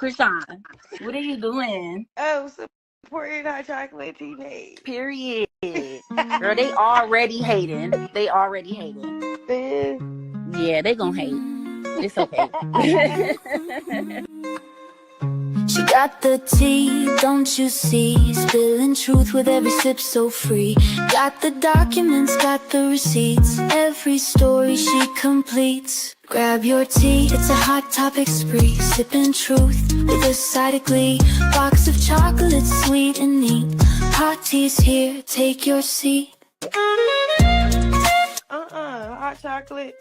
Chrisean, what are you doing? Oh, supporting hot chocolate tea. Period. Girl, they already hating. Yeah, they gonna hate. It's okay. She got the tea, don't you see? Spilling truth with every sip so free. Got the documents, got the receipts. Every story she completes. Grab your tea, it's a hot topic spree. Sipping truth with a side of glee. Box of chocolates, sweet and neat. Hot tea's here, take your seat. Hot chocolate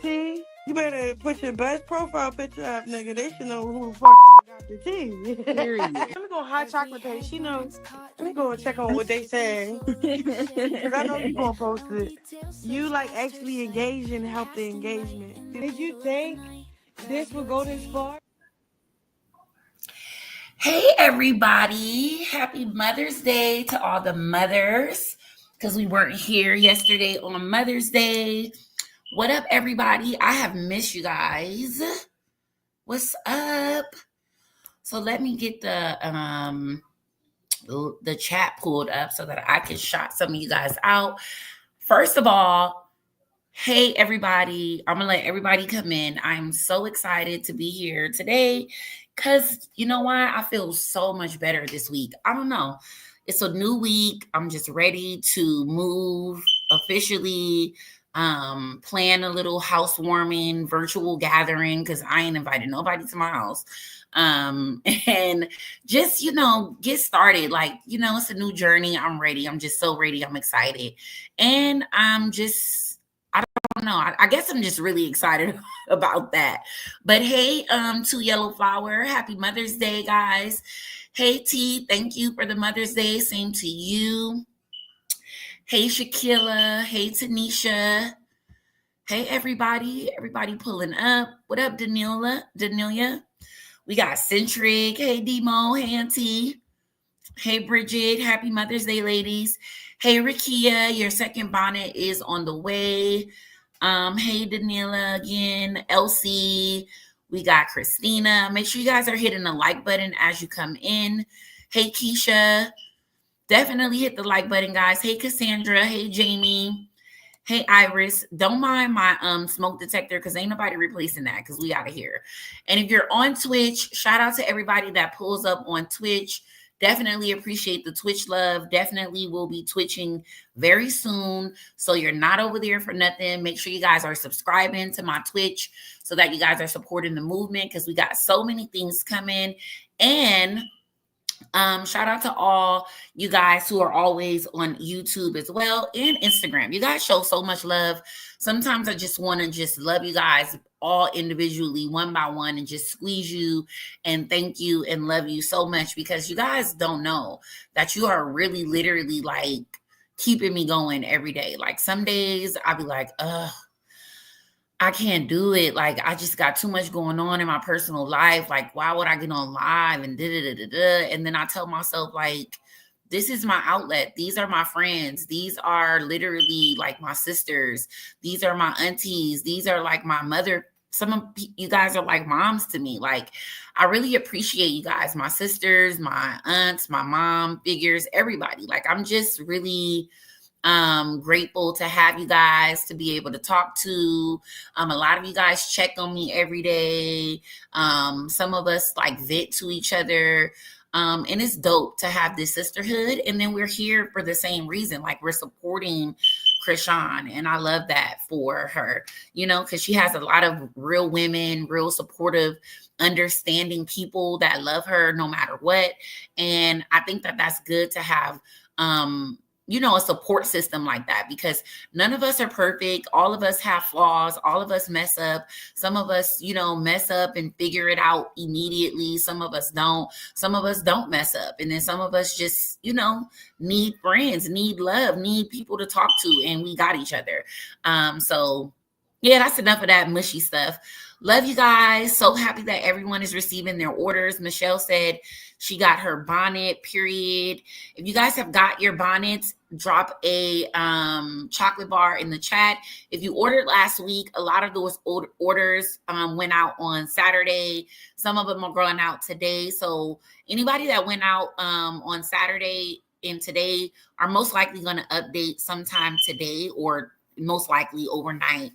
tea. You better put your best profile picture up, nigga. They should know who the fuck got the tea. Period. Let me go on hot chocolate page. She knows. Let me go and check on what they say. Because I know you gonna post it. You like actually engage and help the engagement. Did you think this would go this far? Hey everybody, happy Mother's Day to all the mothers, because we weren't here yesterday on Mother's Day. What up, everybody? I have missed you guys. What's up? So let me get the chat pulled up so that I can shout some of you guys out. First of all, hey everybody, I'm gonna let everybody come in. I'm so excited to be here today because you know why? I feel so much better this week. I don't know. It's a new week. I'm just ready to move officially. Plan a little housewarming virtual gathering because I ain't invited nobody to my house. And just, get started. Like, it's a new journey. I'm ready. I'm just so ready. I'm excited. And I don't know. I guess I'm just really excited about that. But hey, to Yellow Flower, happy Mother's Day, guys. Hey, T, thank you for the Mother's Day. Same to you. Hey, Shaquilla. Hey, Tanisha. Hey, everybody. Everybody pulling up. What up, Daniela? We got Centric. Hey, Demo. Hey, Auntie. Hey, Bridget. Happy Mother's Day, ladies. Hey, Rakia. Your second bonnet is on the way. Hey, Daniela again. Elsie. We got Christina. Make sure you guys are hitting the like button as you come in. Hey, Keisha. Definitely hit the like button, guys. Hey, Cassandra. Hey, Jamie. Hey, Iris. Don't mind my smoke detector because ain't nobody replacing that because we out of here. And if you're on Twitch, shout out to everybody that pulls up on Twitch. Definitely appreciate the Twitch love. Definitely will be twitching very soon. So you're not over there for nothing. Make sure you guys are subscribing to my Twitch so that you guys are supporting the movement because we got so many things coming. And shout out to all you guys who are always on YouTube as well and Instagram. You guys show so much love. Sometimes I just want to just love you guys all individually, one by one, and just squeeze you and thank you and love you so much because you guys don't know that you are really literally like keeping me going every day. Like some days I'll be like, I can't do it. Like, I just got too much going on in my personal life. Like, why would I get on live and da-da-da-da-da? And then I tell myself, like, this is my outlet. These are my friends. These are literally like my sisters. These are my aunties. These are like my mother. Some of you guys are like moms to me. Like, I really appreciate you guys, my sisters, my aunts, my mom figures, everybody. Like, I'm just really grateful to have you guys to be able to talk to. A lot of you guys check on me every day. Some of us like vent to each other. And it's dope to have this sisterhood. And then we're here for the same reason. Like we're supporting Chrisean. And I love that for her, because she has a lot of real women, real supportive, understanding people that love her no matter what. And I think that that's good to have, a support system like that because none of us are perfect. All of us have flaws. All of us mess up. Some of us, mess up and figure it out immediately. Some of us don't. Some of us don't mess up. And then some of us just, need friends, need love, need people to talk to, and we got each other. So Yeah, that's enough of that mushy stuff. Love you guys. So happy that everyone is receiving their orders. Michelle said she got her bonnet, period. If you guys have got your bonnets, drop a chocolate bar in the chat. If you ordered last week, a lot of those orders went out on Saturday. Some of them are going out today. So anybody that went out on Saturday and today are most likely going to update sometime today or most likely overnight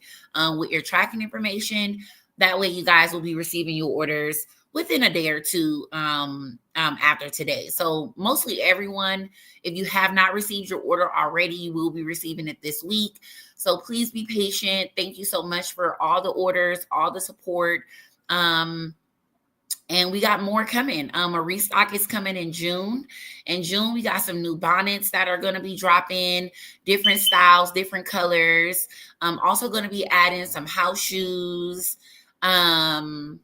with your tracking information. That way you guys will be receiving your orders within a day or two after today. So mostly everyone, if you have not received your order already, you will be receiving it this week. So please be patient. Thank you so much for all the orders, all the support. And we got more coming. A restock is coming in June. In June, we got some new bonnets that are going to be dropping, different styles, different colors. Also going to be adding some house shoes, some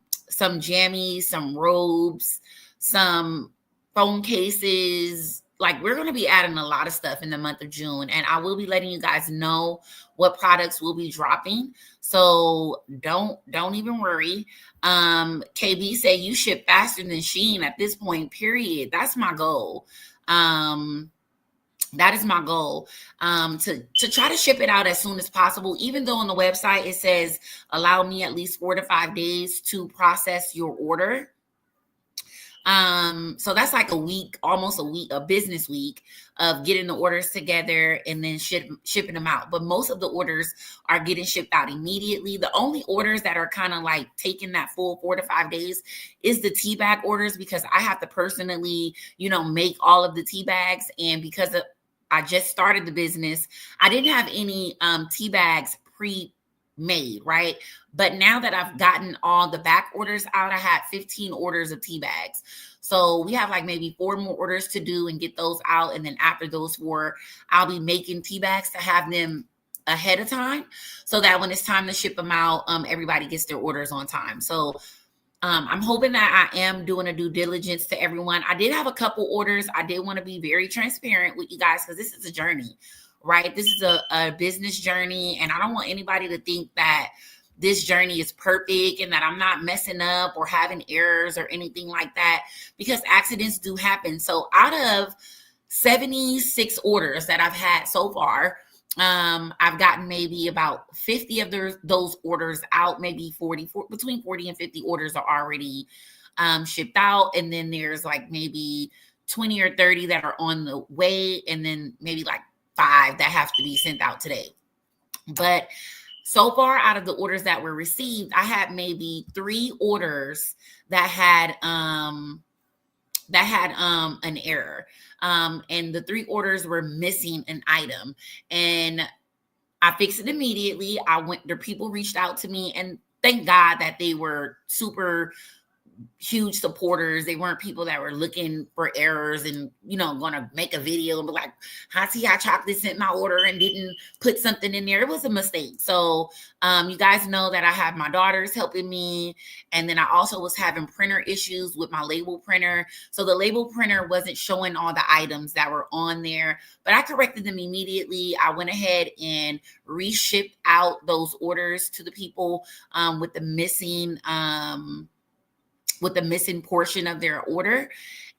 jammies, some robes, some phone cases. Like, we're going to be adding a lot of stuff in the month of June, and I will be letting you guys know what products will be dropping. So don't even worry. KB said you ship faster than Shein at this point, period. That's my goal. That is my goal, to try to ship it out as soon as possible, even though on the website it says allow me at least 4 to 5 days to process your order. So that's like a week, almost a week, a business week of getting the orders together and then shipping them out. But most of the orders are getting shipped out immediately. The only orders that are kind of like taking that full 4 to 5 days is the tea bag orders, because I have to personally, make all of the tea bags. And because I just started the business, I didn't have any tea bags pre-made, right? But now that I've gotten all the back orders out, I had 15 orders of tea bags. So we have like maybe 4 more orders to do and get those out. And then after those 4, I'll be making tea bags to have them ahead of time, so that when it's time to ship them out, everybody gets their orders on time. So I'm hoping that I am doing a due diligence to everyone. I did have a couple orders. I did want to be very transparent with you guys, because this is a journey, right? This is a business journey, and I don't want anybody to think that this journey is perfect and that I'm not messing up or having errors or anything like that, because accidents do happen. So out of 76 orders that I've had so far, I've gotten maybe about 50 of those orders out, maybe between 40 and 50 orders are already shipped out. And then there's like maybe 20 or 30 that are on the way, and then maybe like 5 that have to be sent out today. But so far, out of the orders that were received, I had maybe 3 orders that had an error. And the 3 orders were missing an item, and I fixed it immediately. The people reached out to me, and thank God that they were super huge supporters. They weren't people that were looking for errors and, going to make a video and be like, I chocolate sent my order and didn't put something in there. It was a mistake. So you guys know that I have my daughters helping me. And then I also was having printer issues with my label printer. So the label printer wasn't showing all the items that were on there, but I corrected them immediately. I went ahead and reshipped out those orders to the people with the missing portion of their order,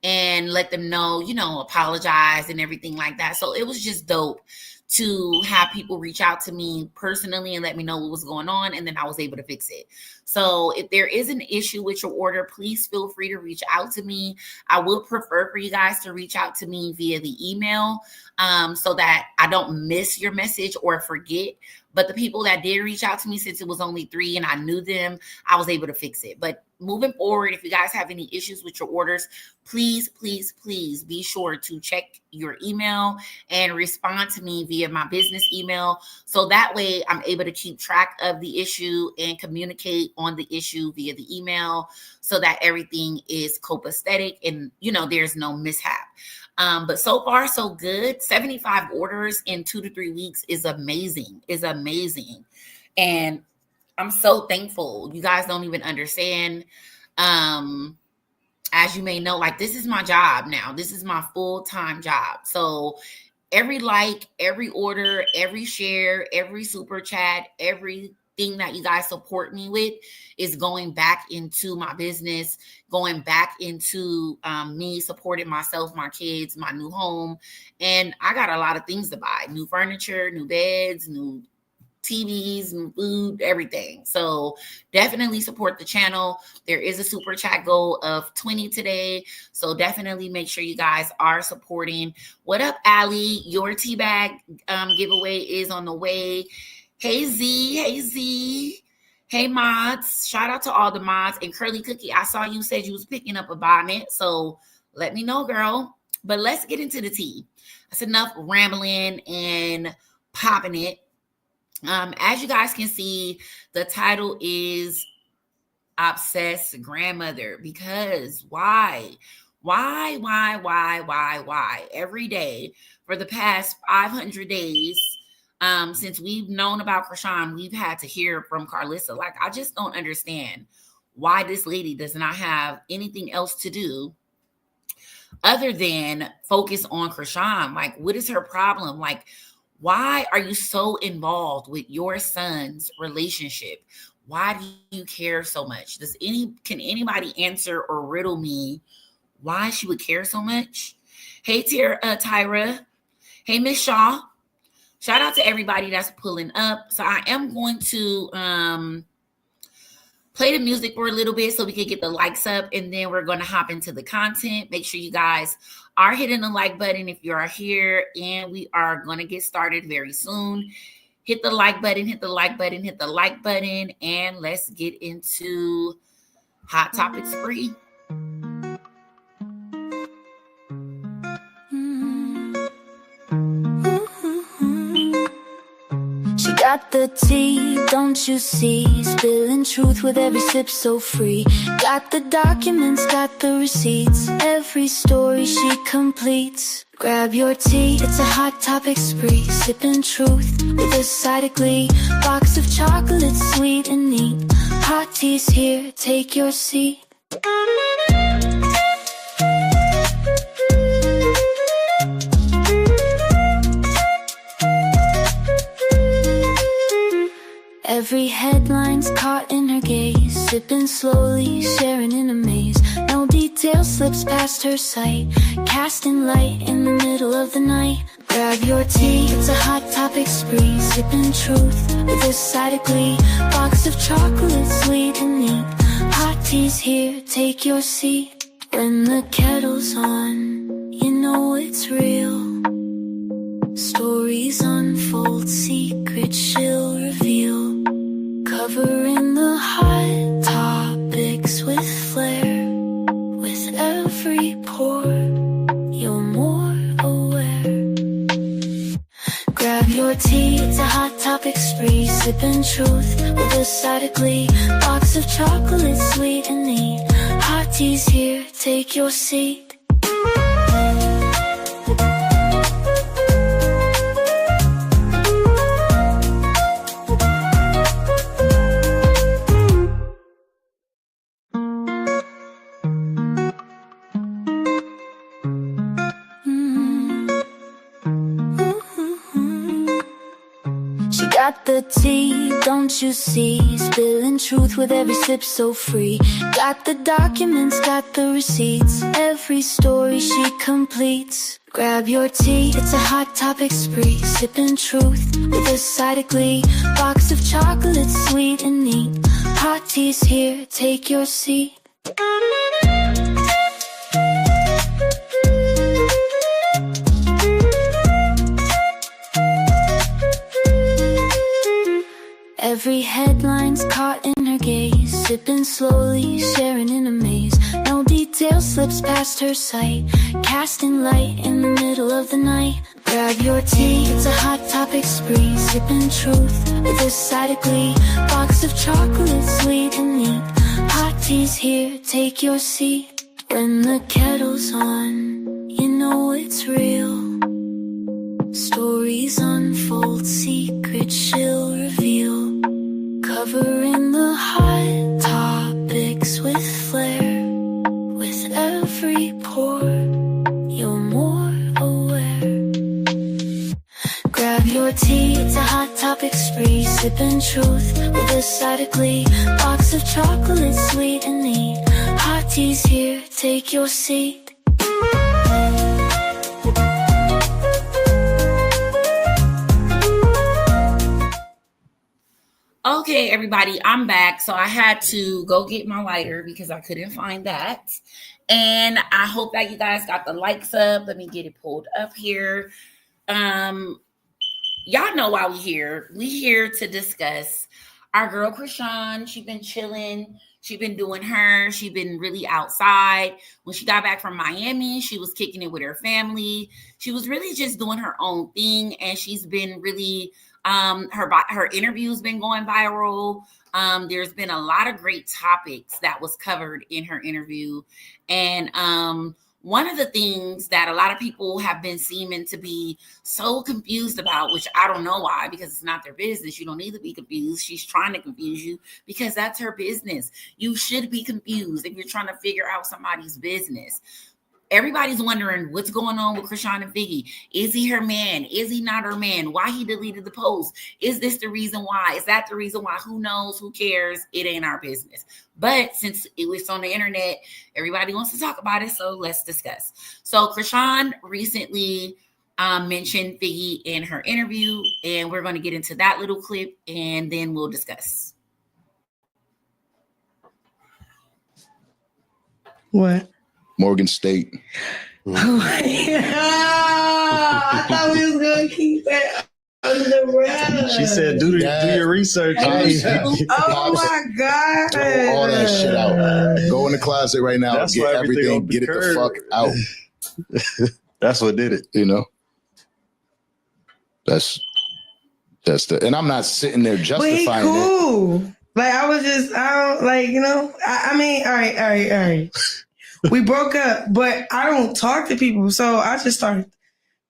and let them know, apologize and everything like that. So it was just dope to have people reach out to me personally and let me know what was going on, and then I was able to fix it. So if there is an issue with your order, please feel free to reach out to me. I would prefer for you guys to reach out to me via the email, so that I don't miss your message or forget. But the people that did reach out to me, since it was only 3 and I knew them, I was able to fix it. But moving forward, if you guys have any issues with your orders, please, please, please be sure to check your email and respond to me via my business email. So that way I'm able to keep track of the issue and communicate on the issue via the email, so that everything is copacetic and, there's no mishap. But so far, so good. 75 orders in 2 to 3 weeks is amazing. And I'm so thankful. You guys don't even understand. As you may know, like, this is my job now. This is my full-time job. So every like, every order, every share, every super chat, every thing that you guys support me with is going back into my business, going back into me supporting myself, my kids, my new home. And I got a lot of things to buy: new furniture, new beds, new TVs, new food, everything. So definitely support the channel. There is a super chat goal of 20 today. So definitely make sure you guys are supporting. What up, Allie? Your tea bag giveaway is on the way. Hey, Z. Hey, Z. Hey, mods. Shout out to all the mods. And Curly Cookie, I saw you said you was picking up a bonnet. So let me know, girl. But let's get into the tea. That's enough rambling and popping it. As you guys can see, the title is Obsessed Grandmother, because why? Every day for the past 500 days, since we've known about Chrisean, we've had to hear from Karlissa. Like, I just don't understand why this lady does not have anything else to do other than focus on Chrisean. Like, what is her problem? Like, why are you so involved with your son's relationship? Why do you care so much? Can anybody answer or riddle me why she would care so much? Hey, Tyra. Hey, Miss Shaw. Shout out to everybody that's pulling up. So I am going to play the music for a little bit so we can get the likes up, and then we're going to hop into the content. Make sure you guys are hitting the like button if you are here, and we are going to get started very soon. Hit the like button, hit the like button, hit the like button, and let's get into Hot Topics Free. Got the tea, don't you see? Spilling truth with every sip so free. Got the documents, got the receipts. Every story she completes. Grab your tea, it's a hot topic spree. Sipping truth with a side of glee. Box of chocolates, sweet and neat. Hot tea's here, take your seat. Every headline's caught in her gaze. Sipping slowly, sharing in a maze. No detail slips past her sight. Casting light in the middle of the night. Grab your tea, it's a hot topic spree. Sipping truth with a side of glee. Box of chocolates, sweet and neat. Hot tea's here, take your seat. When the kettle's on, you know it's real. Stories unfold, secrets she'll reveal. Covering the hot topics with flair. With every pore, you're more aware. Grab your tea, it's a hot topic spree. Sipping truth with a side of glee. Box of chocolates, sweet and neat. Hot tea's here, take your seat. Got the tea, don't you see? Spilling truth with every sip so free. Got the documents, got the receipts. Every story she completes. Grab your tea, it's a hot topic spree. Sipping truth with a side of glee. Box of chocolates, sweet and neat. Hot tea's here, take your seat. Every headline's caught in her gaze. Sipping slowly, sharing in a maze. No detail slips past her sight. Casting light in the middle of the night. Grab your tea, it's a hot topic spree. Sipping truth with a side of glee. Box of chocolates, sweet and neat. Hot tea's here, take your seat. When the kettle's on, you know it's real. Stories unfold, secrets she'll reveal. Covering the hot topics with flair. With every pore, you're more aware. Grab your tea, it's a hot topic epic spree, sipping truth with a side of glee. Box of chocolate, sweet and neat. Hot tea's here, take your seat. Okay, everybody, I'm back. So I had to go get my lighter because I couldn't find that. And I hope that you guys got the likes up. Let me get it pulled up here. Y'all know why we here. We here to discuss our girl Chrisean. She been chilling. She been doing her. She been really outside. When she got back from Miami, she was kicking it with her family. She was really just doing her own thing, and she's been really her interview's been going viral. There's been a lot of great topics that was covered in her interview, and one of the things that a lot of people have been seeming to be so confused about, which I don't know why, because it's not their business. You don't need to be confused. She's trying to confuse you because that's her business. You should be confused if you're trying to figure out somebody's business. Everybody's wondering what's going on with Chrisean and Figgy. Is he her man? Is he not her man? Why he deleted the post? Is this the reason why? Is that the reason why? Who knows? Who cares? It ain't our business. But since it was on the internet, everybody wants to talk about it, so let's discuss. So Chrisean recently mentioned Figgy in her interview, and we're going to get into that little clip, and then we'll discuss. What? Morgan State. Oh my God. I thought we was going to keep that under the wrap. She said, do your research. Oh my God. Throw all that shit out. Go in the closet right now. That's get why everything. Get it the fuck out. That's what did it. You know? That's the, and I'm not sitting there justifying but he cool. Like, I was just, I don't, like, you know, I mean, all right. We broke up, but I don't talk to people. So I just started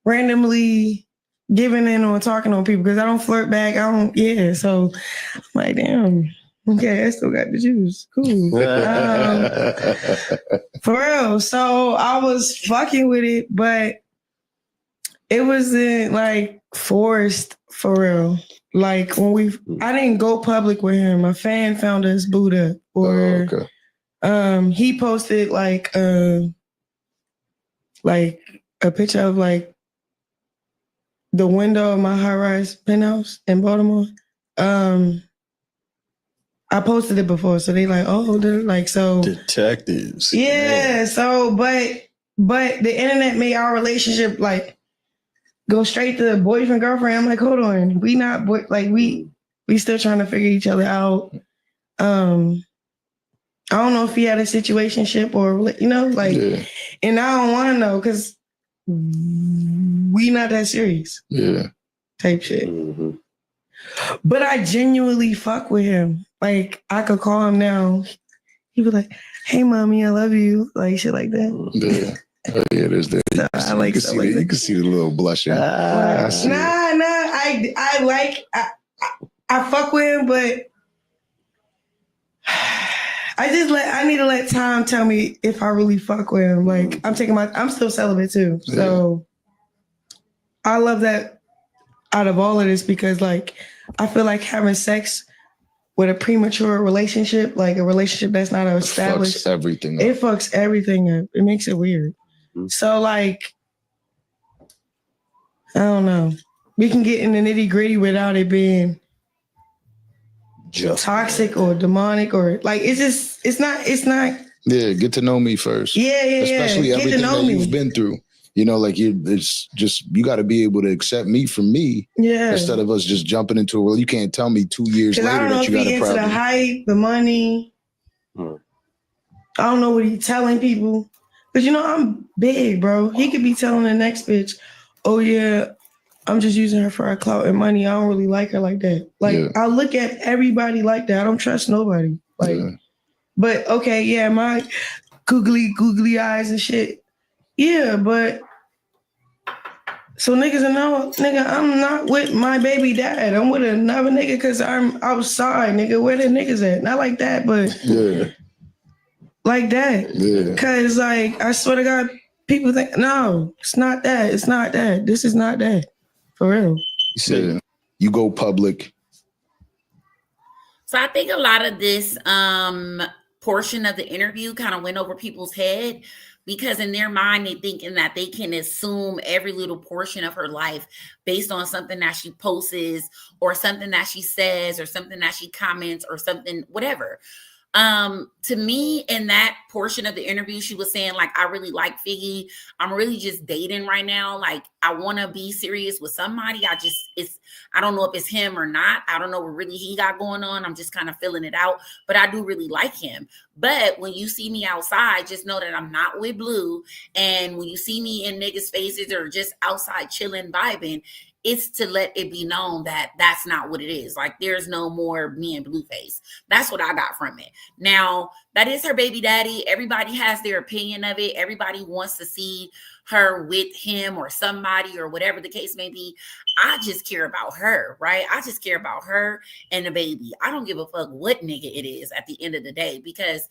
randomly giving in on talking on people because I don't flirt back. So I'm like, damn, okay, I still got the juice. Cool. For real. So I was fucking with it, but it wasn't like forced for real. Like when I didn't go public with him. A fan found us booed up or... okay. He posted like a picture of like the window of my high-rise penthouse in Baltimore. I posted it before, so they like, oh, they're like, so detectives. Yeah, man. so but the internet made our relationship like go straight to boyfriend girlfriend. I'm like, hold on, we not we still trying to figure each other out. I don't know if he had a situationship or, you know, like, yeah. And I don't want to know because we not that serious. Yeah. Type shit. Mm-hmm. But I genuinely fuck with him. Like, I could call him now. He was like, hey, mommy, I love you. Like, shit like that. Yeah. Oh, yeah, there's that. So I like stuff like that. You can see the little blushing. I fuck with him, but I need to let time tell me if I really fuck with him. Like, I'm still celibate too. So I love that out of all of this because like, I feel like having sex with a premature relationship, like a relationship that's not established. It fucks everything up. It fucks everything up. It makes it weird. Mm-hmm. So like, I don't know. We can get in the nitty gritty without it being just toxic or demonic or like it's not yeah, get to know me first. Especially everything that you've been through, you know, like it's just you got to be able to accept me for me instead of us just jumping into it. Well, you can't tell me 2 years later that you got a problem. The hype, the money. I don't know what he's telling people, but you know I'm big, bro. He could be telling the next bitch, oh yeah, I'm just using her for her clout and money. I don't really like her like that. Like, I look at everybody like that. I don't trust nobody. Like, but okay, yeah, my googly eyes and shit. Yeah, but so niggas know, nigga, I'm not with my baby dad. I'm with another nigga because I'm outside, nigga. Where the niggas at? Not like that, but like that. Yeah. Cause like, I swear to God, people think, no, it's not that. It's not that. This is not that. For real. You you go public. So I think a lot of this portion of the interview kind of went over people's head, because in their mind, they're thinking that they can assume every little portion of her life based on something that she posts or something that she says or something that she comments or something, whatever. To me, in that portion of the interview, she was saying, like, I really like Figgy. I'm really just dating right now. Like, I want to be serious with somebody. I don't know if it's him or not. I don't know what really he got going on. I'm just kind of feeling it out, but I do really like him. But when you see me outside, just know that I'm not with Blue. And when you see me in niggas' faces or just outside chilling, vibing, it's to let it be known that that's not what it is. Like, there's no more me and Blueface. That's what I got from it. Now, that is her baby daddy. Everybody has their opinion of it. Everybody wants to see her with him or somebody or whatever the case may be. I just care about her, right? I just care about her and the baby. I don't give a fuck what nigga it is at the end of the day, because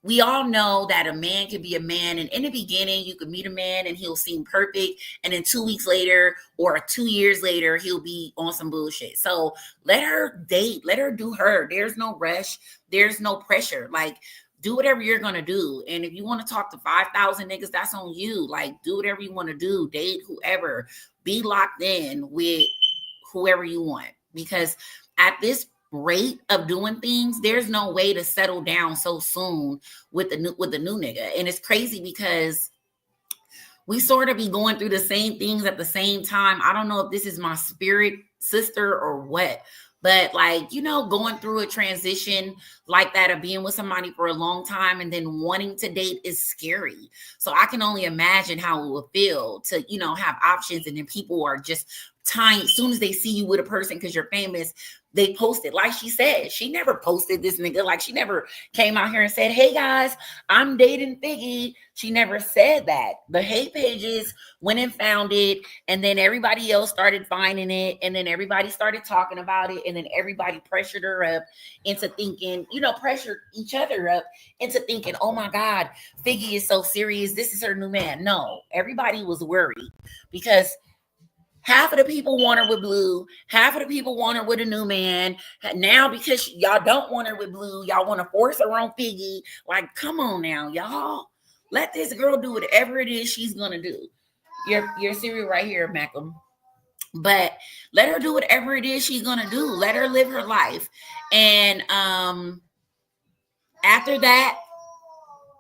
we all know that a man can be a man, and in the beginning, you could meet a man and he'll seem perfect, and then 2 weeks later or 2 years later, he'll be on some bullshit. So let her date, let her do her. There's no rush, there's no pressure. Like, do whatever you're gonna do, and if you want to talk to 5,000 niggas, that's on you. Like, do whatever you want to do, date whoever, be locked in with whoever you want, because at this rate of doing things, there's no way to settle down so soon with the new nigga. And it's crazy because we sort of be going through the same things at the same time. I don't know if this is my spirit sister or what, but like, you know, going through a transition like that of being with somebody for a long time and then wanting to date is scary. So I can only imagine how it would feel to, you know, have options, and then people are just tying, as soon as they see you with a person because you're famous, they posted. Like she said, she never posted this nigga. Like, she never came out here and said, hey guys, I'm dating Figgy. She never said that. The hate pages went and found it, and then everybody else started finding it, and then everybody started talking about it, and then everybody pressured her up into thinking, you know, pressured each other up into thinking, oh my God, Figgy is so serious. This is her new man. No, everybody was worried because half of the people want her with Blue. Half of the people want her with a new man. Now, because y'all don't want her with Blue, y'all want to force her on Figgy. Like, come on now, y'all. Let this girl do whatever it is she's going to do. Your cereal right here, Malcolm. But let her do whatever it is she's going to do. Let her live her life. And after that,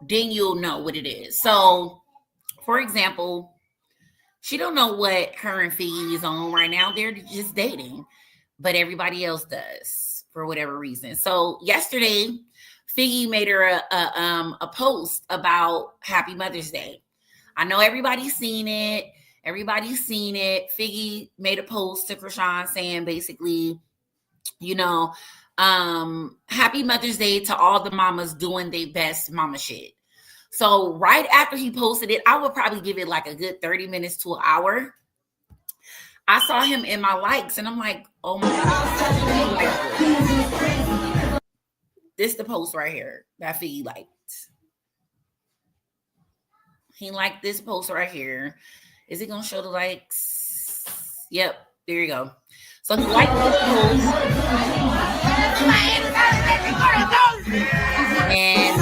then you'll know what it is. So, for example, she don't know what her and Figgy is on right now. They're just dating, but everybody else does for whatever reason. So yesterday, Figgy made her a post about Happy Mother's Day. I know everybody's seen it. Figgy made a post to Chrisean'S saying basically, you know, Happy Mother's Day to all the mamas doing their best mama shit. So right after he posted it, I would probably give it like a good 30 minutes to an hour. I saw him in my likes and I'm like, oh my God. This is the post right here that Figgy liked. He liked this post right here. Is it going to show the likes? Yep, there you go. So he liked this post. And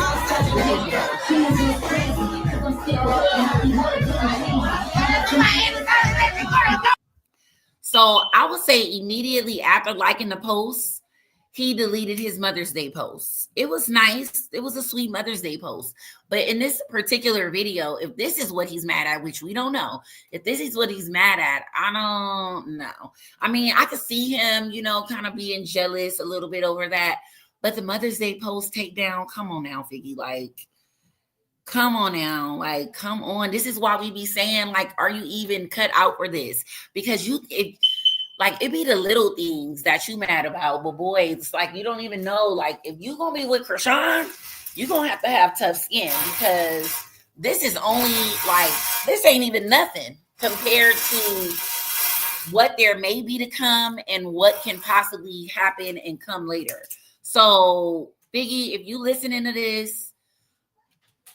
so I would say immediately after liking the post, he deleted his Mother's Day post. It was nice. It was a sweet Mother's Day post. But in this particular video, if this is what he's mad at, which we don't know, if this is what he's mad at, I don't know. I mean, I could see him, you know, kind of being jealous a little bit over that. But the Mother's Day post takedown, come on now, Figgy. Like, come on now. Like, come on. This is why we be saying, like, are you even cut out for this? Because it be the little things that you mad about. But boy, it's like you don't even know. Like, if you gonna be with Chrisean, you're gonna have tough skin, because this is only like, this ain't even nothing compared to what there may be to come and what can possibly happen and come later. So Figgy, if you listening to this,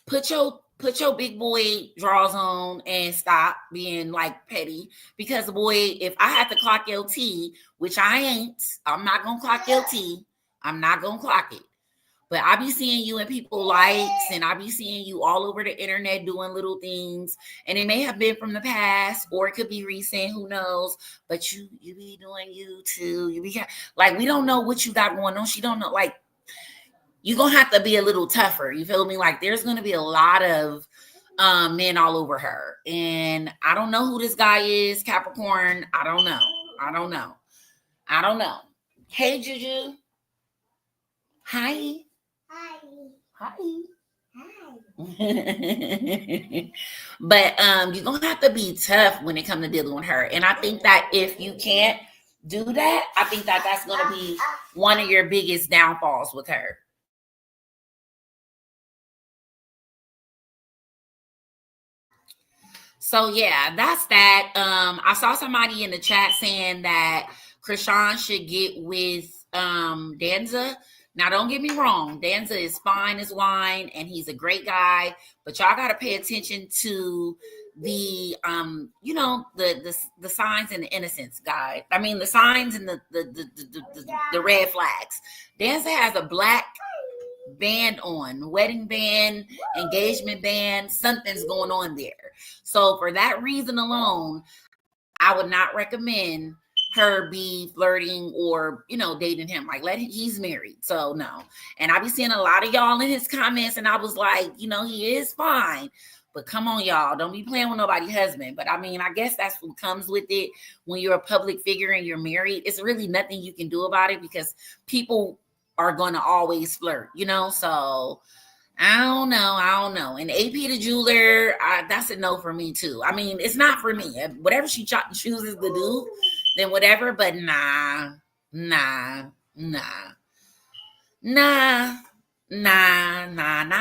put your put your big boy drawers on and stop being like petty. Because boy, if I had to clock your T, which I ain't, I'm not gonna clock your T. I'm not gonna clock it. But I be seeing you in people likes, and I be seeing you all over the internet doing little things. And it may have been from the past, or it could be recent, who knows? But you be doing you too. You be like, we don't know what you got going on. She don't know, like, you're gonna have to be a little tougher. You feel me? Like, there's gonna be a lot of men all over her. And I don't know who this guy is, Capricorn. I don't know. Hey, Juju. Hi. But you're gonna have to be tough when it comes to dealing with her. And I think that if you can't do that, I think that that's gonna be one of your biggest downfalls with her. So yeah, that's that. I saw somebody in the chat saying that Chrisean should get with Danza. Now, don't get me wrong. Danza is fine as wine, and he's a great guy. But y'all got to pay attention to the, the signs and the innocence, guy. I mean, the signs and the red flags. Danza has a black band on, wedding band, engagement band. Something's going on there. So for that reason alone, I would not recommend her be flirting or, dating him. Like, he's married. So no. And I be seeing a lot of y'all in his comments, and I was like, he is fine. But come on, y'all. Don't be playing with nobody's husband. But I mean, I guess that's what comes with it when you're a public figure and you're married. It's really nothing you can do about it because people are going to always flirt, So I don't know. And AP the jeweler, that's a no for me too. I mean, it's not for me. Whatever she chooses to do, then whatever. But nah, not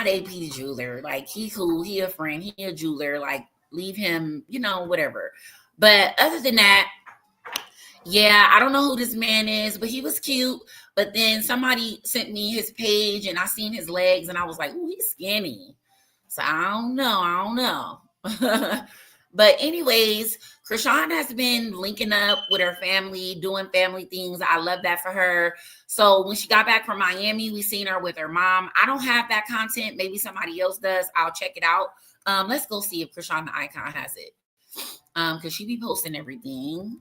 AP the jeweler. Like, he cool, he a friend, he a jeweler. Like, leave him, whatever. But other than that, yeah, I don't know who this man is, but he was cute. But then somebody sent me his page, and I seen his legs, and I was like, ooh, he's skinny. So I don't know. But anyways, Chrisean has been linking up with her family, doing family things. I love that for her. So when she got back from Miami, we seen her with her mom. I don't have that content. Maybe somebody else does. I'll check it out. Let's go see if Chrisean the Icon has it. Because she be posting everything.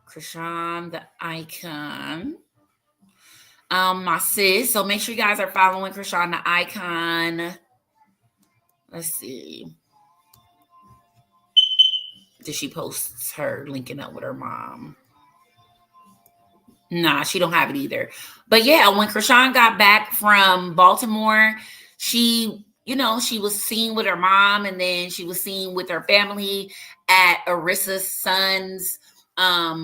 Chrisean the Icon. My sis. So make sure you guys are following Chrisean the Icon. Let's see. Did she post her linking up with her mom? Nah, she don't have it either. But yeah, when Chrisean got back from Baltimore, she was seen with her mom, and then she was seen with her family at Carissa's son's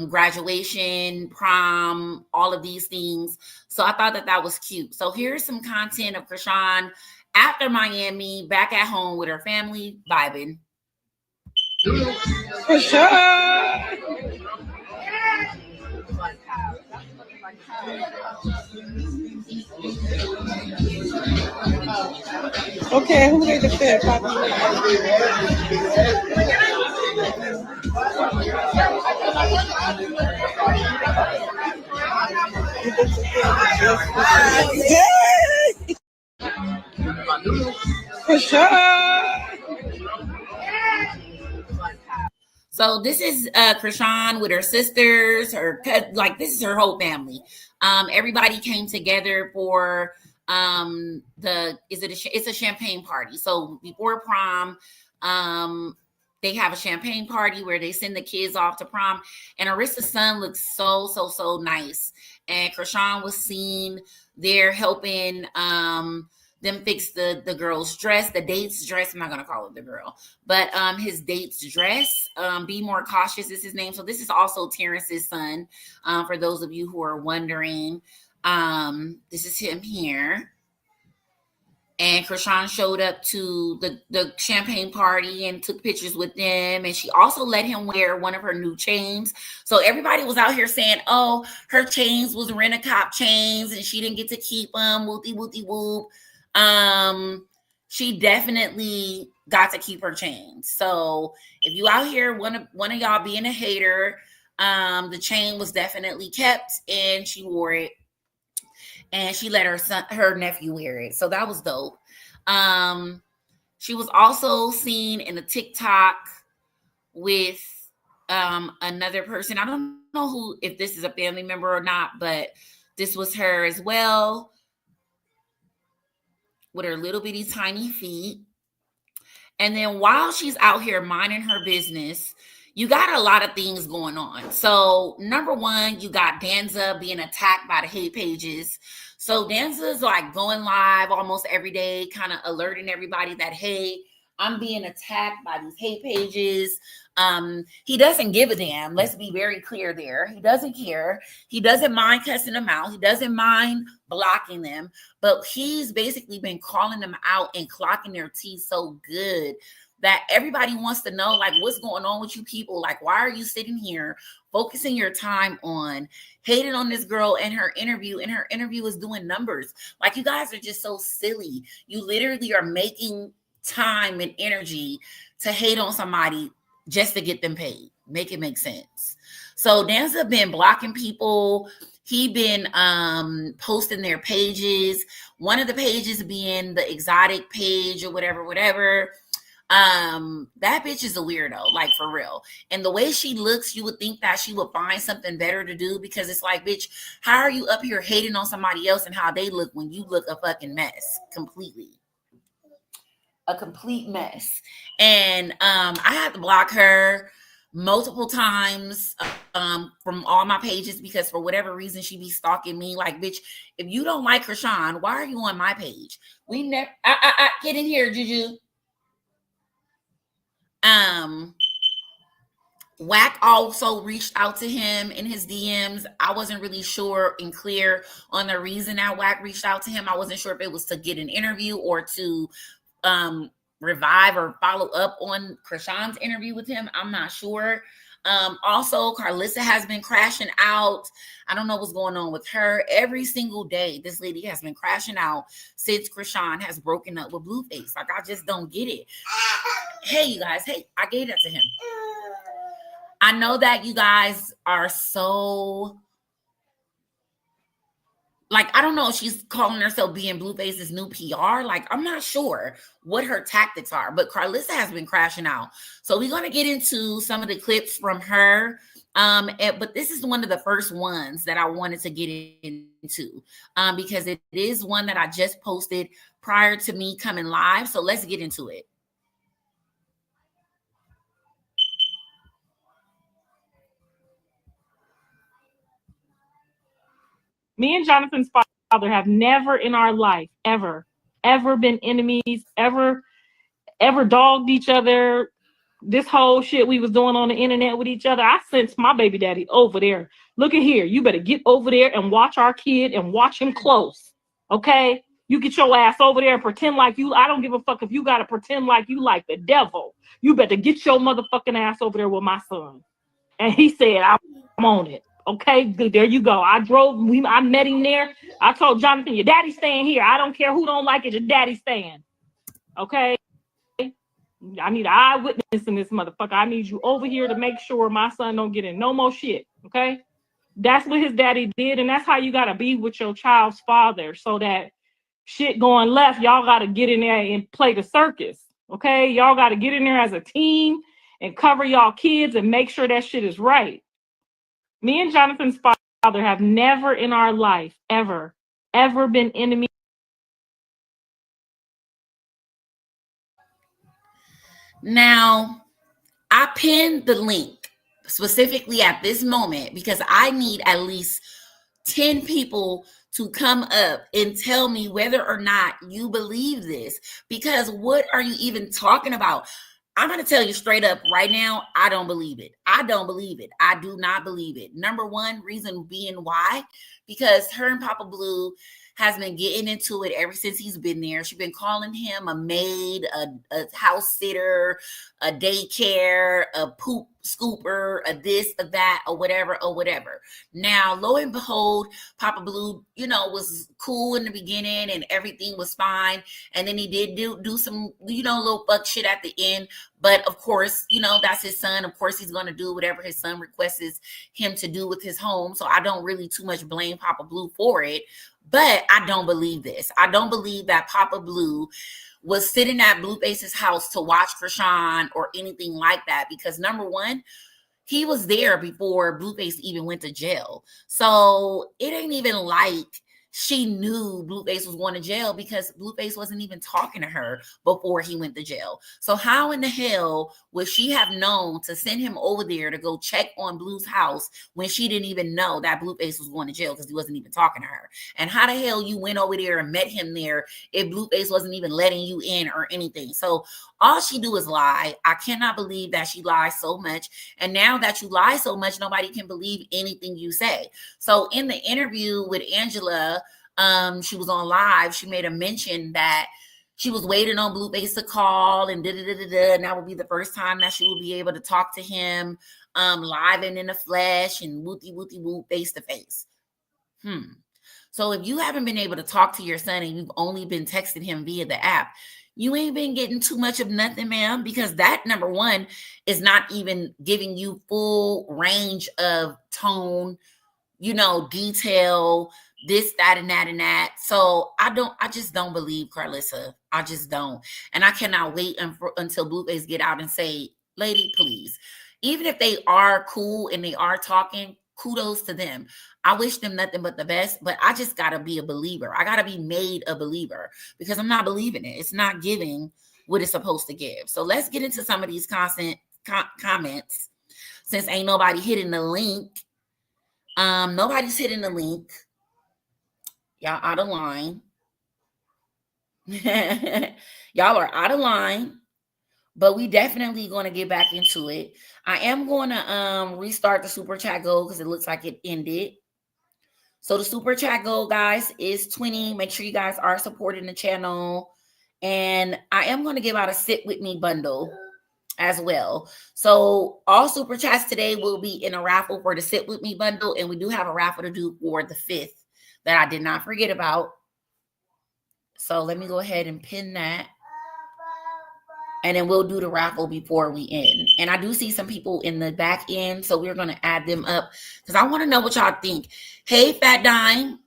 graduation, prom, all of these things. So I thought that was cute. So here's some content of Chrisean after Miami, back at home with her family, vibing. For sure. Okay, who made the fit? For sure. So this is Chrisean with her sisters, this is her whole family. Everybody came together for it's a champagne party. So before prom, they have a champagne party where they send the kids off to prom. And Carissa's son looks so nice. And Chrisean was seen there helping them fix the girl's dress, the date's dress. I'm not gonna call it the girl, but his date's dress. Be More Cautious is his name. So this is also Terrence's son. For those of you who are wondering, this is him here. And Chrisean showed up to the champagne party and took pictures with them. And she also let him wear one of her new chains. So everybody was out here saying, oh, her chains was rent-a-cop chains and she didn't get to keep them, whoopty whoop. She definitely got to keep her chain. So if you out here, one of y'all being a hater, the chain was definitely kept and she wore it. And she let her nephew wear it. So that was dope. She was also seen in a TikTok with another person. I don't know if this is a family member or not, but this was her as well, with her little bitty tiny feet. And then while she's out here minding her business, you got a lot of things going on. So number one, you got Danza being attacked by the hate pages. So Danza's like going live almost every day, kind of alerting everybody that, hey, I'm being attacked by these hate pages. He doesn't give a damn. Let's be very clear there. He doesn't care. He doesn't mind cussing them out. He doesn't mind blocking them. But he's basically been calling them out and clocking their teeth so good that everybody wants to know, like, what's going on with you people? Like, why are you sitting here focusing your time on hating on this girl and her interview? And her interview is doing numbers. Like, you guys are just so silly. You literally are making time and energy to hate on somebody just to get them paid. Make it make sense. So Danza been blocking people. He been posting their pages. One of the pages being the exotic page or whatever. That bitch is a weirdo, like, for real. And the way she looks, you would think that she would find something better to do, because it's like, bitch, how are you up here hating on somebody else and how they look when you look a fucking mess completely? A complete mess. And I had to block her multiple times from all my pages, because for whatever reason she be stalking me. Like, bitch, if you don't like Chrisean, why are you on my page? We never get in here, Juju. Wack also reached out to him in his DMs. I wasn't really sure and clear on the reason that Wack reached out to him. I wasn't sure if it was to get an interview or to revive or follow up on Chrisean's interview with him. I'm not sure. Also, Karlissa has been crashing out. I don't know what's going on with her. Every single day, this lady has been crashing out since Chrisean has broken up with Blueface. Like, I just don't get it. Hey, you guys. Hey, I gave that to him. I know that you guys are so... like, I don't know if she's calling herself being Blueface's new PR. Like, I'm not sure what her tactics are, but Karlissa has been crashing out. So we're going to get into some of the clips from her. But this is one of the first ones that I wanted to get into because it is one that I just posted prior to me coming live. So let's get into it. Me and Jonathan's father have never in our life, ever been enemies, ever dogged each other. This whole shit we was doing on the internet with each other, I sent my baby daddy over there. Look at here. You better get over there and watch our kid and watch him close. Okay? You get your ass over there and pretend like you, I don't give a fuck if you got to pretend like you like the devil. You better get your motherfucking ass over there with my son. And he said, I'm on it. Okay, good. There you go. I met him there. I told Jonathan, your daddy's staying here. I don't care who don't like it. Your daddy's staying. Okay? I need an eyewitness in this motherfucker. I need you over here to make sure my son don't get in no more shit. Okay? That's what his daddy did. And that's how you got to be with your child's father. So that shit going left, y'all got to get in there and play the circus. Okay? Y'all got to get in there as a team and cover y'all kids and make sure that shit is right. Me and Jonathan's father have never in our life, ever been enemies. Now, I pinned the link specifically at this moment because I need at least 10 people to come up and tell me whether or not you believe this. Because what are you even talking about? I'm going to tell you straight up right now, I don't believe it. I don't believe it. I do not believe it. Number one reason being why, because her and Papa Blue has been getting into it ever since he's been there. She's been calling him a maid, a house sitter, a daycare, a poop scooper, a this, a that, or whatever, or whatever. Now, lo and behold, Papa Blue, was cool in the beginning and everything was fine. And then he did do some, little fuck shit at the end. But of course, that's his son. Of course, he's going to do whatever his son requests him to do with his home. So I don't really too much blame Papa Blue for it. But I don't believe this. I don't believe that Papa Blue was sitting at Blueface's house to watch Chrisean or anything like that. Because number one, he was there before Blueface even went to jail. So it ain't even like she knew Blueface was going to jail, because Blueface wasn't even talking to her before he went to jail. So how in the hell would she have known to send him over there to go check on Blue's house when she didn't even know that Blueface was going to jail, because he wasn't even talking to her? And how the hell you went over there and met him there if Blueface wasn't even letting you in or anything? So all she do is lie. I cannot believe that she lies so much. And now that you lie so much, nobody can believe anything you say. So in the interview with Angela, she was on live. She made a mention that she was waiting on Blueface to call, and and that would be the first time that she would be able to talk to him live and in the flesh and whoop, face to face. So if you haven't been able to talk to your son and you've only been texting him via the app, you ain't been getting too much of nothing, ma'am, because that, number one, is not even giving you full range of tone, detail, this, that, and that, and that. So I just don't believe Karlissa. I just don't. And I cannot wait until Blueface get out and say, lady, please. Even if they are cool and they are talking, kudos to them. I wish them nothing but the best, but I just got to be a believer. I got to be made a believer, because I'm not believing it. It's not giving what it's supposed to give. So let's get into some of these comments, since ain't nobody hitting the link. Nobody's hitting the link. Y'all out of line. Y'all are out of line, but we definitely going to get back into it. I am going to restart the super chat goal, because it looks like it ended. So the super chat goal, guys, is 20. Make sure you guys are supporting the channel. And I am going to give out a Sit With Me bundle as well. So all super chats today will be in a raffle for the Sit With Me bundle. And we do have a raffle to do for the 5th that I did not forget about. So let me go ahead and pin that. And then we'll do the raffle before we end. And I do see some people in the back end, so we're going to add them up, because I want to know what y'all think. Hey, Fat Dime.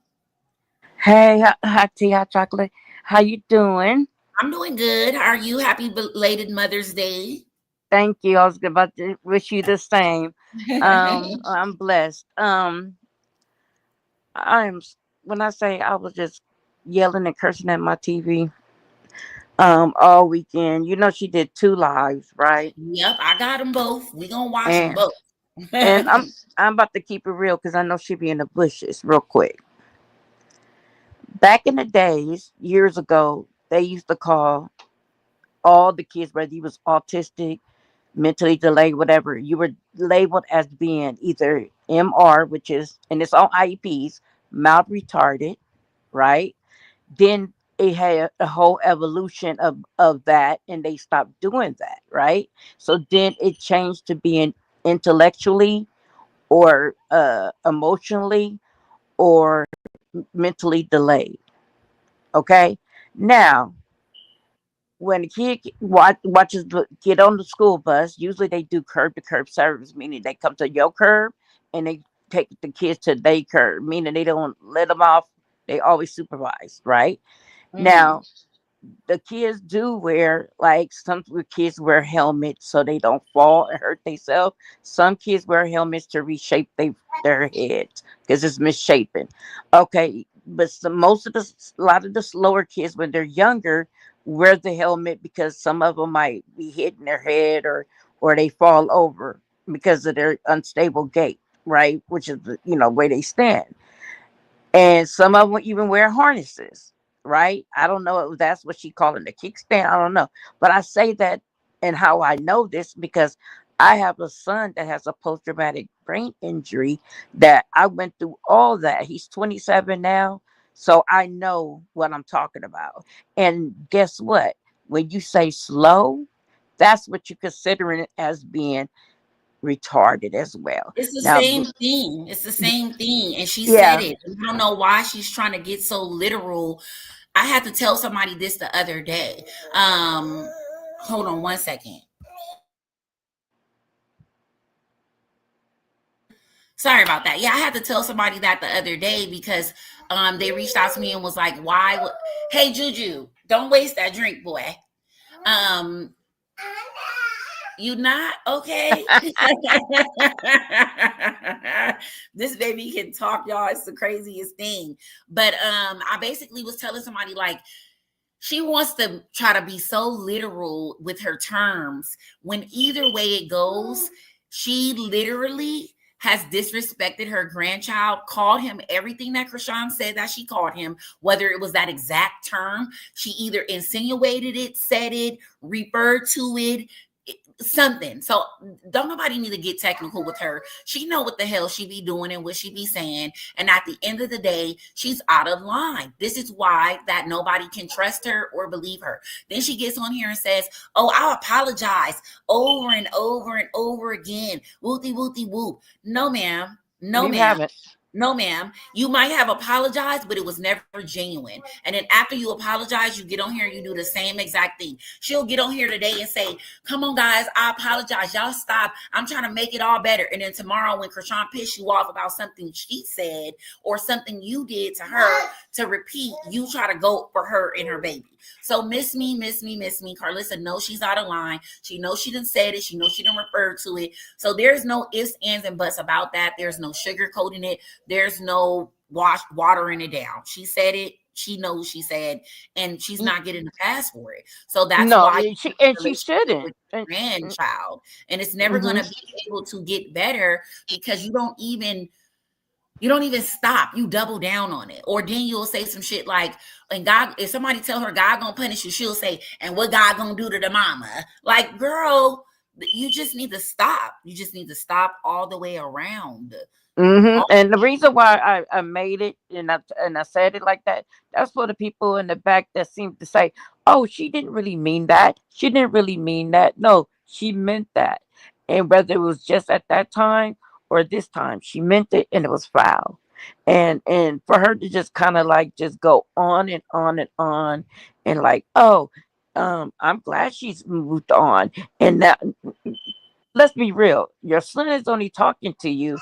Hey, hot tea, hot chocolate. How you doing? I'm doing good. How are you? Happy belated Mother's Day. Thank you. I was about to wish you the same. I'm blessed. When I say I was just yelling and cursing at my TV all weekend. She did 2 lives, right? Yep, I got them both. We gonna watch them both. And I'm about to keep it real, because I know she be in the bushes real quick. Back in the days, years ago, they used to call all the kids, whether you was autistic, mentally delayed, whatever, you were labeled as being either MR, which is, and it's all IEPs, mild retarded, right? Then it had a whole evolution of that, and they stopped doing that, right? So then it changed to being intellectually or emotionally or mentally delayed. Okay. Now, when a kid watches get on the school bus, usually they do curb to curb service, meaning they come to your curb and they take the kids to their curb, meaning they don't let them off. They always supervise, right? Mm-hmm. Now, the kids do wear, like, some kids wear helmets so they don't fall and hurt themselves. Some kids wear helmets to reshape their heads because it's misshapen. Okay, but a lot of the slower kids, when they're younger, wear the helmet because some of them might be hitting their head or they fall over because of their unstable gait, right? Which is the where they stand. And some of them even wear harnesses, right? I don't know if that's what she called it, a kickstand. I don't know. But I say that, and how I know this, because I have a son that has a post-traumatic brain injury that I went through all that. He's 27 now. So I know what I'm talking about. And guess what? When you say slow, that's what you're considering as being retarded as well. It's the Now, same thing. It's the same thing. And she said yeah, it. I don't know why she's trying to get so literal. I had to tell somebody this the other day. Hold on one second. Sorry about that. Yeah, I had to tell somebody that the other day because they reached out to me and was like, why hey Juju, don't waste that drink, boy. You not okay? This baby can talk, y'all. It's the craziest thing. But I basically was telling somebody like she wants to try to be so literal with her terms when either way it goes, she literally has disrespected her grandchild, called him everything that Chrisean said that she called him, whether it was that exact term. She either insinuated it, said it, referred to it, something. So don't nobody need to get technical with her. She know what the hell she be doing and what she be saying. And at the end of the day, she's out of line. This is why that nobody can trust her or believe her. Then she gets on here and says, oh, I apologize over and over and over again. Wooty, wooty, whoop. No, ma'am. No, you ma'am. haven't. No, ma'am. You might have apologized, but it was never genuine. And then after you apologize, you get on here and you do the same exact thing. She'll get on here today and say, come on, guys, I apologize. Y'all stop. I'm trying to make it all better. And then tomorrow when Chrisean pissed you off about something she said or something you did to her to repeat, you try to go for her and her baby. So miss me. Karlissa knows she's out of line. She knows she didn't say it. She knows she didn't refer to it. So there's no ifs, ands, and buts about that. There's no sugarcoating it. There's no watering it down. She said it. She knows she said, and she's not getting a pass for it. So that's why she shouldn't. With grandchild, and it's never going to be able to get better because you don't even stop. You double down on it. Or then you'll say some shit like, and God, if somebody tell her God gonna punish you, she'll say, and what God gonna do to the mama? Like, girl, you just need to stop. You just need to stop all the way around. And the reason why I made it and I said it like that, that's for the people in the back that seem to say, oh, she didn't really mean that. She didn't really mean that. No, she meant that. And whether it was just at that time or this time, she meant it and it was foul. And for her to just kind of like just go on and on and on and like, oh, I'm glad she's moved on. And that, let's be real, your son is only talking to you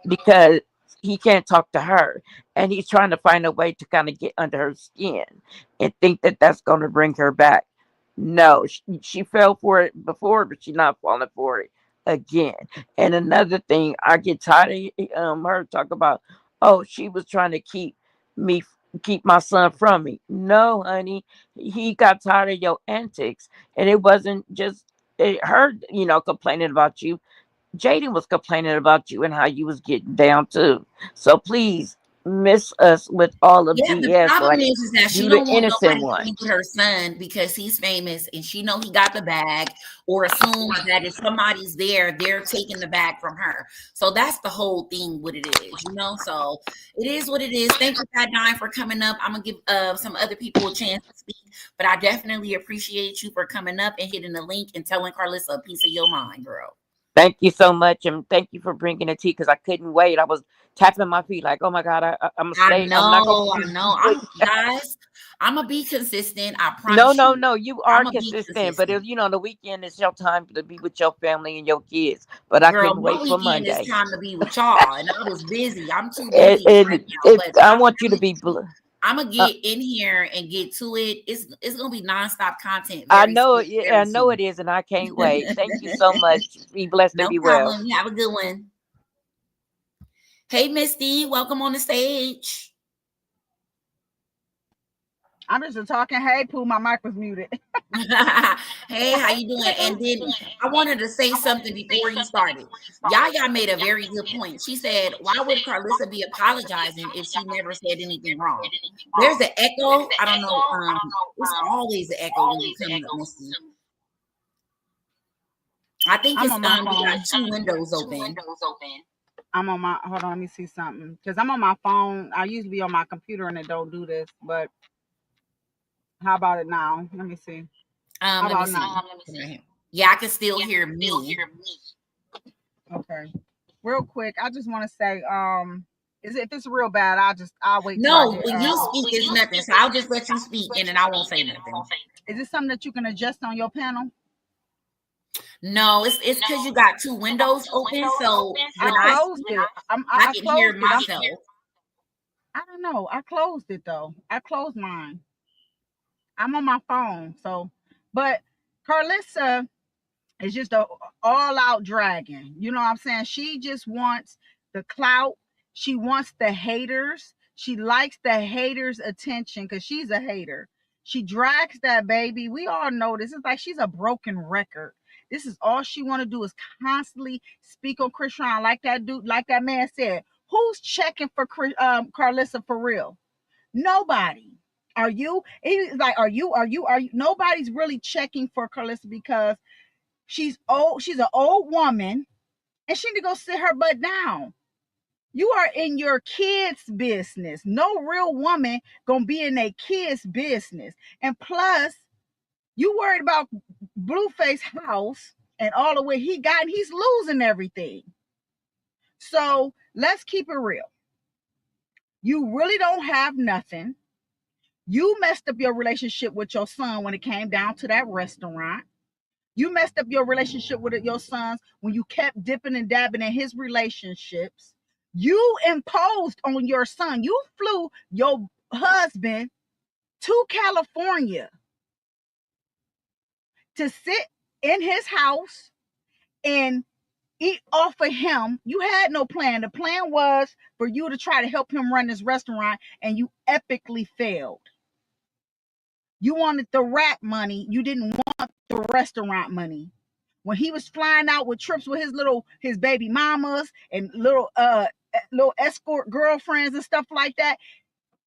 because he can't talk to her, and he's trying to find a way to kind of get under her skin and think that that's going to bring her back. No, she fell for it before, but she's not falling for it again. And another thing, I get tired of her talk about, oh, she was trying to keep my son from me. No, honey, he got tired of your antics, and it wasn't just her, complaining about you. Jaden was complaining about you and how you was getting down too. So please miss us with all of the BS. problem like, is that she don't want nobody to be with her son because he's famous and she know he got the bag, or assumes that if somebody's there, they're taking the bag from her. So that's the whole thing what it is, So it is what it is. Thank you, Pat Dime, for coming up. I'm gonna give some other people a chance to speak, but I definitely appreciate you for coming up and hitting the link and telling Karlissa a piece of your mind, girl. Thank you so much, and thank you for bringing the tea because I couldn't wait. I was tapping my feet like, oh my God, I'm gonna stay. I know. Guys, I'm gonna be consistent. I promise. No. You are consistent, but if the weekend is your time to be with your family and your kids. But I couldn't wait for Monday. It's time to be with y'all, and I was busy. I'm too busy right now. But I want you to be. I'm gonna get in here and get to it. It's gonna be nonstop content. I know it is, and I can't wait. Thank you so much. Be blessed and be well. You have a good one. Hey, Misty, welcome on the stage. I'm just talking. Hey, Pooh, my mic was muted. Hey, how you doing? And then I wanted to say something before you started. Yaya made a very good point. She said, why would Karlissa be apologizing if she never said anything wrong? There's an echo. I don't know. It's always an echo when you come up, Misty. I think it's we got two windows open. I'm on my, hold on, let me see something. Because I'm on my phone. I usually be on my computer and it don't do this. But how about it now? Let me see. How Let me about see. now? Yeah, I can still hear me. Okay. Real quick, I just want to say, if it's real bad, I'll wait till I No, get. when you speak, it's nothing. So I'll just let you speak, and then I won't say nothing. Is this something that you can adjust on your panel? No, it's because you got two windows open. So when I I closed speak, it. I I can closed hear it. myself. I don't know. I closed it though. I closed mine. I'm on my phone. So, but Karlissa is just a all out dragon. You know what I'm saying? She just wants the clout. She wants the haters. She likes the haters' attention because she's a hater. She drags that baby. We all know this. It's like she's a broken record. This is all she want to do is constantly speak on Chrisean, like that dude, like that man said. Who's checking for Karlissa for real? Nobody. Are you? He's like, are you? Nobody's really checking for Karlissa because she's old. She's an old woman, and she need to go sit her butt down. You are in your kids' business. No real woman gonna be in a kid's business. And plus, you worried about Blueface house and all of what he got, and he's losing everything. So let's keep it real. You really don't have nothing. You messed up your relationship with your son when it came down to that restaurant. You messed up your relationship with your sons when you kept dipping and dabbing in his relationships. You imposed on your son. You flew your husband to California to sit in his house and eat off of him. You had no plan. The plan was for you to try to help him run this restaurant, and you epically failed. You wanted the rap money. You didn't want the restaurant money. When he was flying out with trips with his baby mamas and little escort girlfriends and stuff like that,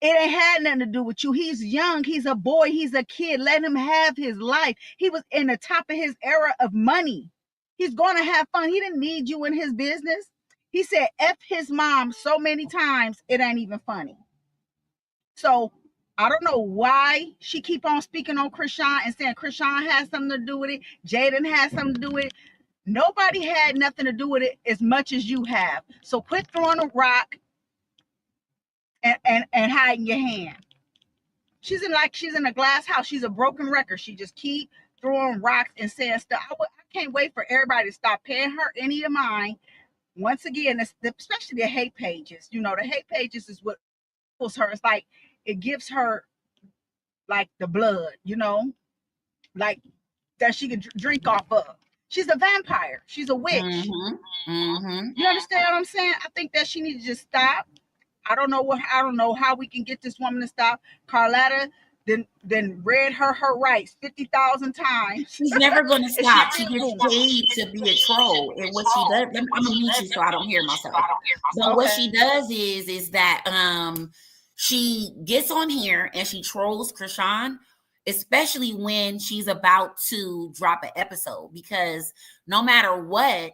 it ain't had nothing to do with you. He's young. He's a boy. He's a kid. Let him have his life. He was in the top of his era of money. He's going to have fun. He didn't need you in his business. He said F his mom so many times, it ain't even funny. So I don't know why she keep on speaking on Chrisean and saying Chrisean has something to do with it. Jaden has something to do with it. Nobody had nothing to do with it as much as you have. So quit throwing a rock and hiding your hand. She's in a glass house. She's a broken record. She just keep throwing rocks and saying stuff. I can't wait for everybody to stop paying her any of mine. Once again, especially the hate pages. You know, the hate pages is what pulls her. It's like it gives her like the blood, you know, like that she can drink off of. She's a vampire. She's a witch. Mm-hmm. Mm-hmm. You understand what I'm saying? I think that she needs to just stop. I don't know how we can get this woman to stop. Carlotta then read her rights 50,000 times. She's never going to stop. She gets paid to be a troll, and what she does, I'm gonna mute you so I don't hear myself. But what she does is that she gets on here and she trolls Chrisean, especially when she's about to drop an episode, because no matter what,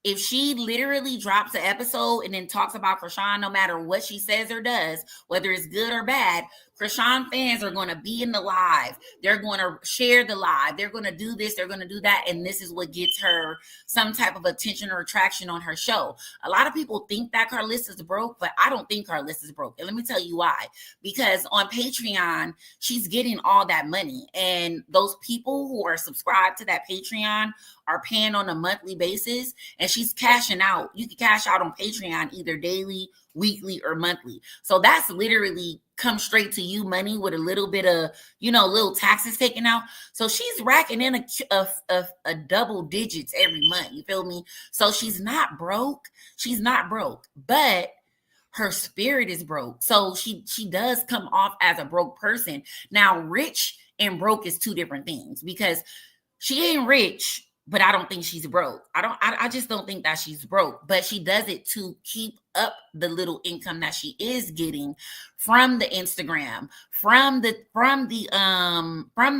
if she literally drops an episode and then talks about Chrisean, no matter what she says or does, whether it's good or bad, Chrisean fans are going to be in the live. They're going to share the live. They're going to do this. They're going to do that. And this is what gets her some type of attention or attraction on her show. A lot of people think that Karlissa's broke, but I don't think Karlissa's broke. And let me tell you why. Because on Patreon, she's getting all that money. And those people who are subscribed to that Patreon are paying on a monthly basis. And she's cashing out. You can cash out on Patreon either daily, weekly, or monthly. So that's literally come straight to you money with a little bit of, little taxes taken out. So she's racking in a double digits every month. You feel me? So she's not broke. She's not broke, but her spirit is broke. So she does come off as a broke person. Now, rich and broke is two different things, because she ain't rich, but I don't think she's broke. I just don't think that she's broke, but she does it to keep up the little income that she is getting from the Instagram, from the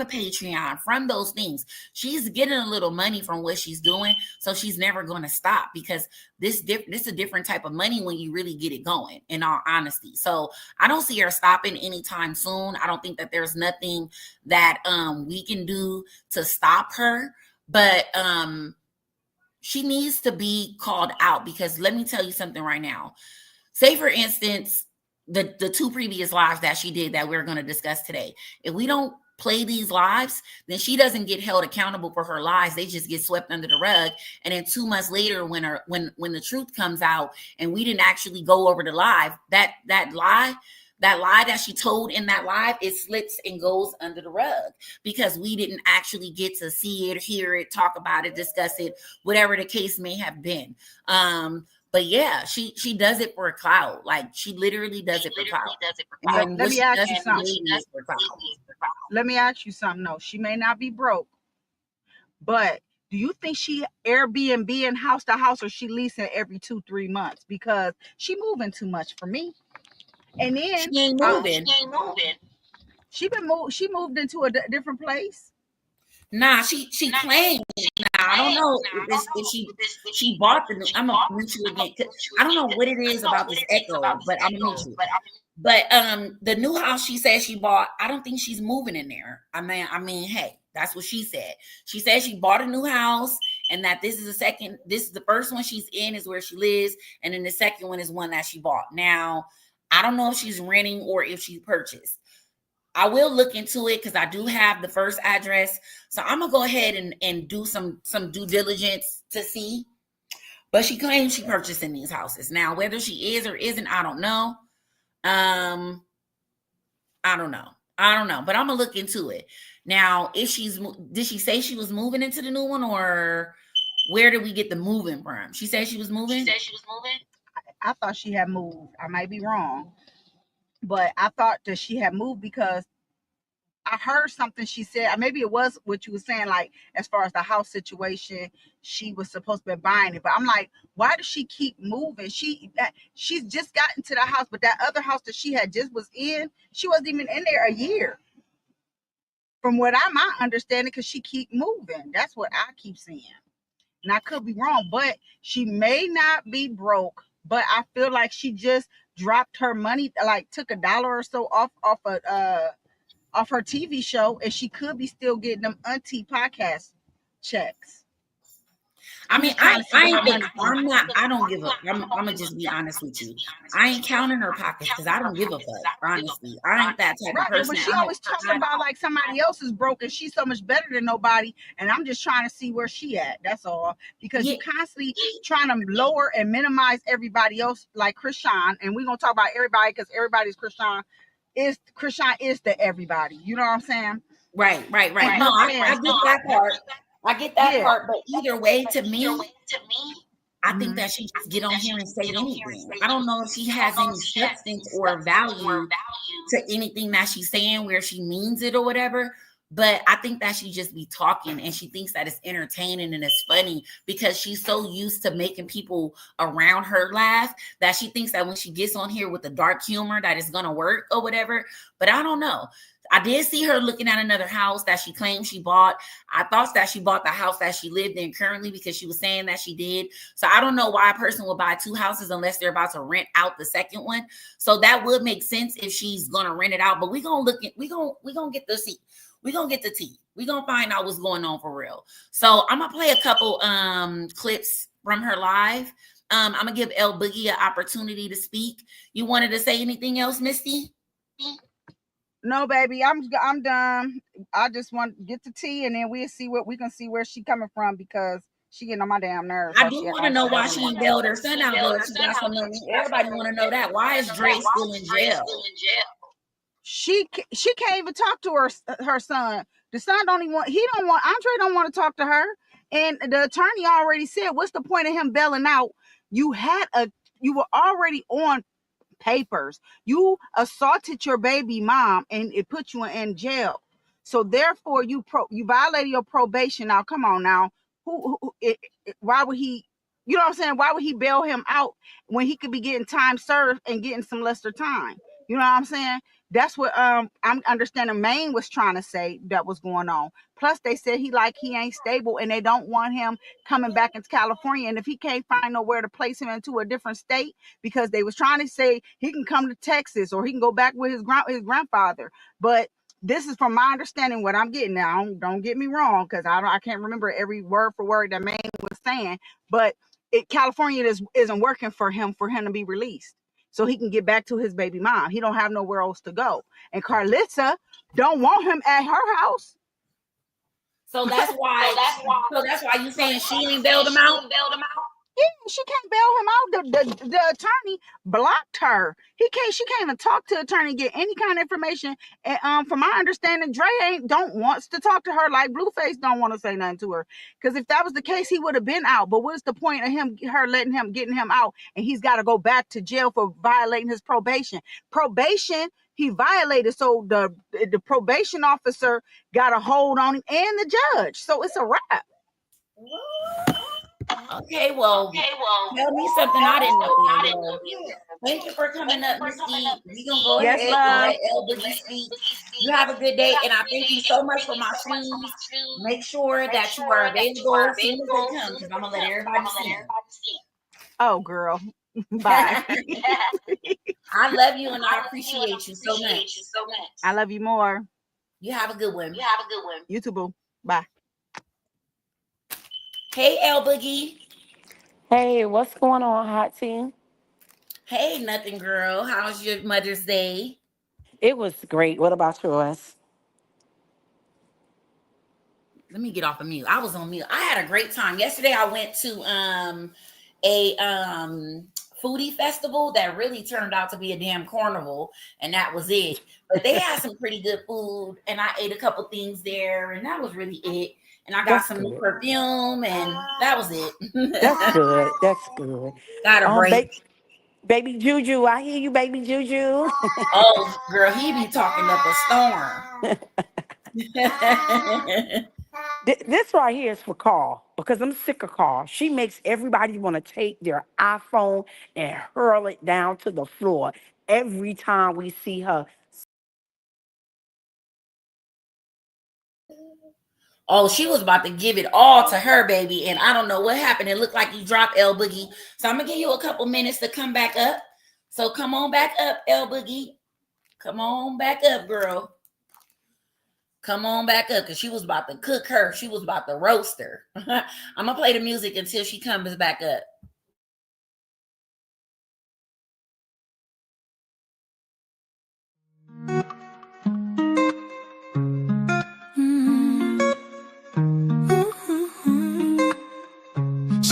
Patreon, from those things. She's getting a little money from what she's doing, so she's never going to stop, because this is a different type of money when you really get it going, in all honesty. So I don't see her stopping anytime soon. I don't think that there's nothing that we can do to stop her. But she needs to be called out, because let me tell you something right now. Say, for instance, the 2 previous lives that she did that we're going to discuss today. If we don't play these lives, then she doesn't get held accountable for her lies. They just get swept under the rug. And then 2 months later, when the truth comes out and we didn't actually go over the live, that lie that she told in that live, it slips and goes under the rug, because we didn't actually get to see it, hear it, talk about it, discuss it, whatever the case may have been. But yeah, she does it for a clout. Like, she literally does it for clout. Let me ask you something. Let me ask you something. No, she may not be broke, but do you think she Airbnb in house to house, or she leasing every 2-3 months? Because she moving too much for me. And then she ain't moving. She moved into a different place. Nah, she claimed. Now, I don't know if she bought the new. I'm gonna reach you again. I don't know what it is about this echo, but I'm gonna reach you. But the new house she said she bought, I don't think she's moving in there. I mean, hey, that's what she said. She said she bought a new house, and that this is the first one she's in is where she lives, and then the second one is one that she bought. Now, I don't know if she's renting or if she purchased. I will look into it, because I do have the first address. So I'm going to go ahead and do some due diligence to see. But she claims she purchased in these houses. Now, whether she is or isn't, I don't know. I don't know. But I'm going to look into it. Now, did she say she was moving into the new one, or where did we get the moving from? She said she was moving? I thought she had moved. I might be wrong, but I thought that she had moved, because I heard something she said. Maybe it was what you were saying, like, as far as the house situation, she was supposed to be buying it. But I'm like, why does she keep moving? She's just gotten to the house, but that other house that she had just was in, she wasn't even in there a year. From what my understanding, because she keep moving. That's what I keep seeing. And I could be wrong, but she may not be broke. But I feel like she just dropped her money, like took $1 or so off her TV show, and she could be still getting them auntie podcast checks. I mean, I don't give up. I'm gonna just be honest with you. I ain't counting her pockets, because I don't give a fuck. Honestly, I ain't that type of person. But she always talks about like somebody else is broke and she's so much better than nobody, and I'm just trying to see where she at. That's all. Because you constantly trying to lower and minimize everybody else, like Chrisean, and we're gonna talk about everybody, because everybody's Chrisean is the everybody. You know what I'm saying? Right. No, I get that part. I get that part, but either way, to me, I think that she just get on here and say anything. I don't know if she has any substance or value to anything that she's saying, where she means it or whatever. But I think that she just be talking, and she thinks that it's entertaining and it's funny, because she's so used to making people around her laugh that she thinks that when she gets on here with the dark humor that it's gonna work or whatever. But I don't know. I did see her looking at another house that she claimed she bought. I thought that she bought the house that she lived in currently, because she was saying that she did. So I don't know why a person would buy 2 houses unless they're about to rent out the second one. So that would make sense if she's gonna rent it out. But we're gonna get the tea. We're gonna get the tea. We're gonna find out what's going on for real. So I'm gonna play a couple clips from her live. I'm gonna give El Boogie an opportunity to speak. You wanted to say anything else, Misty? No, baby, I'm done. I just want to get the tea, and then we can see where she coming from, because she getting on my damn nerves. I do want to know why she ain't bailed her son out, though. She got some money. Everybody want to know that. Why is Dre still in jail? She can't even talk to her son. The son Andre don't want to talk to her. And the attorney already said, what's the point of him bailing out? You were already on papers. You assaulted your baby mom, and it put you in jail. So therefore you violated your probation. Now, come on now. why would he, you know what I'm saying? Why would he bail him out when he could be getting time served and getting some lesser time? You know what I'm saying? That's what I'm understanding Maine was trying to say that was going on. Plus they said he ain't stable and they don't want him coming back into California. And if he can't find nowhere to place him into a different state, because they was trying to say he can come to Texas or he can go back with his grandfather. But this is from my understanding what I'm getting now. Don't get me wrong, because I can't remember every word for word that Maine was saying, but California isn't working for him to be released so he can get back to his baby mom. He don't have nowhere else to go. And Karlissa don't want him at her house. So that's why you saying she ain't bailed him out? Yeah, she can't bail him out. The attorney blocked her. She can't even talk to the attorney, get any kind of information. And from my understanding, Dre wants to talk to her, like Blueface don't want to say nothing to her. Because if that was the case, he would have been out. But what's the point of getting him out, and he's got to go back to jail for violating his probation? He violated, so the probation officer got a hold on him and the judge. So it's a wrap. Okay, well, tell me something I didn't know. Thank you for coming up, Miss E. We gonna go ahead and let L Boogie speak. You have a good day, and I thank you so much for my shoes. Make sure that you are available as soon as they come, because I'm gonna let everybody see. Oh, girl, bye. I love you, and I appreciate you so much. I love you more. You have a good one. You too, boo. Bye. Hey, L Boogie. Hey, what's going on, Hot Team? Hey, nothing, girl. How's your Mother's Day? It was great. What about yours? Let me get off of mute. I was on mute. I had a great time. Yesterday I went to a foodie festival that really turned out to be a damn carnival, and that was it. But they had some pretty good food, and I ate a couple things there, and that was really it. And I got some new perfume, and that was it. That's good. That's good. Got a break. Baby Juju, I hear you, baby Juju. Oh, girl, he be talking up a storm. This right here is for Carl, because I'm sick of Carl. She makes everybody want to take their iPhone and hurl it down to the floor every time we see her. Oh, she was about to give it all to her, baby. And I don't know what happened. It looked like you dropped L Boogie. So I'm going to give you a couple minutes to come back up. So come on back up, L Boogie. Come on back up, girl. Come on back up, because she was about to cook her. She was about to roast her. I'm going to play the music until she comes back up.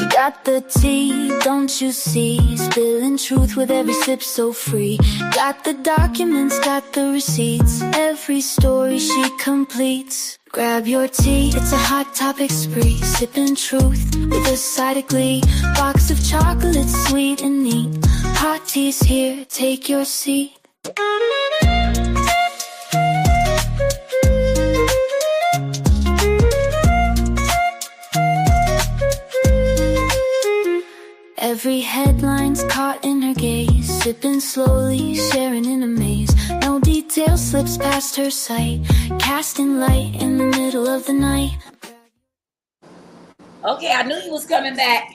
Got the tea, don't you see? Spilling truth with every sip so free. Got the documents, got the receipts. Every story she completes. Grab your tea, it's a hot topic spree. Sipping truth with a side of glee. Box of chocolates, sweet and neat. Hot tea's here, take your seat. Every headline's caught in her gaze. Sipping slowly, sharing in a maze. No detail slips past her sight. Casting light in the middle of the night. Okay, I knew you was coming back.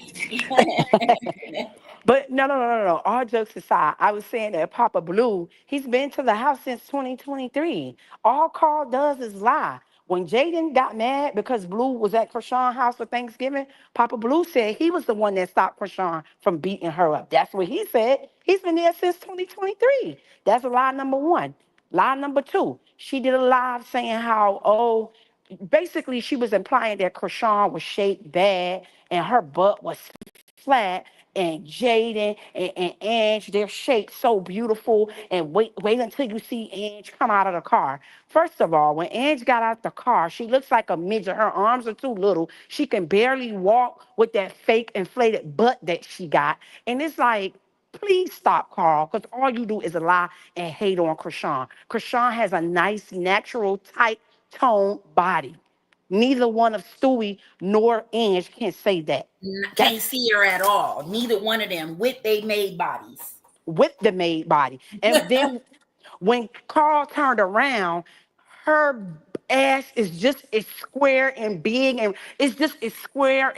But no. All jokes aside, I was saying that Papa Blue, he's been to the house since 2023. All Carl does is lie. When Jaden got mad because Blue was at Chrisean'S house for Thanksgiving, Papa Blue said he was the one that stopped Chrisean from beating her up. That's what he said. He's been there since 2023. That's lie number one. Lie number two, she did a live saying how, basically she was implying that Chrisean was shaped bad and her butt was flat, and Jaden and Ange, they're shaped so beautiful. And wait until you see Ange come out of the car. First of all, when Ange got out the car, she looks like a midget. Her arms are too little. She can barely walk with that fake inflated butt that she got. And it's like, please stop, Carl, because all you do is lie and hate on Chrisean. Chrisean has a nice, natural, tight, toned body. Neither one of Stewie nor Ange can say that. Can't That's see her at all. Neither one of them with they made bodies. with the maid body. And then when Carl turned around, her ass is just as square and big, and it's just as square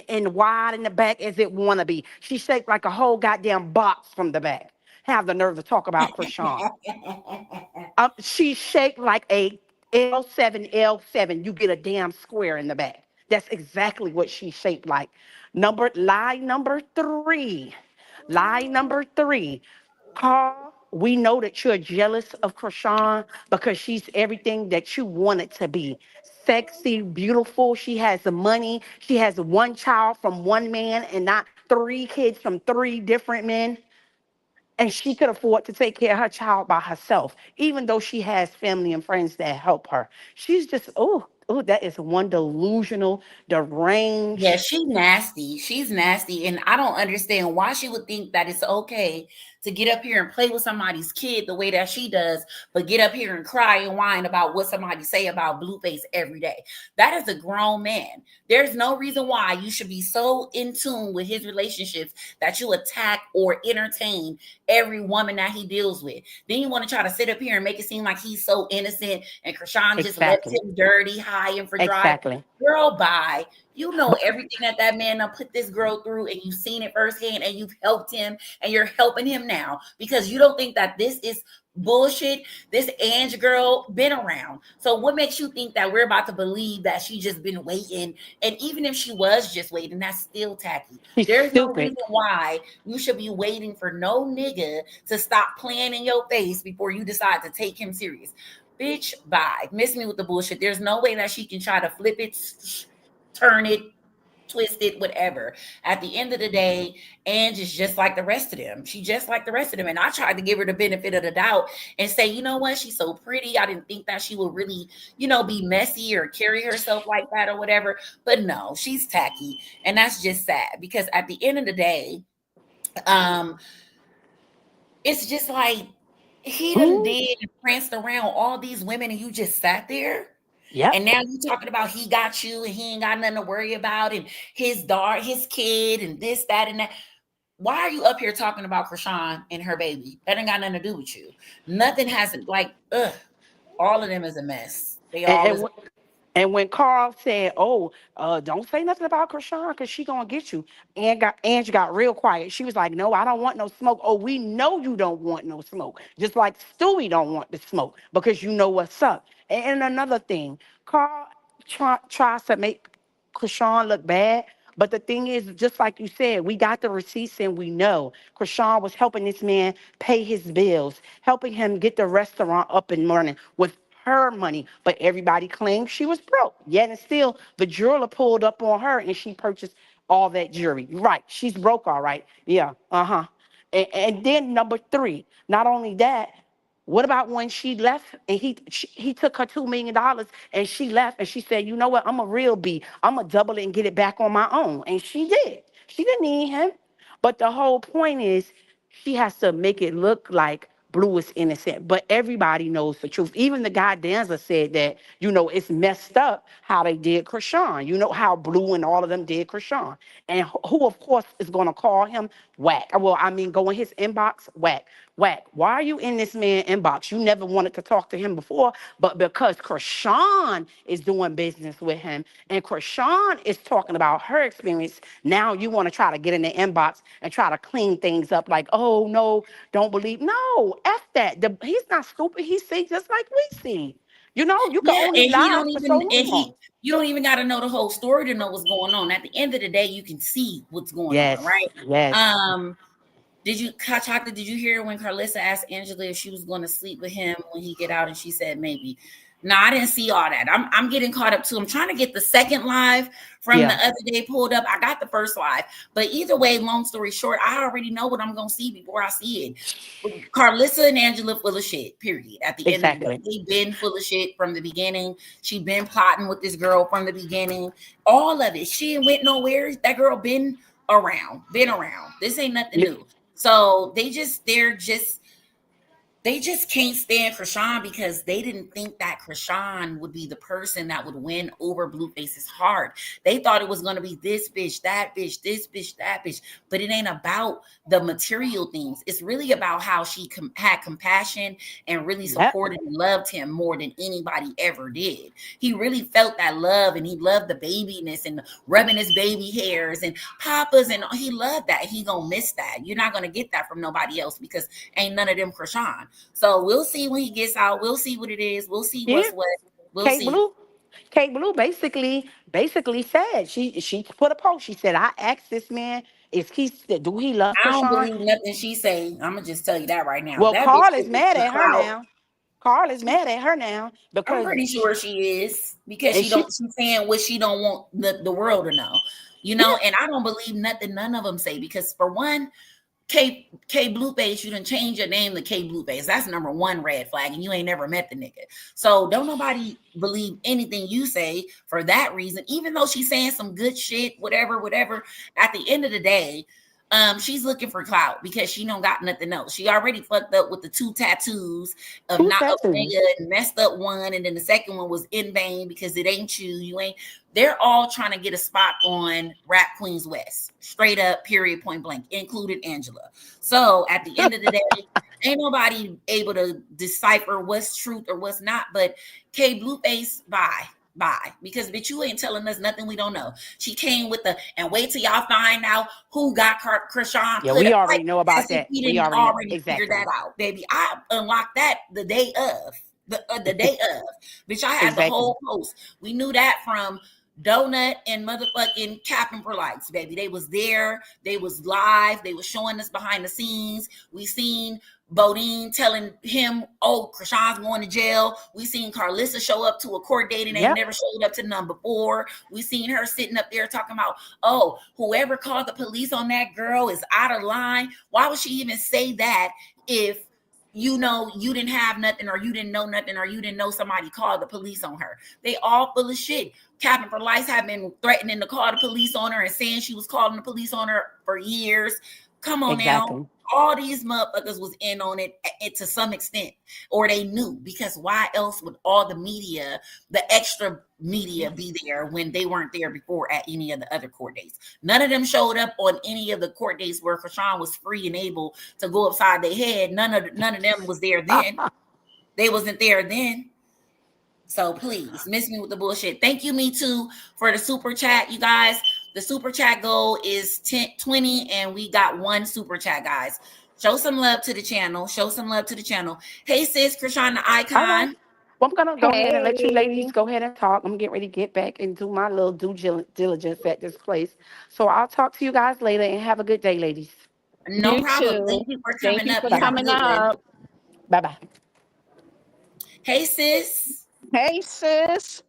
and wide in the back as it wanna be. She's shaped like a whole goddamn box from the back. Have the nerve to talk about Chrisean. She's shaped like a L7. You get a damn square in the back. That's exactly what she's shaped like. Lie number three. Lie number three. Carl, we know that you're jealous of Chrisean because she's everything that you wanted to be. Sexy, beautiful. She has the money. She has one child from one man and not three kids from three different men. And she could afford to take care of her child by herself, even though she has family and friends that help her. She's just, that is one delusional, Yeah, deranged. she's nasty. She's nasty. And I don't understand why she would think that it's okay to get up here and play with somebody's kid the way that she does, but get up here and cry and whine about what somebody say about Blueface every day. That is a grown man. There's no reason why you should be so in tune with his relationships that you attack or entertain every woman that he deals with. Then you want to try to sit up here and make it seem like he's so innocent and Chrisean just left Exactly. him dirty, high, and for dry. Exactly. Girl, bye. You know everything that man done put this girl through, and you've seen it firsthand, and you've helped him, and you're helping him now because you don't think that this is bullshit. This Ange girl been around. So what makes you think that we're about to believe that she just been waiting? And even if she was just waiting, that's still tacky. She's There's no stupid. reason why you should be waiting for no nigga to stop playing in your face before you decide to take him serious. Bitch, bye. Miss me with the bullshit. There's no way that she can try to flip it, turn it, twist it, whatever. At the end of the day, Ange is just like the rest of them. She just like the rest of them. And I tried to give her the benefit of the doubt and say, you know what? She's so pretty. I didn't think that she would really, be messy or carry herself like that or whatever. But no, she's tacky. And that's just sad because at the end of the day, it's just like he done did and pranced around all these women and you just sat there. Yep. And now you talking about he got you and he ain't got nothing to worry about and his daughter, his kid and this, that, and that. Why are you up here talking about Chrisean and her baby? That ain't got nothing to do with you. Nothing hasn't all of them is a mess. They all And when Carl said, don't say nothing about Chrisean because she gonna get you, Ange got real quiet. She was like, no, I don't want no smoke. Oh, we know you don't want no smoke. Just like Stewie don't want the smoke because you know what's up. And another thing, Carl tries to make Chrisean look bad. But the thing is, just like you said, we got the receipts and we know Chrisean was helping this man pay his bills, helping him get the restaurant up and running with her money, but everybody claimed she was broke. Yet and still, the jeweler pulled up on her and she purchased all that jewelry. Right, she's broke, all right. Yeah, And then number three, not only that, what about when she left and he took her $2 million and she left and she said, you know what, I'm a real B. I'm going to double it and get it back on my own. And she did. She didn't need him. But the whole point is she has to make it look like Blue is innocent, but everybody knows the truth. Even the guy Danza said that, it's messed up how they did Chrisean. You know how Blue and all of them did Chrisean. And who, of course, is going to call him whack? Well, go in his inbox, whack. Whack. Why are you in this man's inbox? You never wanted to talk to him before, but because Chrisean is doing business with him and Chrisean is talking about her experience, now you want to try to get in the inbox and try to clean things up like, oh, no, don't believe. No, F that. He's not stupid. He sees just like we see. You can only and he lie don't for even so and long. you don't even got to know the whole story to know what's going on. At the end of the day, you can see what's going on, right? Yes. Did you hear when Karlissa asked Angela if she was going to sleep with him when he get out and she said maybe? No, I didn't see all that. I'm getting caught up too. I'm trying to get the second live from the other day pulled up. I got the first live, but either way, long story short, I already know what I'm going to see before I see it. Karlissa and Angela full of shit, period. At the end of the day, they been full of shit from the beginning. She been plotting with this girl from the beginning. All of it. She ain't went nowhere. That girl been around. This ain't nothing new. So they're They just can't stand Chrisean because they didn't think that Chrisean would be the person that would win over Blueface's heart. They thought it was going to be this bitch, that bitch, this bitch, that bitch. But it ain't about the material things. It's really about how she had compassion and really supported and loved him more than anybody ever did. He really felt that love, and he loved the babiness and rubbing his baby hairs and papas, and he loved that. He gonna miss that. You're not gonna get that from nobody else because ain't none of them Chrisean. So we'll see when he gets out. We'll see what it is. We'll see what's what. We'll see. Kate Blue basically said she put a post. She said, "I asked this man, do he love Chrisean?" I don't believe nothing she say. I'm gonna just tell you that right now. Well, that Carl bitch is mad at her clout. now. Carl is mad at her now because I'm pretty sure she is because she's saying what she don't want the world to know, you know. And I don't believe nothing none of them say because for one, K Blueface, you done change your name to K Blueface. That's number one red flag, and you ain't never met the nigga. So don't nobody believe anything you say for that reason, even though she's saying some good shit, whatever. At the end of the day, she's looking for clout because she don't got nothing else. She already fucked up with the 2 tattoos of not a nigga and messed up one, and then the second one was in vain because it ain't you. You ain't. They're all trying to get a spot on Rap Queens West, straight up, period, point blank, included Angela. So at the end of the day, ain't nobody able to decipher what's truth or what's not. But K Blueface, bye. Because bitch, you ain't telling us nothing we don't know. She came with and wait till y'all find out who got Chrisean. Yeah, we already know about that. We didn't already figure that out, baby. I unlocked that the day of. The day of. Bitch, I had the whole post. We knew that from Donut and motherfucking Capping for Lights, baby. They was there. They was live. They was showing us behind the scenes. We seen Bodine telling him, oh, Chrisean's going to jail. We seen Karlissa show up to a court date and they never showed up to none before. We seen her sitting up there talking about, oh, whoever called the police on that girl is out of line. Why would she even say that if you know you didn't have nothing or you didn't know nothing or you didn't know somebody called the police on her? They all full of shit. Capping for Lights have been threatening to call the police on her and saying she was calling the police on her for years. Come on now. All these motherfuckers was in on it to some extent, or they knew, because why else would all the media, the extra media, be there when they weren't there before at any of the other court dates? None of them showed up on any of the court dates where Chrisean was free and able to go upside their head. None of them was there then. They wasn't there then. So please, miss me with the bullshit. Thank you, Me Too, for the super chat, you guys. The super chat goal is 20, and we got 1 super chat, guys. Show some love to the channel. Hey, sis, Chrisean the Icon. Right. Well, I'm going to go ahead and let you ladies go ahead and talk. I'm getting ready to get back and do my little due diligence at this place. So I'll talk to you guys later, and have a good day, ladies. No problem. Thank you for coming up. Bye-bye. Hey, sis. Hey, sis.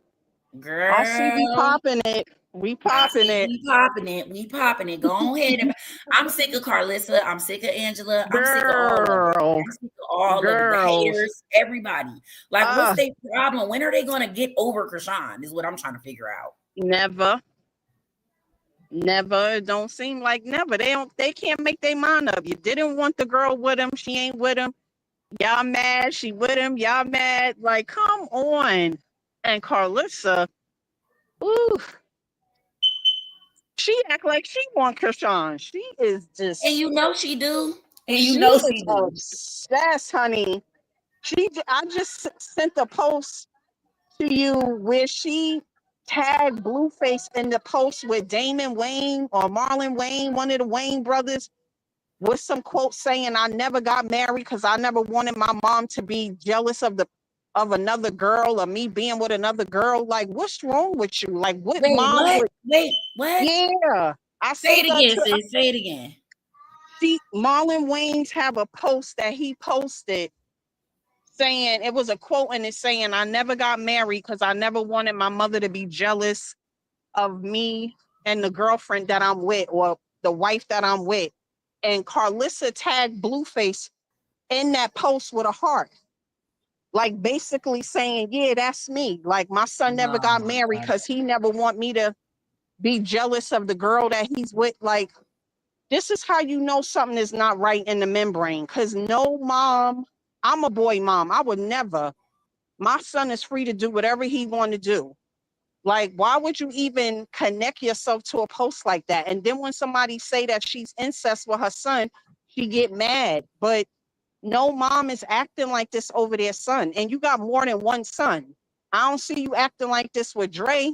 Girl. I see we popping it. We popping it. Go ahead. I'm sick of Karlissa. I'm sick of Angela. I'm sick of all of the haters, everybody. Like, what's their problem? When are they going to get over Chrisean is what I'm trying to figure out. Never. It don't seem like never. They can't make their mind up. You didn't want the girl with him. She ain't with him. Y'all mad. She with him. Y'all mad. Like, come on. And Karlissa, ooh. She act like she want Chrisean. She is just, and you know she do. And you know she do. Obsessed, honey. I just sent a post to you where she tagged Blueface in the post with Damon Wayne or Marlon Wayne, one of the Wayne brothers, with some quote saying, "I never got married because I never wanted my mom to be jealous of another girl or me being with another girl." Like, what's wrong with you? Like, what mom? Wait, what? Yeah, I say it again, sis. Say it again. See, Marlon Wayans have a post that he posted saying, it was a quote, and it's saying, "I never got married because I never wanted my mother to be jealous of me and the girlfriend that I'm with or the wife that I'm with." And Karlissa tagged Blueface in that post with a heart. Like, basically saying, yeah, that's me. Like, my son never got married because he never want me to be jealous of the girl that he's with. Like, this is how you know something is not right in the membrane, because no mom I'm a boy mom. I would never. My son is free to do whatever he want to do. Like, why would you even connect yourself to a post like that? And then when somebody say that she's incest with her son, she get mad. But no mom is acting like this over their son. And you got more than one son. I don't see you acting like this with Dre.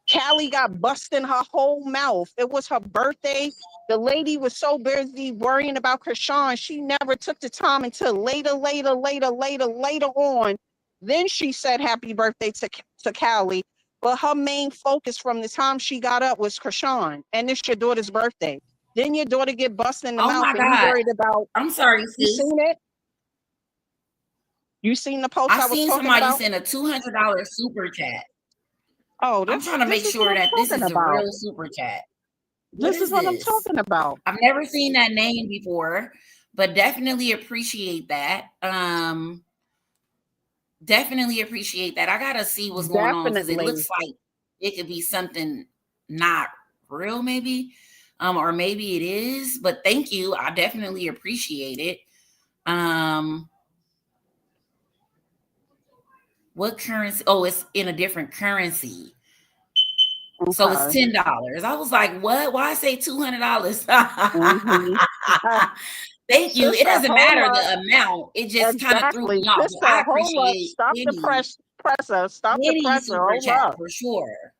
Calie got busted in her whole mouth. It was her birthday. The lady was so busy worrying about Chrisean, she never took the time until later on. Then she said happy birthday to Calie. But her main focus from the time she got up was Chrisean. And it's your daughter's birthday. Then your daughter get busted in the mouth and you worried about. I'm sorry, sis. You seen it? You seen the post I was talking about? I seen somebody send a $200 super chat. Oh, I'm trying to make sure that this is a real super chat. This is what I'm talking about. I've never seen that name before, but definitely appreciate that. Definitely appreciate that. I gotta see what's going on because it looks like it could be something not real, maybe, or maybe it is. But thank you. I definitely appreciate it. What currency? Oh, it's in a different currency. Okay. So it's $10. I was like, what? Why say $200? Thank you. It doesn't matter the amount. It just kind of threw me off. I appreciate Stop the presser. Stop the presser. Hold up. For sure.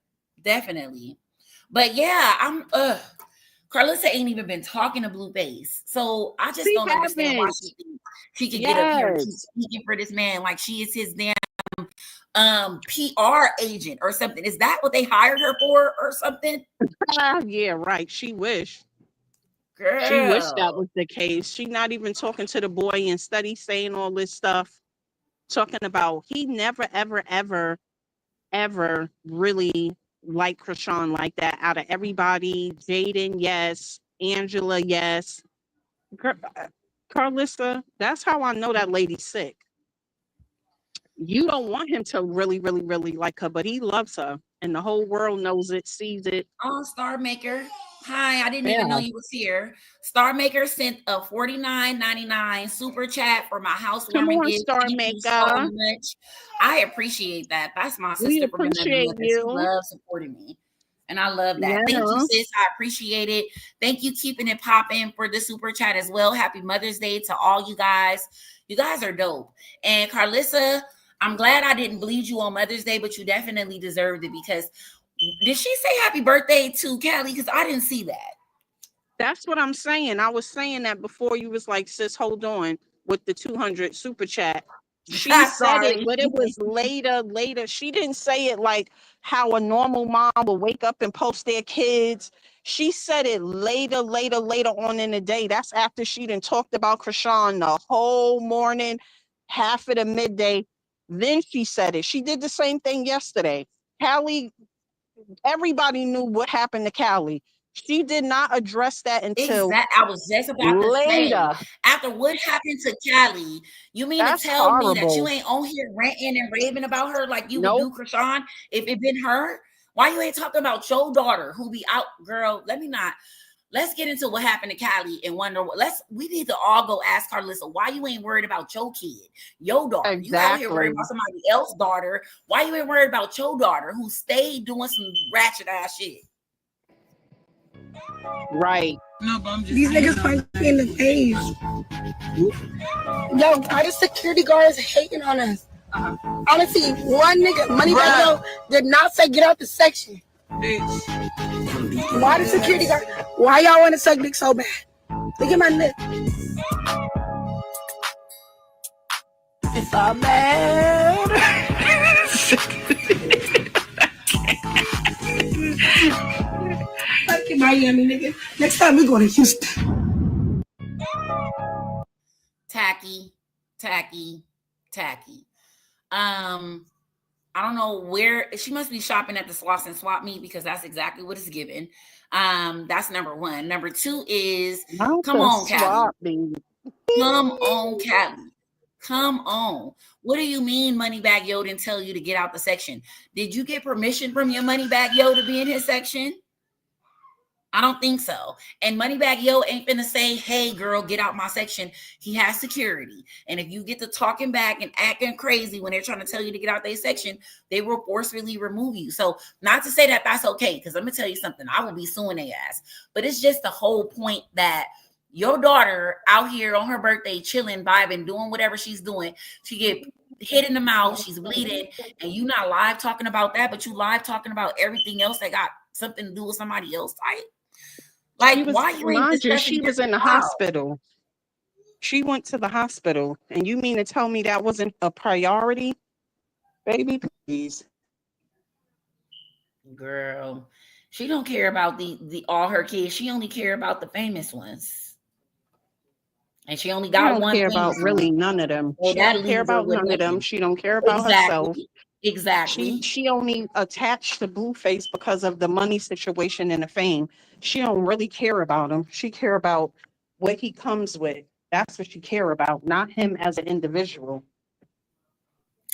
Definitely. But yeah, Karlissa ain't even been talking to Blueface. So I just don't understand why she could get up here and keep speaking for this man like she is his damn PR agent or something. Is that what they hired her for or something? Yeah, right. She wish. Girl. She wished that was the case. She not even talking to the boy and study saying all this stuff. Talking about he never, ever really liked Chrisean like that. Out of everybody, Jaden, yes. Angela, yes. Karlissa, that's how I know that lady's sick. You don't want him to really like her, but he loves her. And the whole world knows it, sees it. Oh, Star Maker. Hi, I didn't even know you was here. Star Maker sent a $49.99 super chat for my housewarming gift. Thank you so much. I appreciate that. That's my sister from another mother. She loves supporting me. And I love that. Yeah. Thank you, sis. I appreciate it. Thank you, keeping it popping for the super chat as well. Happy Mother's Day to all you guys. You guys are dope. And Karlissa, I'm glad I didn't bleed you on Mother's Day, but you definitely deserved it because did she say happy birthday to Calie? Because I didn't see that. That's what I'm saying. I was saying that before you was like, sis, hold on with the 200 super chat. She said it, but it was later. She didn't say it like how a normal mom will wake up and post their kids. She said it later on in the day. That's after she done talked about Chrisean the whole morning, half of the midday. Then she said it. She did the same thing yesterday. Calie, everybody knew what happened to Calie. She did not address that until I was just about to say, after what happened to Calie, you mean to tell me that you ain't on here ranting and raving about her like you would do Chrisean if it been her? Why you ain't talking about your daughter who be out, girl? Let's get into what happened to Calie and wonder we need to all go ask Karlissa why you ain't worried about your kid, your daughter. Exactly. You out here worried about somebody else's daughter. Why you ain't worried about your daughter who stayed doing some ratchet ass shit? Right. No, but these niggas punch me in the face. Yo, why the security guards hating on us? Honestly, one nigga, Moneybag did not say get out the section. Bitch. Why the security guard? Why y'all want to suck dick so bad? Look at my lip. It's all bad. Fuck you, Miami, nigga. Next time we go to Houston. Tacky. I don't know where she must be shopping at the Sloss and Swap Meet because that's exactly what it's given. That's number one. Number two is come on, Calie. Come on, Calie. Come on. What do you mean Moneybag Yo didn't tell you to get out the section? Did you get permission from your Moneybag Yo to be in his section? I don't think so. And Moneybag Yo ain't finna say, hey, girl, get out my section. He has security. And if you get to talking back and acting crazy when they're trying to tell you to get out their section, they will forcefully remove you. So not to say that that's okay, because let me tell you something. I will be suing their ass. But it's just the whole point that your daughter out here on her birthday, chilling, vibing, doing whatever she's doing, she get hit in the mouth, she's bleeding, and you not live talking about that, but you live talking about everything else that got something to do with somebody else, right? Like, why you ain't mind you, discussing she was in the hospital. She went to the hospital, and you mean to tell me that wasn't a priority? Baby, please. Girl, she don't care about the all her kids. She only care about the famous ones. And she only got one. She don't care about really none of them. Well, She don't care about none of them. She don't care about herself. Exactly. She only attached to Blueface because of the money situation and the fame. She don't really care about him. She care about what he comes with. That's what she care about, not him as an individual.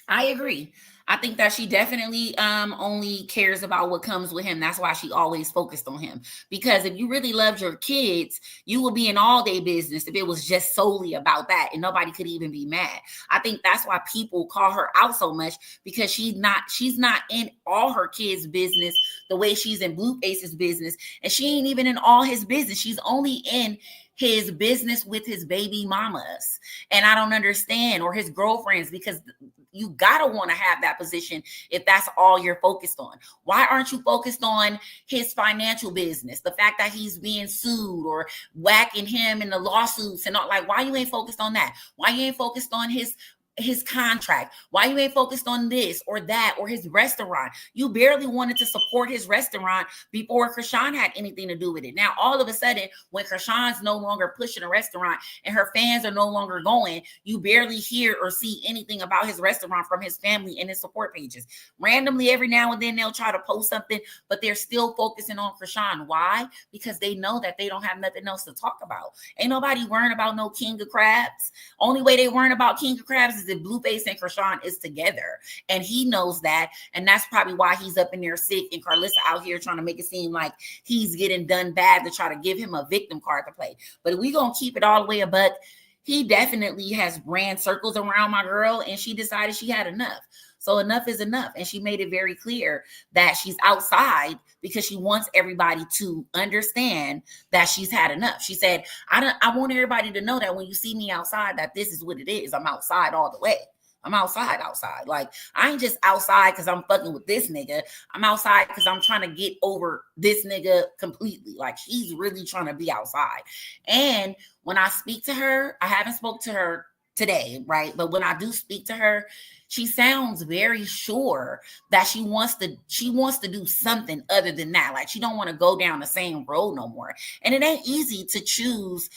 I agree. I think that she definitely only cares about what comes with him. That's why she always focused on him. Because if you really loved your kids, you would be in all day business if it was just solely about that and nobody could even be mad. I think that's why people call her out so much, because she's not in all her kids' business the way she's in Blueface's business. And she ain't even in all his business. She's only in his business with his baby mamas. And I don't understand, or his girlfriends, because you gotta want to have that position if that's all you're focused on. Why aren't you focused on his financial business? The fact that he's being sued or whacking him in the lawsuits and all, like, why you ain't focused on that? Why you ain't focused on his contract? Why you ain't focused on this or that or his restaurant? You barely wanted to support his restaurant before Chrisean had anything to do with it. Now, all of a sudden, when Chrisean's no longer pushing a restaurant and her fans are no longer going, you barely hear or see anything about his restaurant from his family and his support pages. Randomly, every now and then, they'll try to post something, but they're still focusing on Chrisean. Why? Because they know that they don't have nothing else to talk about. Ain't nobody worrying about no King of Crabs. Only way they worrying about King of Crabs is if Blueface and Chrisean is together, and he knows that, and that's probably why he's up in there sick, and Karlissa out here trying to make it seem like he's getting done bad to try to give him a victim card to play. But if we gonna keep it all the way a buck, he definitely has ran circles around my girl, and she decided she had enough. So enough is enough. And she made it very clear that she's outside because she wants everybody to understand that she's had enough. She said, I want everybody to know that when you see me outside, that this is what it is. I'm outside all the way. I'm outside. Like, I ain't just outside because I'm fucking with this nigga. I'm outside because I'm trying to get over this nigga completely. Like, she's really trying to be outside. And when I speak to her, I haven't spoke to her today, right? But when I do speak to her, she sounds very sure that she wants to do something other than that. Like, she don't want to go down the same road no more. And it ain't easy to choose,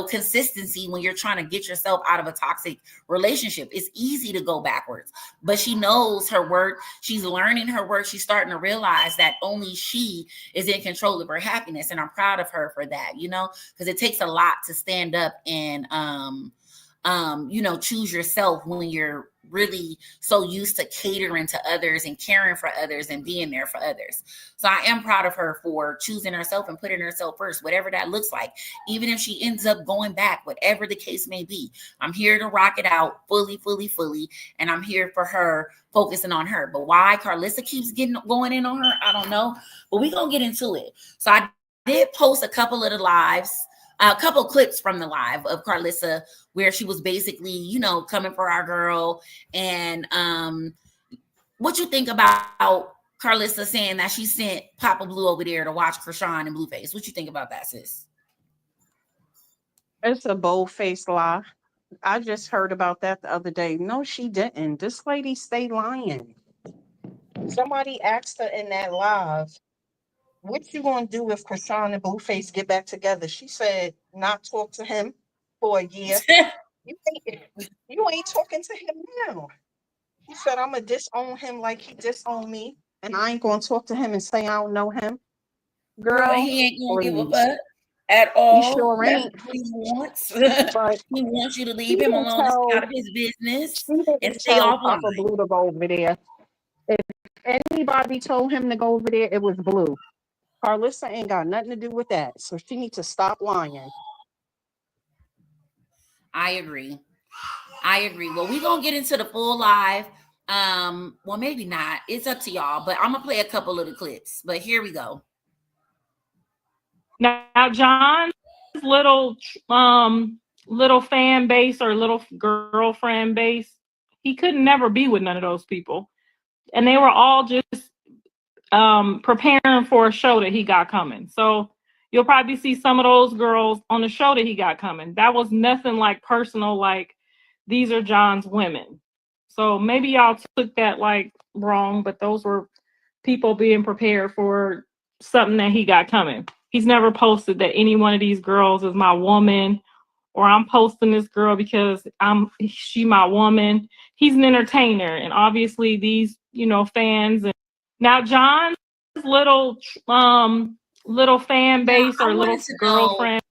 consistency when you're trying to get yourself out of a toxic relationship. It's easy to go backwards, but she knows her worth. She's learning her worth. She's starting to realize that only she is in control of her happiness. And I'm proud of her for that, because it takes a lot to stand up and, choose yourself when you're really so used to catering to others and caring for others and being there for others. So I am proud of her for choosing herself and putting herself first, whatever that looks like. Even if she ends up going back, whatever the case may be, I'm here to rock it out fully. And I'm here for her, focusing on her. But why Karlissa keeps going in on her, I don't know. But we're going to get into it. So I did post a couple of the lives, a couple clips from the live of Karlissa where she was basically, coming for our girl. And what you think about Karlissa saying that she sent Papa Blue over there to watch Chrisean and Blueface? What you think about that, sis? It's a bold-faced lie. I just heard about that the other day. No, she didn't. This lady stay lying. Somebody asked her in that live, what you gonna do if Chrisean and Blueface get back together? She said, not talk to him for a year. You ain't talking to him now. He said, I'm gonna disown him like he disowned me, and I ain't gonna talk to him and say I don't know him. Girl, he ain't gonna give a fuck at all. He sure ain't. That's what he wants. But he wants you to leave him alone and stay out of his business and stay tell offline. Papa Blue to go over there. If anybody told him to go over there, it was Blue. Karlissa ain't got nothing to do with that. So she needs to stop lying. I agree. Well, we're gonna get into the full live. Well, maybe not. It's up to y'all, but I'm gonna play a couple of the clips. But here we go. Now John's little fan base or little girlfriend base, he could never be with none of those people. And they were all just preparing for a show that he got coming. So you'll probably see some of those girls on the show that he got coming. That was nothing like personal, like these are John's women. So maybe y'all took that like wrong, but those were people being prepared for something that he got coming. He's never posted that any one of these girls is my woman, or I'm posting this girl because she my woman. He's an entertainer, and obviously these, fans. And now John's little fan base or little girlfriend.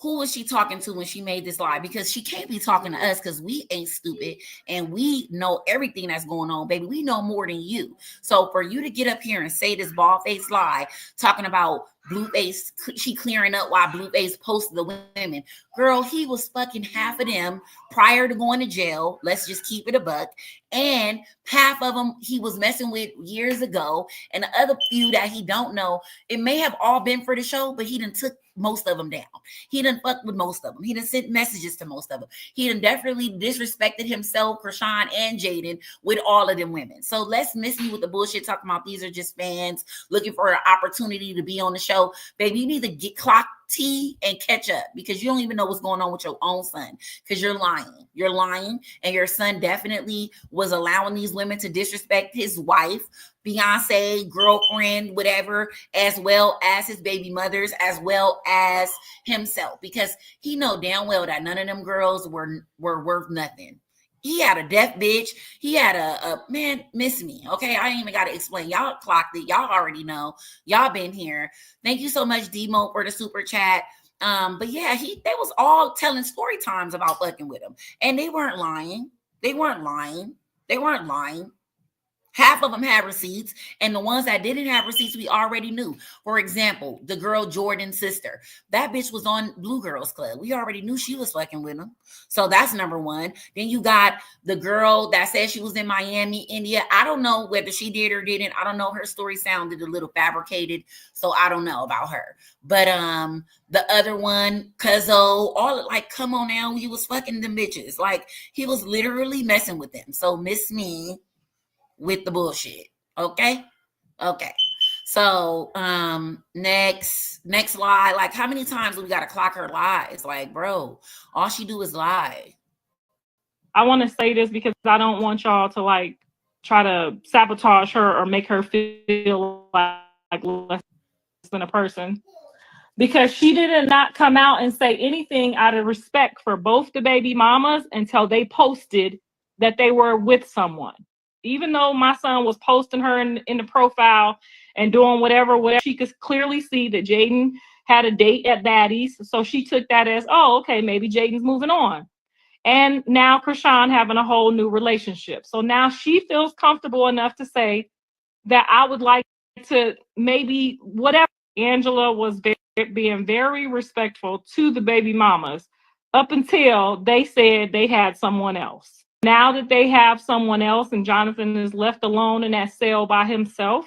Who was she talking to when she made this live? Because she can't be talking to us because we ain't stupid and we know everything that's going on, baby. We know more than you. So for you to get up here and say this bald-faced lie, talking about Blueface, she clearing up why Blueface posted the women. Girl, he was fucking half of them prior to going to jail. Let's just keep it a buck. And half of them he was messing with years ago. And the other few that he don't know, it may have all been for the show, but he done took most of them down. He done fucked with most of them. He done sent messages to most of them. He done definitely disrespected himself, Chrisean and Jaden, with all of them women. So let's miss me with the bullshit talking about these are just fans looking for an opportunity to be on the show. Baby, you need to get clock T and catch up because you don't even know what's going on with your own son because you're lying. You're lying, and your son definitely was allowing these women to disrespect his wife, Beyonce, girlfriend, whatever, as well as his baby mothers, as well as himself, because he know damn well that none of them girls were worth nothing. He had a deaf bitch. He had a man, miss me. Okay. I ain't even got to explain. Y'all clocked it. Y'all already know. Y'all been here. Thank you so much, Demo, for the super chat. But yeah, they was all telling story times about fucking with him. And they weren't lying. Half of them had receipts, and the ones that didn't have receipts, we already knew. For example, the girl Jordan's sister. That bitch was on Blue Girls Club. We already knew she was fucking with him. So that's number one. Then you got the girl that said she was in Miami, India. I don't know whether she did or didn't. I don't know. Her story sounded a little fabricated, so I don't know about her. But the other one, Cuzzo, all like, come on now, he was fucking them bitches. Like, he was literally messing with them. So miss me with the bullshit. Okay. So next lie. Like, how many times do we gotta clock her lies? Like, bro, all she do is lie. I want to say this because I don't want y'all to like try to sabotage her or make her feel like less than a person, because she did not come out and say anything out of respect for both the baby mamas until they posted that they were with someone. Even though my son was posting her in the profile and doing whatever, she could clearly see that Jaden had a date at Daddy's. So she took that as, oh, okay, maybe Jaden's moving on. And now Chrisean having a whole new relationship. So now she feels comfortable enough to say that I would like to maybe whatever. Angela was being very respectful to the baby mamas up until they said they had someone else. Now that they have someone else and Jonathan is left alone in that cell by himself,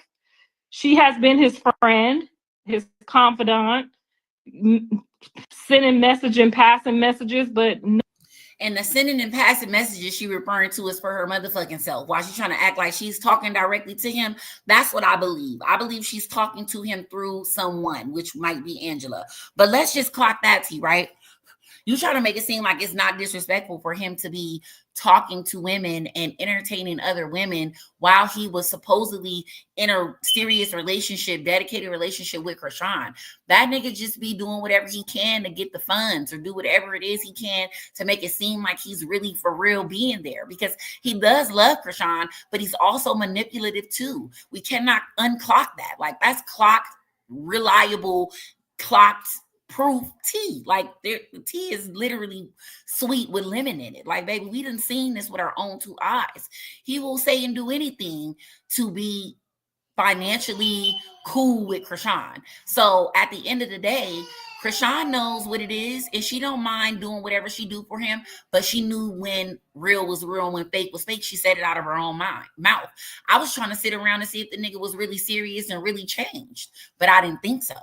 she has been his friend, his confidant, sending messages and passing messages, but no. And the sending and passing messages she referring to is for her motherfucking self. While she's trying to act like she's talking directly to him, that's what I believe. I believe she's talking to him through someone, which might be Angela. But let's just clock that, T, right? You try to make it seem like it's not disrespectful for him to be talking to women and entertaining other women while he was supposedly in a serious relationship, dedicated relationship with Chrisean. That nigga just be doing whatever he can to get the funds or do whatever it is he can to make it seem like he's really for real being there, because he does love Chrisean, but he's also manipulative too. We cannot unclock that. Like, that's clocked, reliable, clocked proof tea. Like, the tea is literally sweet with lemon in it. Like, baby, we done seen this with our own two eyes. He will say and do anything to be financially cool with Chrisean. So at the end of the day, Chrisean knows what it is, and she don't mind doing whatever she do for him. But she knew when real was real and when fake was fake. She said it out of her own mouth. I was trying to sit around and see if the nigga was really serious and really changed, but I didn't think so.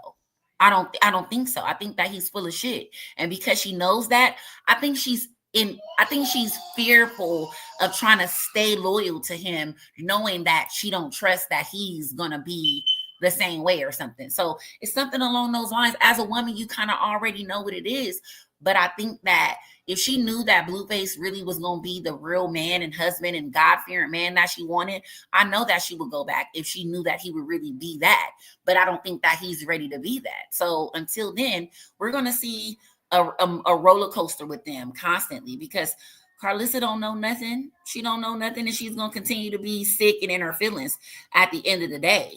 I don't think so. I think that he's full of shit, and because she knows that, I think she's fearful of trying to stay loyal to him, knowing that she don't trust that he's gonna be the same way or something. So it's something along those lines. As a woman, you kind of already know what it is. But I think that if she knew that Blueface really was going to be the real man and husband and God-fearing man that she wanted, I know that she would go back if she knew that he would really be that. But I don't think that he's ready to be that. So until then, we're going to see a roller coaster with them constantly, because Karlissa don't know nothing. She don't know nothing, and she's going to continue to be sick and in her feelings at the end of the day.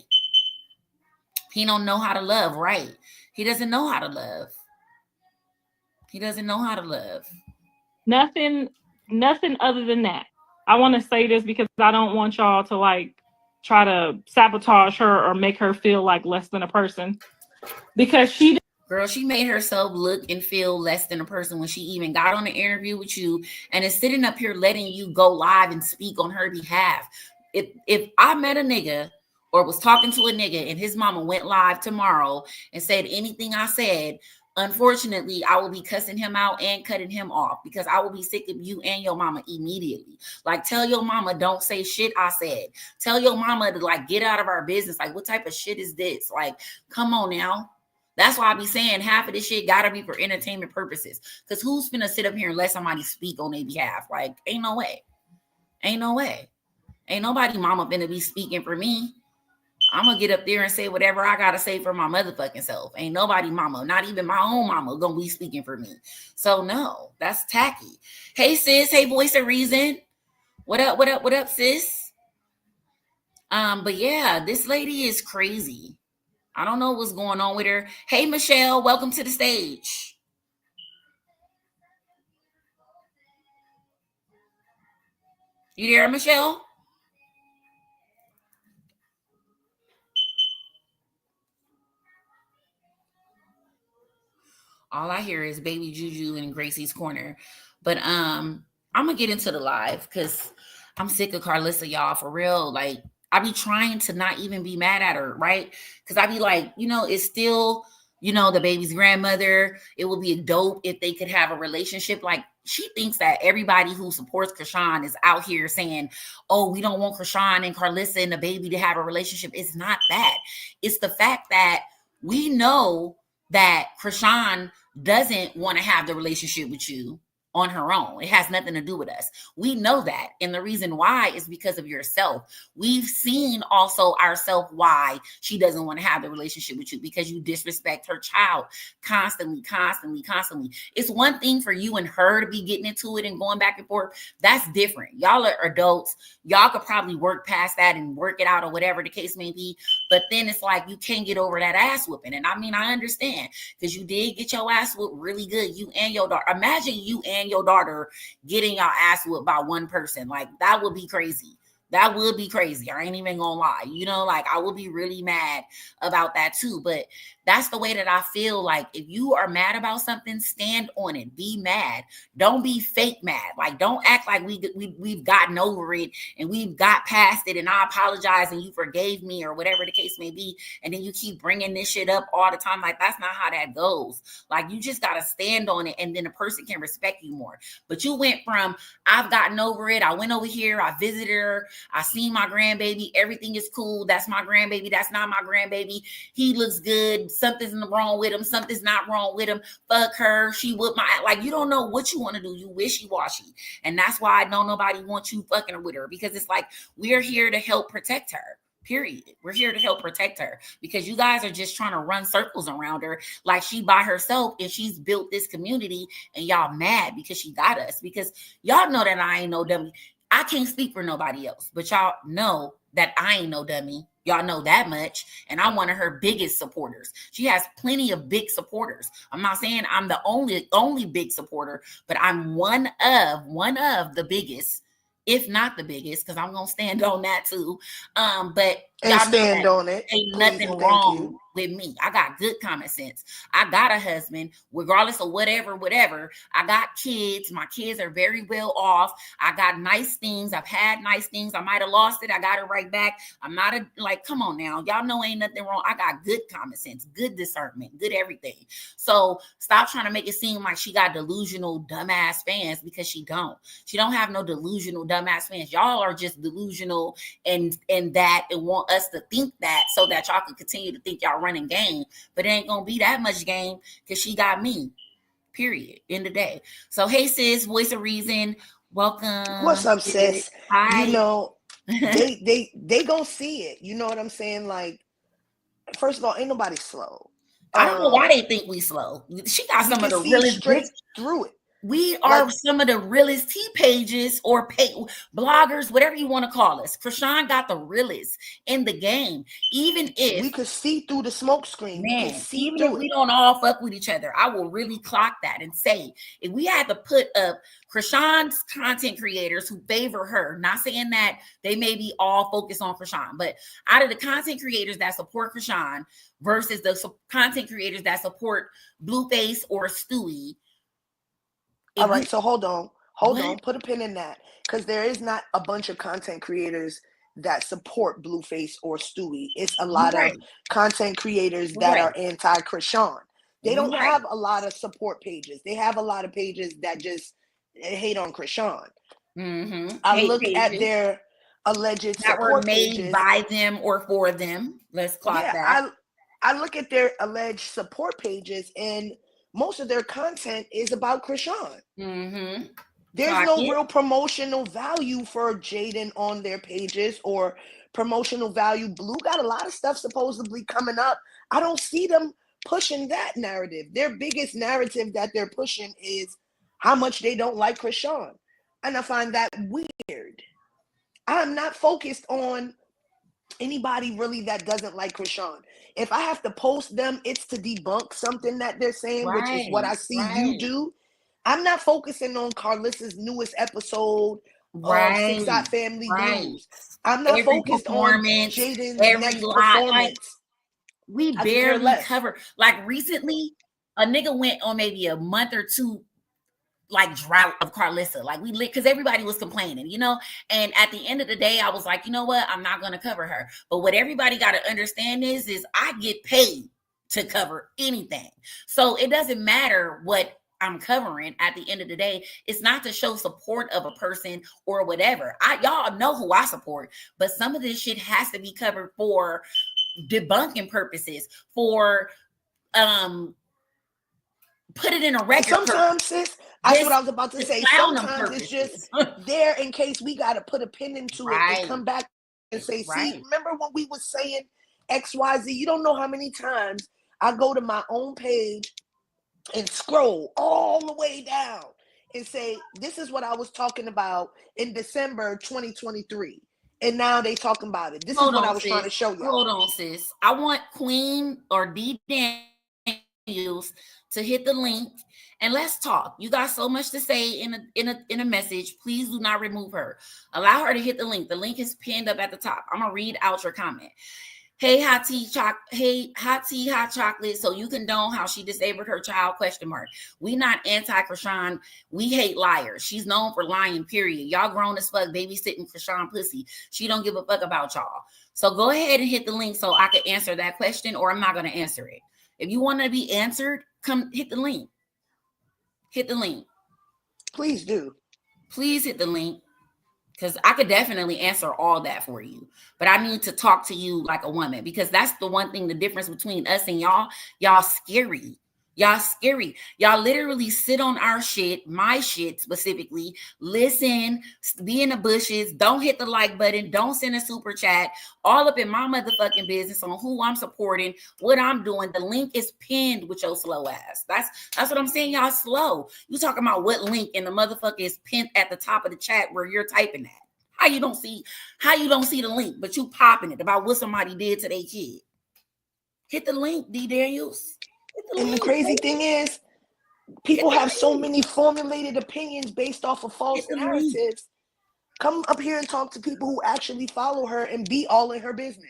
He don't know how to love, right? He doesn't know how to love. He doesn't know how to love. Nothing other than that. I want to say this because I don't want y'all to like try to sabotage her or make her feel like less than a person. Because she made herself look and feel less than a person when she even got on the interview with you and is sitting up here letting you go live and speak on her behalf. If I met a nigga or was talking to a nigga and his mama went live tomorrow and said anything I said, unfortunately, I will be cussing him out and cutting him off, because I will be sick of you and your mama immediately. Like, tell your mama, don't say shit I said. Tell your mama to like get out of our business. Like, what type of shit is this? Like, come on now. That's why I be saying half of this shit gotta be for entertainment purposes. Because who's finna sit up here and let somebody speak on their behalf? Like, ain't no way. Ain't no way. Ain't nobody mama finna be speaking for me. I'm going to get up there and say whatever I got to say for my motherfucking self. Ain't nobody mama, not even my own mama, going to be speaking for me. So, no, that's tacky. Hey, sis. Hey, voice of reason. What up, what up, what up, sis? But yeah, this lady is crazy. I don't know what's going on with her. Hey, Michelle, welcome to the stage. You there, Michelle? All I hear is Baby Juju in Gracie's corner. But I'm gonna get into the live because I'm sick of Karlissa, y'all, for real. Like, I be trying to not even be mad at her, right? Because I be like, it's still, the baby's grandmother. It would be dope if they could have a relationship. Like, she thinks that everybody who supports Chrisean is out here saying, oh, we don't want Chrisean and Karlissa and the baby to have a relationship. It's not that. It's the fact that we know that Chrisean doesn't want to have the relationship with you on her own. It has nothing to do with us. We know that. And the reason why is because of yourself. We've seen also ourselves why she doesn't want to have the relationship with you, because you disrespect her child constantly. It's one thing for you and her to be getting into it and going back and forth. That's different. Y'all are adults. Y'all could probably work past that and work it out or whatever the case may be. But then it's like you can't get over that ass whooping. And I mean, I understand, because you did get your ass whooped really good. You and your daughter. Imagine you and your daughter getting your ass whooped by one person. Like, that would be crazy. That would be crazy. I ain't even gonna lie. Like, I would be really mad about that too. But that's the way that I feel. Like, if you are mad about something, stand on it. Be mad. Don't be fake mad. Like, don't act like we've gotten over it and we've got past it and I apologize and you forgave me or whatever the case may be. And then you keep bringing this shit up all the time. Like, that's not how that goes. Like, you just got to stand on it, and then the person can respect you more. But you went from, I've gotten over it. I went over here. I visited her. I seen my grandbaby. Everything is cool. That's my grandbaby. That's not my grandbaby. He looks good. Something's wrong with him. Something's not wrong with him. Fuck her. She whooped my, like, you don't know what you want to do. You wishy-washy. And that's why I know nobody wants you fucking with her, because it's like, we're here to help protect her. Period. We're here to help protect her, because you guys are just trying to run circles around her like she by herself, and she's built this community, and y'all mad because she got us, because y'all know that I ain't no dummy. I can't speak for nobody else, but y'all know that I ain't no dummy. Y'all know that much. And I'm one of her biggest supporters. She has plenty of big supporters. I'm not saying I'm the only big supporter, but I'm one of the biggest if not the biggest, because I'm gonna stand on that too. But and y'all stand know on it. ain't nothing wrong with me. I got good common sense. I got a husband, regardless of whatever. I got kids. My kids are very well off. I got nice things. I've had nice things. I might have lost it. I got it right back. I'm not come on now. Y'all know ain't nothing wrong. I got good common sense, good discernment, good everything. So stop trying to make it seem like she got delusional dumbass fans, because she don't. She don't have no delusional dumbass fans. Y'all are just delusional and that and want us to think that so that y'all can continue to think y'all running game. But it ain't gonna be that much game because she got me. Period. End of day. So hey sis, voice of reason. Welcome. What's up, sis? Hi. You know, they gonna see it. You know what I'm saying? Like, first of all, ain't nobody slow. I don't know why they think we slow. She got some of the realest straight through it. We are some of the realest T pages or bloggers, whatever you want to call us. Chrisean got the realest in the game. Even if we could see through the smoke screen, man, even if we don't all fuck with each other, I will really clock that and say, if we had to put up Chrisean's content creators who favor her, not saying that they may be all focused on Chrisean, but out of the content creators that support Chrisean versus the content creators that support Blueface or Stewie. All right, so hold on, put a pin in that, because there is not a bunch of content creators that support Blueface or Stewie. It's a lot of content creators that are anti-Chrisean. They don't have a lot of support pages. They have a lot of pages that just hate on Chrisean. I look at their alleged that were made pages by them or for them. Let's clock that. I look at their alleged support pages, and most of their content is about Chrisean. There's no real promotional value for Jaden on their pages or promotional value. Blue got a lot of stuff supposedly coming up. I don't see them pushing that narrative. Their biggest narrative that they're pushing is how much they don't like Chrisean. And I find that weird. I'm not focused on anybody really that doesn't like Chrisean. If I have to post them, it's to debunk something that they're saying, which is what I see you do. I'm not focusing on Karlissa's newest episode of Six Dot Family News. I'm not focused on Jaden's next performance. We barely cover. Like recently, a nigga went on maybe a month or two drought of Karlissa. Like we lit because everybody was complaining, you know. And at the end of the day, I was like, you know what? I'm not gonna cover her. But what everybody got to understand is I get paid to cover anything. So it doesn't matter what I'm covering at the end of the day. It's not to show support of a person or whatever. Y'all know who I support, but some of this shit has to be covered for debunking purposes, for put it in a record. Sometimes, sis, that's what I was about to say. Sometimes it's just there in case we got to put a pin into it and come back and say, see, remember when we was saying XYZ? You don't know how many times I go to my own page and scroll all the way down and say, this is what I was talking about in December 2023. And now they talking about it. This is what I was trying to show you. Hold on, sis. I want Queen or D Daniels to hit the link and let's talk. You got so much to say in a message. Please do not remove her. Allow her to hit the link. The link is pinned up at the top. I'm gonna read out your comment. Hey, hot tea, hot chocolate. So you condone how she disabled her child? ? We not anti-Chrisean. We hate liars. She's known for lying, period. Y'all grown as fuck babysitting Chrisean pussy. She don't give a fuck about y'all. So go ahead and hit the link so I can answer that question, or I'm not going to answer it. If you want to be answered, come hit the link. Hit the link. Please do. Please hit the link. Because I could definitely answer all that for you. But I need to talk to you like a woman. Because that's the one thing, the difference between us and y'all. Y'all scary. Y'all scary. Y'all literally sit on our shit, my shit specifically. Listen, be in the bushes. Don't hit the like button. Don't send a super chat. All up in my motherfucking business on who I'm supporting, what I'm doing. The link is pinned with your slow ass. That's what I'm saying. Y'all slow. You talking about what link and the motherfucker is pinned at the top of the chat where you're typing that. How you don't see the link, but you popping it about what somebody did to their kid. Hit the link, D Daniels. And the crazy thing is, people have so many formulated opinions based off of false narratives Come up here and talk to people who actually follow her and be all in her business.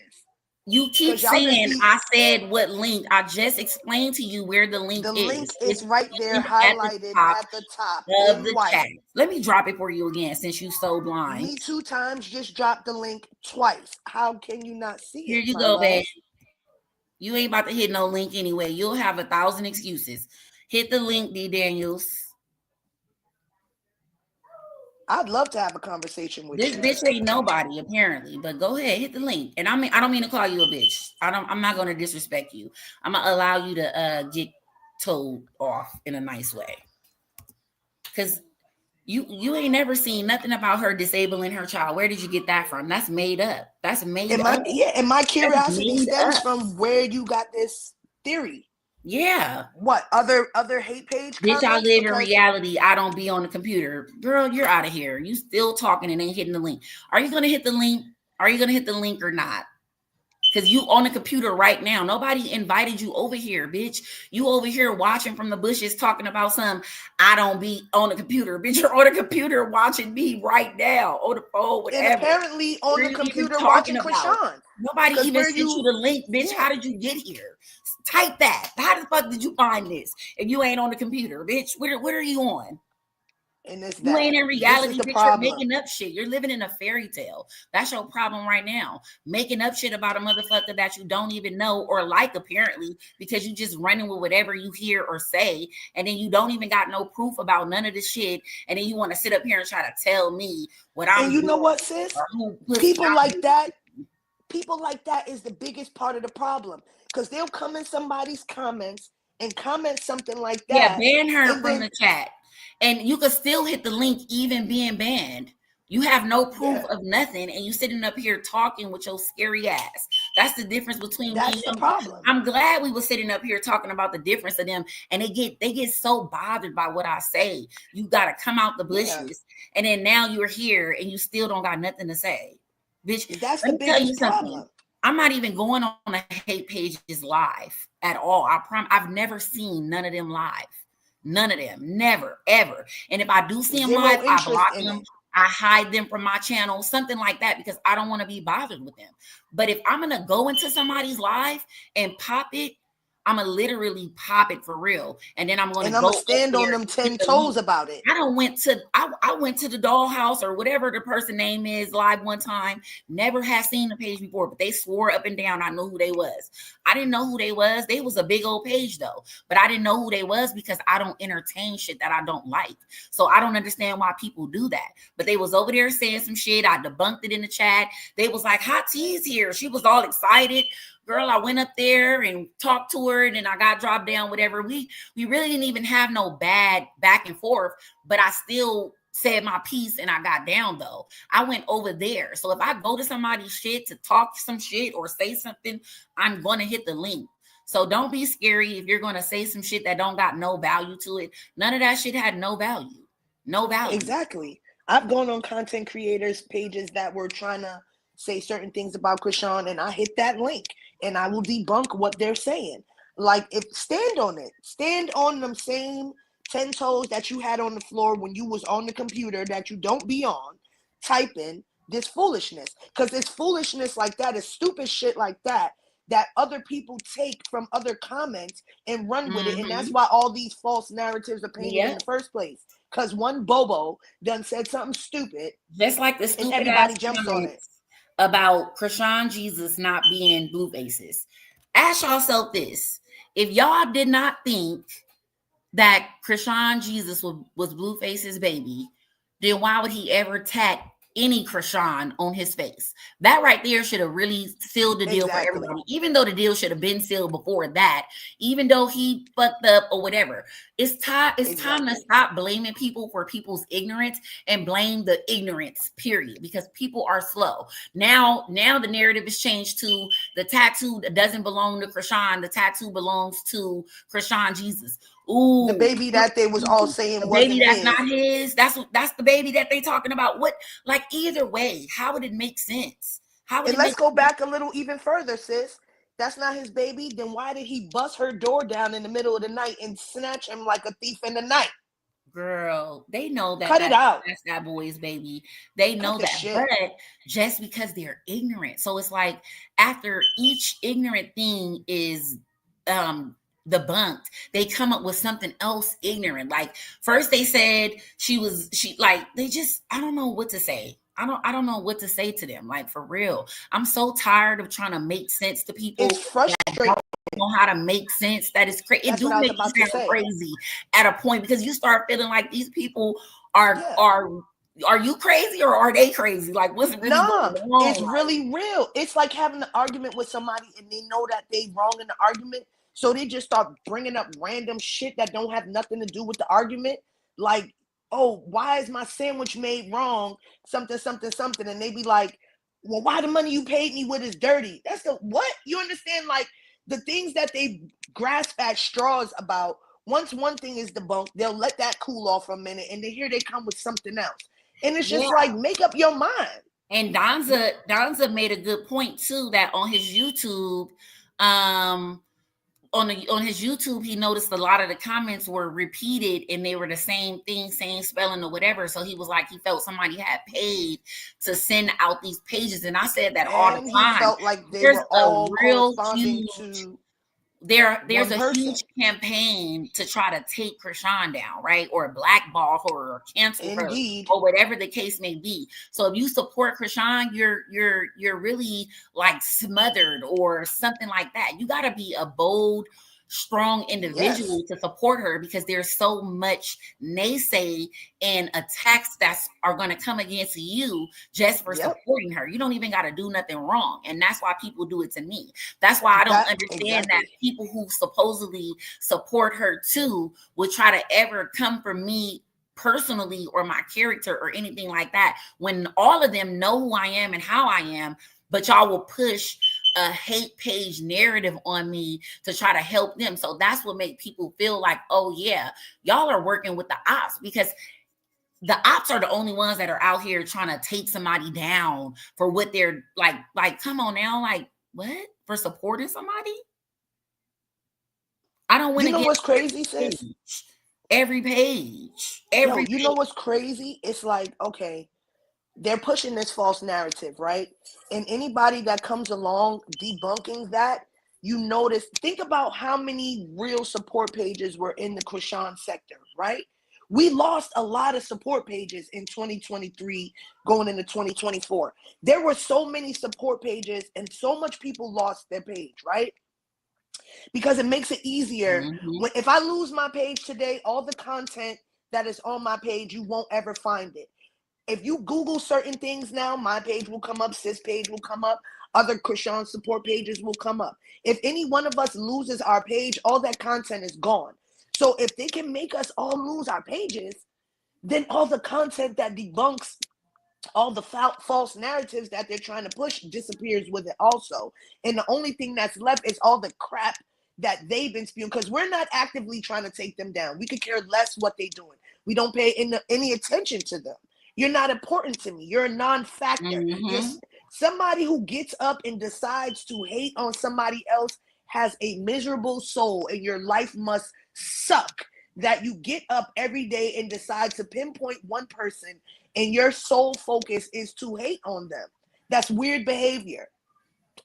You keep saying I said what link. I just explained to you where the link is. The link is right there, highlighted at the top of the chat. Let me drop it for you again since you so blind. Me 2 times, just dropped the link twice. How can you not see it? Here you go, babe. You ain't about to hit no link anyway. You'll have 1,000 excuses. Hit the link, D. Daniels. I'd love to have a conversation with you. This bitch ain't nobody, apparently. But go ahead, hit the link. And I don't mean to call you a bitch. I'm not gonna disrespect you. I'm gonna allow you to get told off in a nice way. Cause you ain't never seen nothing about her disabling her child. Where did you get that from? That's made up. That's made up. And my curiosity stems from where you got this theory. Yeah. What other hate page? Bitch, I live in reality. I don't be on the computer. Girl, you're out of here. You still talking and ain't hitting the link. Are you gonna hit the link? Are you gonna hit the link or not? Because you on the computer right now. Nobody invited you over here, bitch. You over here watching from the bushes talking about some I don't be on the computer. Bitch, you're on the computer watching me right now. On the phone, whatever. And apparently on the computer watching Chrisean. Nobody even sent you the link, bitch. Yeah. How did you get here? Type that. How the fuck did you find this? If you ain't on the computer, bitch, what are you on? And you ain't in reality, bitch. You're making up shit. You're living in a fairy tale. That's your problem right now. Making up shit about a motherfucker that you don't even know or like, apparently, because you just running with whatever you hear or say, and then you don't even got no proof about none of the shit, and then you want to sit up here and try to tell me what I'm. And you know what, sis? People like that is the biggest part of the problem, because they'll come in somebody's comments and comment something like that. Yeah, ban her from the chat. And you could still hit the link even being banned. You have no proof of nothing, and you sitting up here talking with your scary ass. That's the difference between me and the problem. I'm glad we were sitting up here talking about the difference of them, and they get so bothered by what I say. You gotta come out the bushes, and then now you're here and you still don't got nothing to say. Bitch, that's the biggest problem. I'm not even going on a hate pages live at all. I promise. I've never seen none of them live. None of them. Never, ever. And if I do see them live, I block them. I hide them from my channel, something like that, because I don't want to be bothered with them. But if I'm going to go into somebody's live and pop it, I'm going to literally pop it for real. And then I'm going to stand on them 10 toes about it. I went to the dollhouse or whatever the person name is live one time. Never had seen the page before, but they swore up and down I knew who they was. I didn't know who they was. They was a big old page though, but I didn't know who they was because I don't entertain shit that I don't like. So I don't understand why people do that. But they was over there saying some shit. I debunked it in the chat. They was like, Hot Tea's here. She was all excited. Girl, I went up there and talked to her, and then I got dropped down, whatever. We really didn't even have no bad back and forth, but I still said my piece and I got down though. I went over there. So if I go to somebody's shit to talk some shit or say something, I'm going to hit the link. So don't be scary if you're going to say some shit that don't got no value to it. None of that shit had no value. No value. Exactly. I've gone on content creators pages that were trying to say certain things about Chrisean, and I hit that link and I will debunk what they're saying. Like, if stand on it, stand on them same 10 toes that you had on the floor when you was on the computer that you don't be on, typing this foolishness. Because it's foolishness like that, it's stupid shit like that other people take from other comments and run with it. And that's why all these false narratives are painted in the first place. Because one bobo done said something stupid. Just like the stupid and everybody jumps on it. About Chrisean Jesus not being Bluefaces. Ask yourself this. If y'all did not think that Chrisean Jesus was Blueface's baby, then why would he ever tat any Chrisean on his face? That right there should have really sealed the deal for everybody, even though the deal should have been sealed before that, even though he fucked up or whatever. It's time to stop blaming people for people's ignorance and blame the ignorance, period, because people are slow. Now the narrative is changed to the tattoo that doesn't belong to Chrisean. The tattoo belongs to Chrisean Jesus. Ooh, the baby that they was all saying the baby that's not his. That's the baby that they talking about. What, like, either way, how would it make sense? Let's go back a little even further, sis. That's not his baby. Then why did he bust her door down in the middle of the night and snatch him like a thief in the night? Girl, they know that Cut it out. that's that boy's baby. They know that, shit. but just because they're ignorant. So it's like after each ignorant thing is debunked, they come up with something else ignorant. Like first they said they just, I don't know what to say. I don't know what to say to them. Like for real. I'm so tired of trying to make sense to people. It's frustrating. Know how to make sense. That is crazy. It do make you sound crazy at a point because you start feeling like these people are you crazy or are they crazy? Like what's really going on? It's really real. It's like having an argument with somebody and they know that they wrong in the argument, so they just start bringing up random shit that don't have nothing to do with the argument. Like, oh, why is my sandwich made wrong? Something, and they be like, well, why the money you paid me with is dirty? That's the what? You understand? Like. The things that they grasp at straws about, once one thing is debunked, they'll let that cool off for a minute, and then here they come with something else. And it's just like, make up your mind. And Danza made a good point too, that on his YouTube, on his YouTube, he noticed a lot of the comments were repeated and they were the same thing, same spelling or whatever. So he was like, he felt somebody had paid to send out these pages. And I said that all the time. He felt like they were all corresponding to there's a huge campaign to try to take Chrisean down, right? Or blackball her or cancel her or whatever the case may be. So if you support Chrisean, you're really like smothered or something like that. You got to be a bold, strong individual to support her because there's so much naysay and attacks that are going to come against you just for supporting her. You don't even got to do nothing wrong. And that's why people do it to me. That's why I don't understand that people who supposedly support her too would try to ever come for me personally or my character or anything like that when all of them know who I am and how I am, but y'all will push a hate page narrative on me to try to help them. So that's what makes people feel like, oh yeah, y'all are working with the ops, because the ops are the only ones that are out here trying to take somebody down for what they're like, come on now, like what? For supporting somebody? I don't want to get what's crazy, sis? Every page. You know what's crazy? It's like, okay, they're pushing this false narrative, right? And anybody that comes along debunking that, you notice, think about how many real support pages were in the Chrisean sector, right? We lost a lot of support pages in 2023 going into 2024. There were so many support pages and so much people lost their page, right? Because it makes it easier. If I lose my page today, all the content that is on my page, you won't ever find it. If you Google certain things now, my page will come up, sis page will come up, other Chrisean support pages will come up. If any one of us loses our page, all that content is gone. So if they can make us all lose our pages, then all the content that debunks all the false narratives that they're trying to push disappears with it also. And the only thing that's left is all the crap that they've been spewing, because we're not actively trying to take them down. We could care less what they're doing. We don't pay any attention to them. You're not important to me. You're a non-factor. You're somebody who gets up and decides to hate on somebody else has a miserable soul, and your life must suck that you get up every day and decide to pinpoint one person and your sole focus is to hate on them. That's weird behavior.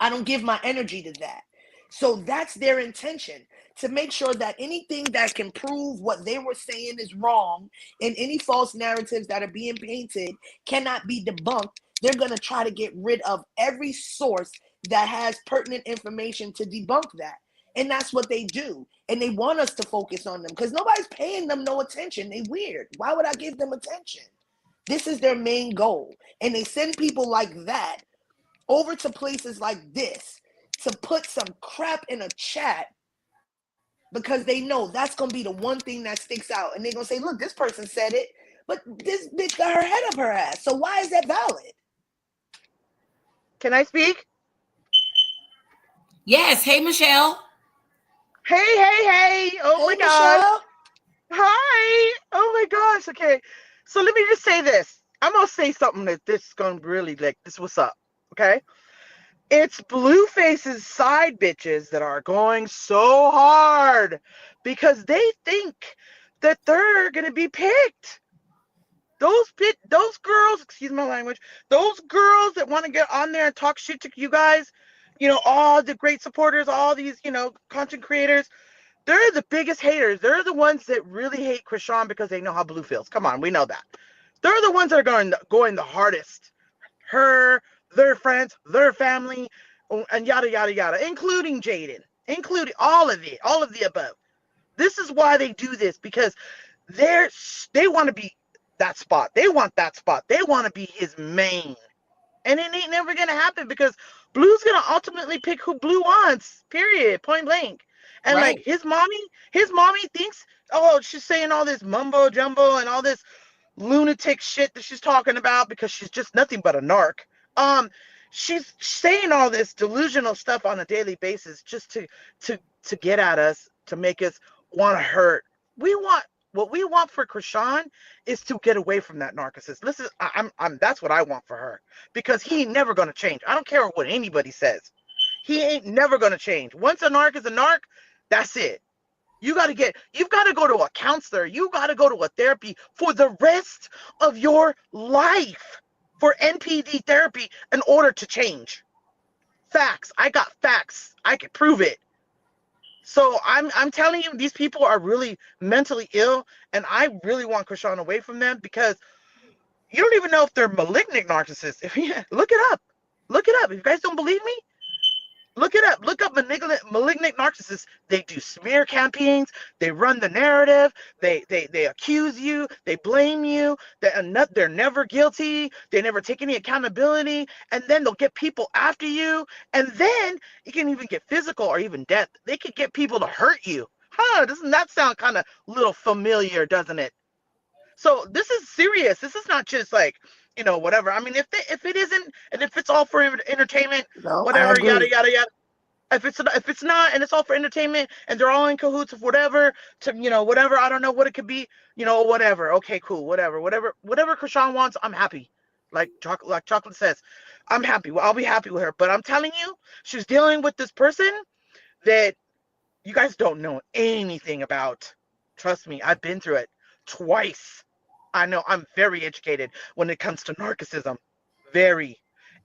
I don't give my energy to that. So that's their intention, to make sure that anything that can prove what they were saying is wrong and any false narratives that are being painted cannot be debunked. They're going to try to get rid of every source that has pertinent information to debunk that. And that's what they do. And they want us to focus on them because nobody's paying them no attention. They weird. Why would I give them attention? This is their main goal. And they send people like that over to places like this to put some crap in a chat because they know that's going to be the one thing that sticks out. And they're going to say, look, this person said it, but this bitch got her head up her ass. So why is that valid? Can I speak? Yes. Hey, Michelle. Hey. Oh, my God. Hi. Oh, my gosh. Okay. So let me just say this. I'm going to say something that this is going to really, like, this what's up. Okay. It's Blueface's side bitches that are going so hard because they think that they're gonna be picked. Those girls, excuse my language, those girls that want to get on there and talk shit to you guys, all the great supporters, all these, content creators, they're the biggest haters. They're the ones that really hate Chrisean because they know how Blue feels. Come on, we know that. They're the ones that are going the hardest. Her, their friends, their family, and yada, yada, yada, including Jaden, including all of the above. This is why they do this, because they want to be that spot. They want that spot. They want to be his main. And it ain't never going to happen because Blue's going to ultimately pick who Blue wants, period, point blank. And Right. like his mommy thinks, oh, she's saying all this mumbo jumbo and all this lunatic shit that she's talking about because she's just nothing but a narc. She's saying all this delusional stuff on a daily basis just to get at us, to make us want to hurt. What we want for Chrisean is to get away from that narcissist. Listen, that's what I want for her, because he ain't never gonna change. I don't care what anybody says. He ain't never gonna change. Once a narc is a narc, that's it. You've got to go to a counselor. You got to go to a therapy for the rest of your life, for NPD therapy, in order to change. Facts. I got facts. I can prove it. So I'm telling you, these people are really mentally ill, and I really want Chrisean away from them, because you don't even know if they're malignant narcissists. Look it up. Look it up. If you guys don't believe me, look it up. Look up malignant narcissists. They do smear campaigns. They run the narrative. They accuse you. They blame you. They're never guilty. They never take any accountability. And then they'll get people after you. And then you can even get physical or even death. They could get people to hurt you. Doesn't that sound kind of little familiar, doesn't it? So this is serious. This is not just like, whatever. I mean, if it isn't, and if it's all for entertainment, whatever, yada, yada, yada. If it's not, and it's all for entertainment, and they're all in cahoots of whatever, whatever, I don't know what it could be, whatever. Okay, cool, whatever Chrisean wants, I'm happy. Like Chocolate says, I'm happy. Well, I'll be happy with her. But I'm telling you, she's dealing with this person that you guys don't know anything about. Trust me, I've been through it twice. I know I'm very educated when it comes to narcissism. Very.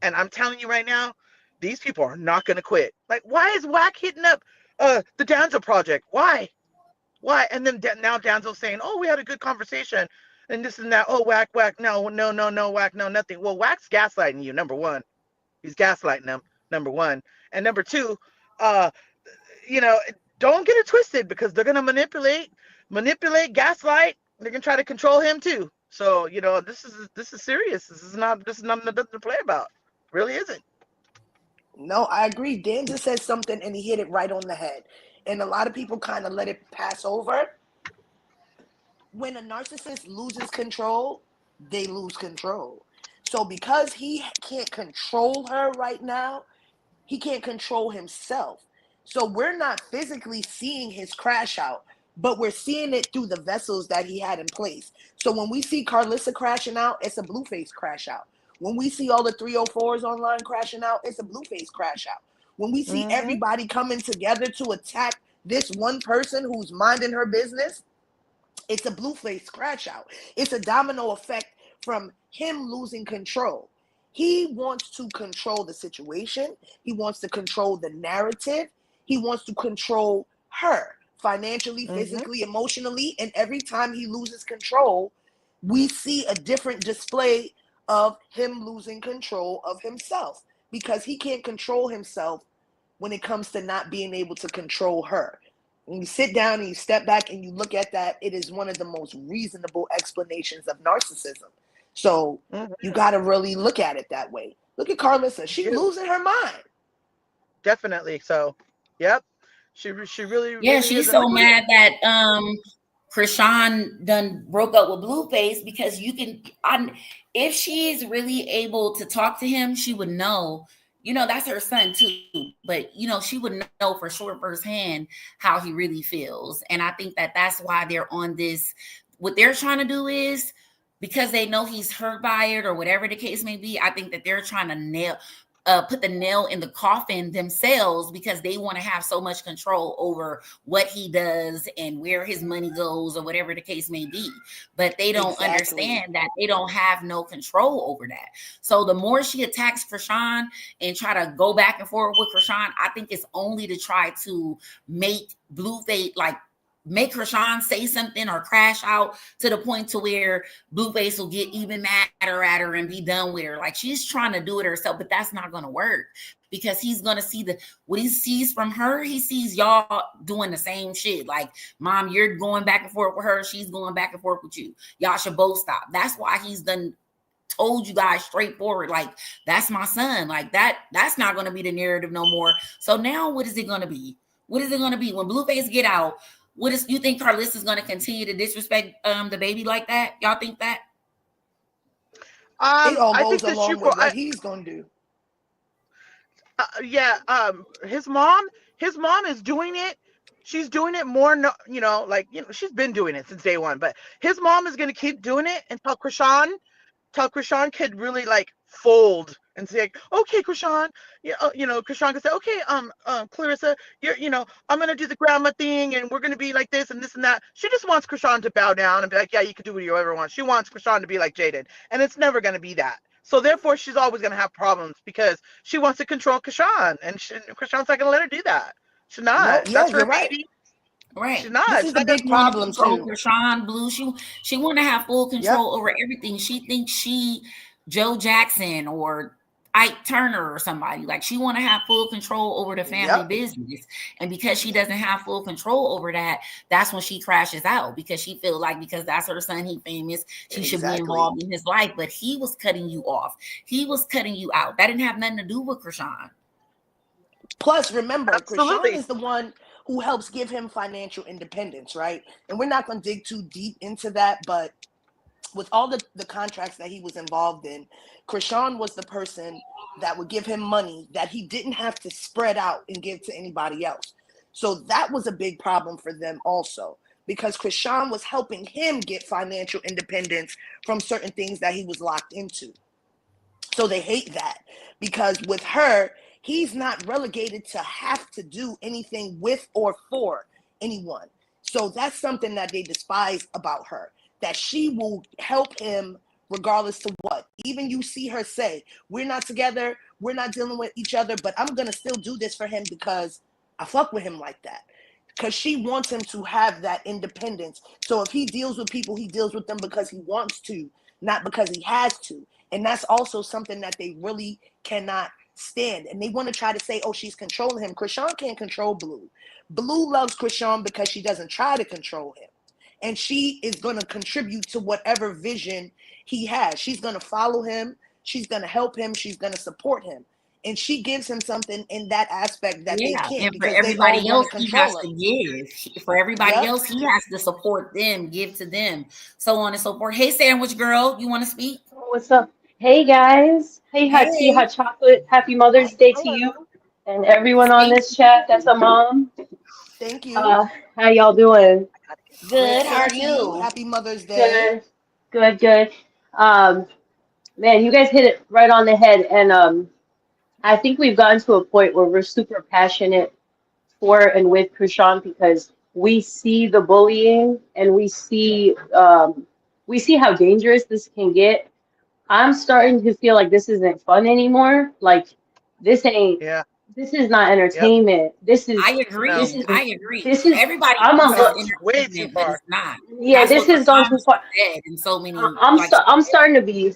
And I'm telling you right now, these people are not going to quit. Like, why is Whack hitting up the Danza project? Why? And then now Danza's saying, oh, we had a good conversation, and this and that. Oh, Whack, no, Whack, no, nothing. Well, Whack's gaslighting you, number one. He's gaslighting them, number one. And number two, don't get it twisted, because they're going to manipulate, gaslight. They can try to control him too. So, this is serious. This is not nothing to play about. It really isn't. No, I agree. Danza said something and he hit it right on the head. And a lot of people kind of let it pass over. When a narcissist loses control, they lose control. So because he can't control her right now, he can't control himself. So we're not physically seeing his crash out, but we're seeing it through the vessels that he had in place. So when we see Karlissa crashing out, it's a Blueface crash out. When we see all the 304s online crashing out, it's a Blueface crash out. When we see everybody coming together to attack this one person who's minding her business, it's a Blueface crash out. It's a domino effect from him losing control. He wants to control the situation. He wants to control the narrative. He wants to control her financially, physically, emotionally. And every time he loses control, we see a different display of him losing control of himself, because he can't control himself when it comes to not being able to control her. When you sit down and you step back and you look at that, it is one of the most reasonable explanations of narcissism. So you got to really look at it that way. Look at Karlissa. She's losing her mind. Definitely. So, yep. She really. Yeah, really she's so mad that Chrisean done broke up with Blueface, because if she's really able to talk to him, she would know, that's her son too. But, she would know for sure firsthand how he really feels. And I think that that's why they're on this. What they're trying to do is, because they know he's hurt by it or whatever the case may be, I think that they're trying to put the nail in the coffin themselves because they want to have so much control over what he does and where his money goes or whatever the case may be. But they don't understand that they don't have no control over that. So the more she attacks Chrisean and try to go back and forth with Chrisean, I think it's only to try to make Blueface, like, make Chrisean say something or crash out to the point to where Blueface will get even madder at her and be done with her. Like, she's trying to do it herself, but that's not going to work because he's going to see what he sees from her. He sees y'all doing the same shit. Like, mom, you're going back and forth with her. She's going back and forth with you. Y'all should both stop. That's why he's told you guys straightforward, like, that's my son. Like, that's not going to be the narrative no more. So now what is it going to be? What is it going to be when Blueface get out? You think Karlissa is going to continue to disrespect the baby like that? Y'all think that? It all I goes think along with what he's going to do. Yeah. His mom is doing it. She's doing it more, like, she's been doing it since day one, but his mom is going to keep doing it until Chrisean could really, like, fold and say, like, okay, Chrisean, Chrisean could say, okay, Carissa, I'm going to do the grandma thing and we're going to be like this and this and that. She just wants Chrisean to bow down and be like, yeah, you can do what you ever want. She wants Chrisean to be like Jaden, and it's never going to be that. So therefore, she's always going to have problems because she wants to control Chrisean, and Chrisean's not going to let her do that. She's not. No, That's her right. baby. Right. She's not. This is the big problem too. Chrisean, Blue, she want to have full control over everything. She thinks she Joe Jackson or Ike Turner or somebody. Like, she want to have full control over the family business. And because she doesn't have full control over that, that's when she crashes out, because she feels like because that's her son, he famous, she should be involved in his life. But he was cutting you off. He was cutting you out. That didn't have nothing to do with Chrisean. Plus, remember, Chrisean is the one who helps give him financial independence, right? And we're not going to dig too deep into that, but with all the contracts that he was involved in, Chrisean was the person that would give him money that he didn't have to spread out and give to anybody else. So that was a big problem for them also, because Chrisean was helping him get financial independence from certain things that he was locked into. So they hate that, because with her, he's not relegated to have to do anything with or for anyone. So that's something that they despise about her, that she will help him regardless to what. Even you see her say, we're not together, we're not dealing with each other, but I'm going to still do this for him because I fuck with him like that. Because she wants him to have that independence. So if he deals with people, he deals with them because he wants to, not because he has to. And that's also something that they really cannot stand. And they want to try to say, oh, she's controlling him. Chrisean can't control Blue. Blue loves Chrisean because she doesn't try to control him. And she is going to contribute to whatever vision he has. She's going to follow him. She's going to help him. She's going to support him. And she gives him something in that aspect that they can't. And for everybody else, he has to give. For everybody else, he has to support them, give to them, so on and so forth. Hey, Sandwich Girl, you want to speak? What's up? Hey, guys. Hey, Hot Tea, Hot Chocolate. Happy Mother's Day to you and everyone on this chat that's a mom. Thank you. How y'all doing? Good. How are you? Happy Mother's Day. Good. Man, you guys hit it right on the head. And I think we've gotten to a point where we're super passionate for and with Chrisean because we see the bullying and we see how dangerous this can get. I'm starting to feel like this isn't fun anymore. Like, this is not entertainment. This is. I agree. This is everybody. I'm way too far. It's not. Yeah, this has gone too far. In so many. I'm starting to be.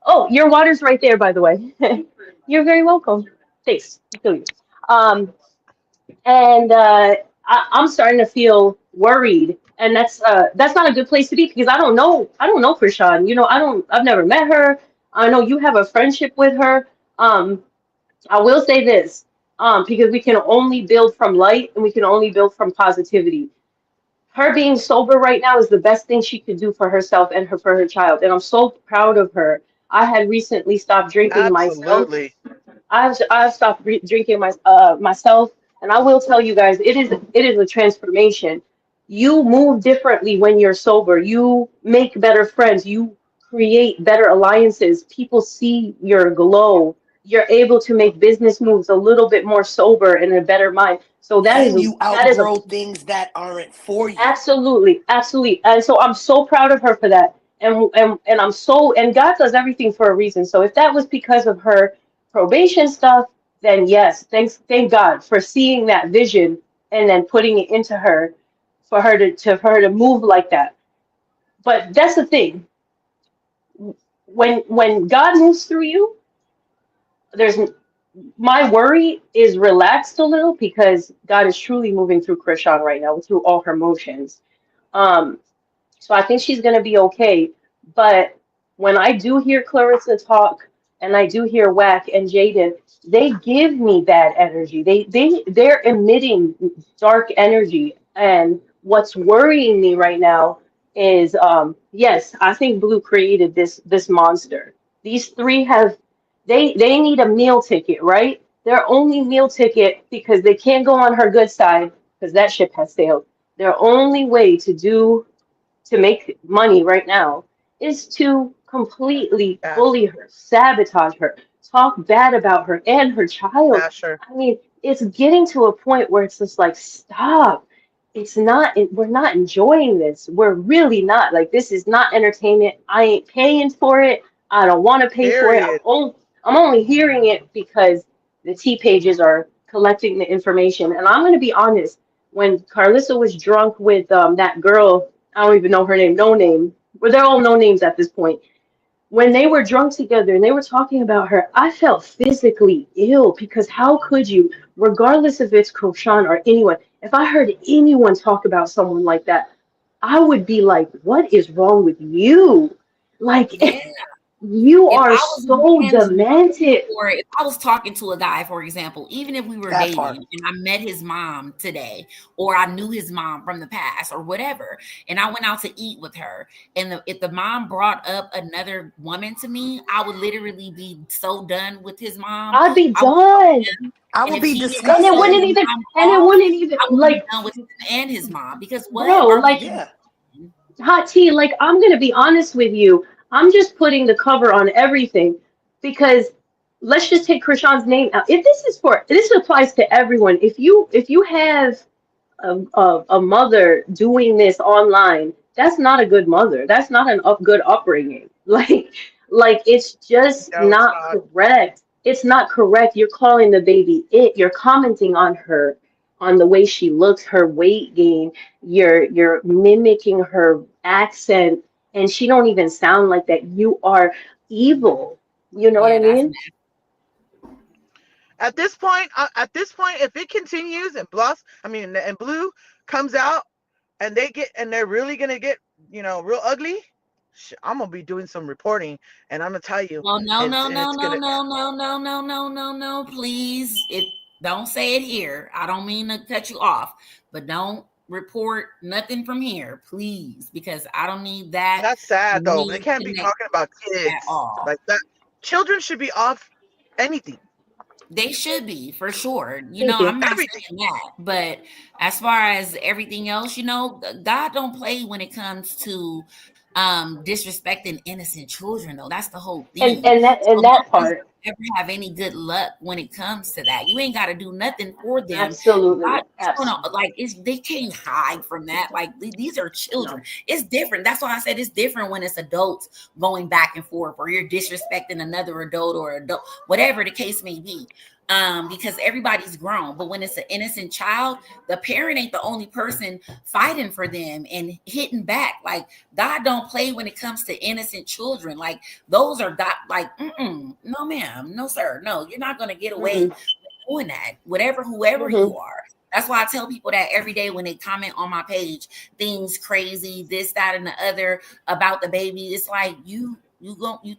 Oh, your water's right there, by the way. You're very welcome. Thanks. I feel you. I'm starting to feel worried, and that's not a good place to be because I don't know Chrisean. You know, I've never met her. I know you have a friendship with her. I will say this, because we can only build from light and we can only build from positivity. Her being sober right now is the best thing she could do for herself and for her child, and I'm so proud of her. I had recently stopped drinking myself. I've stopped drinking myself, and I will tell you guys, it is a transformation. You move differently when you're sober. You make better friends. You create better alliances. People see your glow you're able to make business moves a little bit more sober and a better mind. So and you that is a outgrow things that aren't for you. absolutely, absolutely. And so I'm so proud of her for that. And I'm so, and God does everything for a reason. So if that was because of her probation stuff, then yes, thank God for seeing that vision and then putting it into her for her to move like that. But that's the thing. When God moves through you, there's my worry is relaxed a little because God is truly moving through Chrisean right now, through all her motions. Um, So I think she's going to be okay. But when I do hear Clarissa talk and I do hear Whack and Jaden, they give me bad energy. They're emitting dark energy. And what's worrying me right now is yes, I think Blue created this monster. These three have they need a meal ticket, right? Their only meal ticket because they can't go on her good side because that ship has sailed. Their only way to make money right now is to completely bully her, sabotage her, talk bad about her and her child. Basher. I mean, it's getting to a point where it's just like, stop. It's not, we're not enjoying this. We're really not. Like, this is not entertainment. I ain't paying for it. I don't want to pay for it. Period. I'm only hearing it because the T pages are collecting the information. And I'm going to be honest, when Karlissa was drunk with that girl, I don't even know her name, no name. But they're all no names at this point. When they were drunk together and they were talking about her, I felt physically ill because how could you, regardless if it's Chrisean or anyone, if I heard anyone talk about someone like that, I would be like, what is wrong with you? Like, Yeah. you If are I was so demented. or if I was talking to a guy, for example, even if we were That dating part. and I met his mom today, or I knew his mom from the past or whatever, and I went out to eat with her, and if the mom brought up another woman to me, I would literally be so done with his mom. I'd be I would done. I and would if be he didn't And it cut disgusted. wouldn't his even, mom and it off, wouldn't even, I would be like, done with him and his mom. Because what bro, are we like, Yeah. hot tea, like I'm gonna be honest with you. I'm just putting the cover on everything because let's just take Chrisean's name out. If this is for this applies to everyone. If you have a mother doing this online, that's not a good mother. That's not an good upbringing. Like it's just No, it's not not. correct. It's not correct. You're calling the baby it. You're commenting on her, on the way she looks, her weight gain. You're mimicking her accent, and she don't even sound like that. You are evil. You know what I yeah, that's mean? At this point, if it continues and and Blue comes out and they're really gonna get, real ugly, I'm gonna be doing some reporting, and I'm gonna tell you, well, no, no, no, it's no, gonna. no, no, no, no, no, no, no. Please, don't say it here. I don't mean to cut you off, but don't report nothing from here, please, because I don't need that That's sad though. They me can't be connected talking about at kids all. like that. Children should be off anything, They should be for sure. Thank you. I'm not everything. saying that, but as far as everything else, God don't play when it comes to disrespecting innocent children though. That's the whole And thing. and that So and that don't you part, ever have any good luck when it comes to that. You ain't got to do nothing for them. God absolutely, is gonna absolutely. like they can't hide from that. Like these are children. No. It's different. That's why I said it's different when it's adults going back and forth or you're disrespecting another adult or adult, whatever the case may be. Because everybody's grown. But when it's an innocent child, the parent ain't the only person fighting for them and hitting back. Like God don't play when it comes to innocent children. Like those are God. Like no, ma'am, no, sir, no, you're not gonna get away Mm-mm, with doing that. Whoever mm-hmm. you are. That's why I tell people that every day when they comment on my page, things crazy, this, that, and the other about the baby. It's like you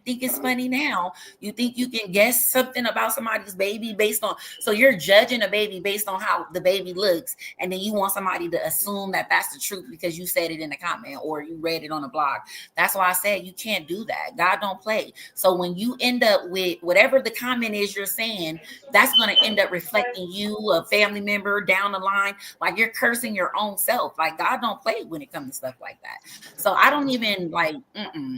think it's funny now. You think you can guess something about somebody's baby based on, so you're judging a baby based on how the baby looks, and then you want somebody to assume that that's the truth because you said it in a comment or you read it on a blog. That's why I said you can't do that. God don't play. So when you end up with whatever the comment is you're saying, that's going to end up reflecting you, a family member down the line. Like you're cursing your own self. Like God don't play when it comes to stuff like that. So I don't even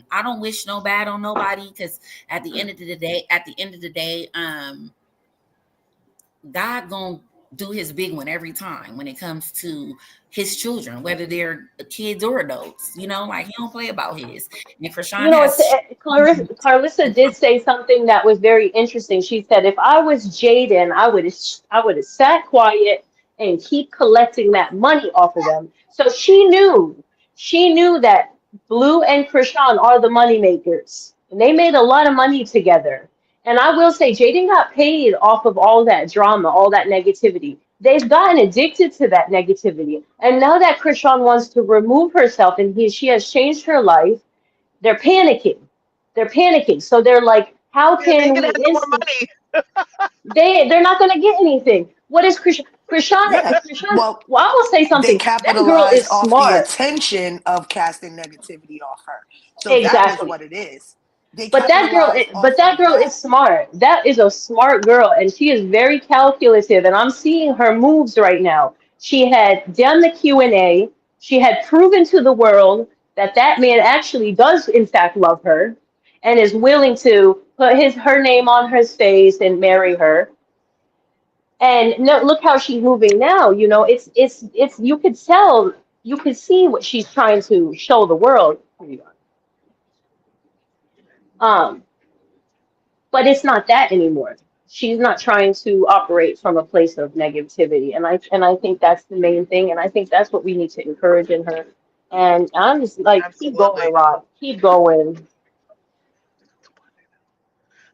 I don't wish no bad bad on nobody, because at the end of the day, God gonna do his big one every time when it comes to his children, whether they're kids or adults. Like he don't play about his. And Chrisean has Karlissa did say something that was very interesting. She said, if I was Jaden, I would have sat quiet and keep collecting that money off of them. So she knew that Blue and Chrisean are the money makers. And they made a lot of money together. And I will say, Jaden got paid off of all that drama, all that negativity. They've gotten addicted to that negativity. And now that Chrisean wants to remove herself and she has changed her life, they're panicking. They're panicking. So they're like, how can They we can have more money. they're not gonna get anything. What is Chrisean? Yeah. Well, Well, I will say they something. That girl capitalized is off the smart. attention of casting negativity off her. So that was Exactly. what it is. They But that girl, capitalized but off that of girl that. is smart. That is a smart girl, and she is very calculative. And I'm seeing her moves right now. She had done the Q&A. She had proven to the world that that man actually does, in fact, love her, and is willing to put her name on his face and marry her. And no, look how she's moving now. It's you could tell, you could see what she's trying to show the world. Um, but it's not that anymore. She's not trying to operate from a place of negativity, and I think that's the main thing, and I think that's what we need to encourage in her. And I'm just like, keep going, Absolutely. Rob, keep going.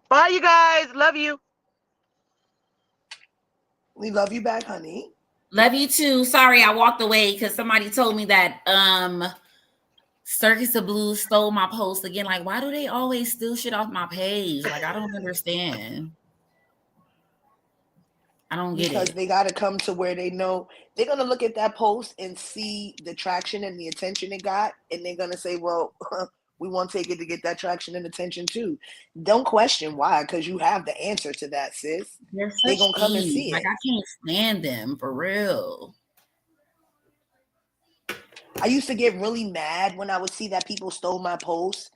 Bye, you guys. Love you. We love you back, honey. Love you too. Sorry, I walked away because somebody told me that Circus of Blues stole my post again. Like, why do they always steal shit off my page? Like, I don't understand. I don't get Because it. they got to come to where they know they're going to look at that post and see the traction and the attention it got. And they're going to say, well, we want to take it to get that traction and attention too. Don't question why, because you have the answer to that, sis. They're They're such going to come and thieves. see Like, it. I can't stand them for real. I used to get really mad when I would see that people stole my posts.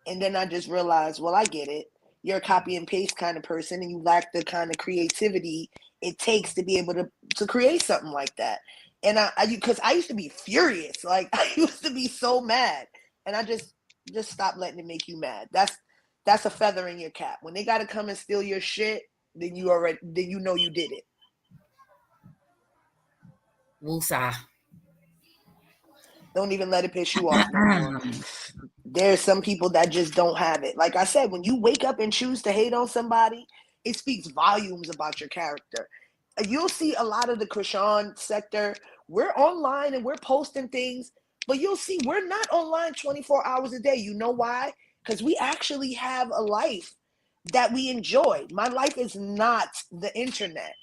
And then I just realized, well, I get it. You're a copy and paste kind of person and you lack the kind of creativity it takes to be able to create something like that. And because I used to be furious. Like I used to be so mad. And I just stop letting it make you mad. That's a feather in your cap. When they got to come and steal your shit, then you know you did it. Woosah. Don't even let it piss you off no more. There's some people that just don't have it. Like I said, when you wake up and choose to hate on somebody, it speaks volumes about your character. You'll see a lot of the Chrisean sector. We're online and we're posting things, but you'll see we're not online 24 hours a day. You know why? Because we actually have a life that we enjoy. My life is not the internet.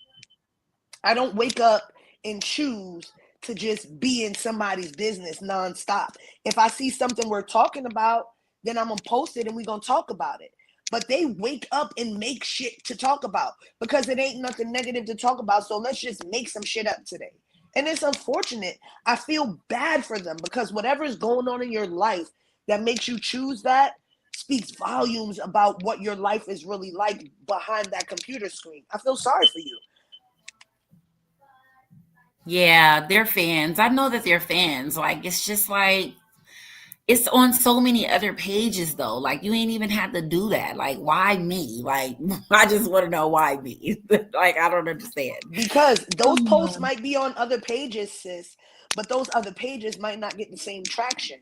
I don't wake up and choose to just be in somebody's business nonstop. If I see something we're talking about, then I'm gonna post it and we're gonna talk about it. But they wake up and make shit to talk about because it ain't nothing negative to talk about. So let's just make some shit up today. And it's unfortunate. I feel bad for them because whatever is going on in your life that makes you choose that speaks volumes about what your life is really like behind that computer screen. I feel sorry for you. Yeah, they're fans. I know that they're fans. Like, it's just like, it's on so many other pages though. Like, you ain't even have to do that. Like, why me? Like, I just want to know why me. Like, I don't understand. Because those posts might be on other pages, sis, but those other pages might not get the same traction.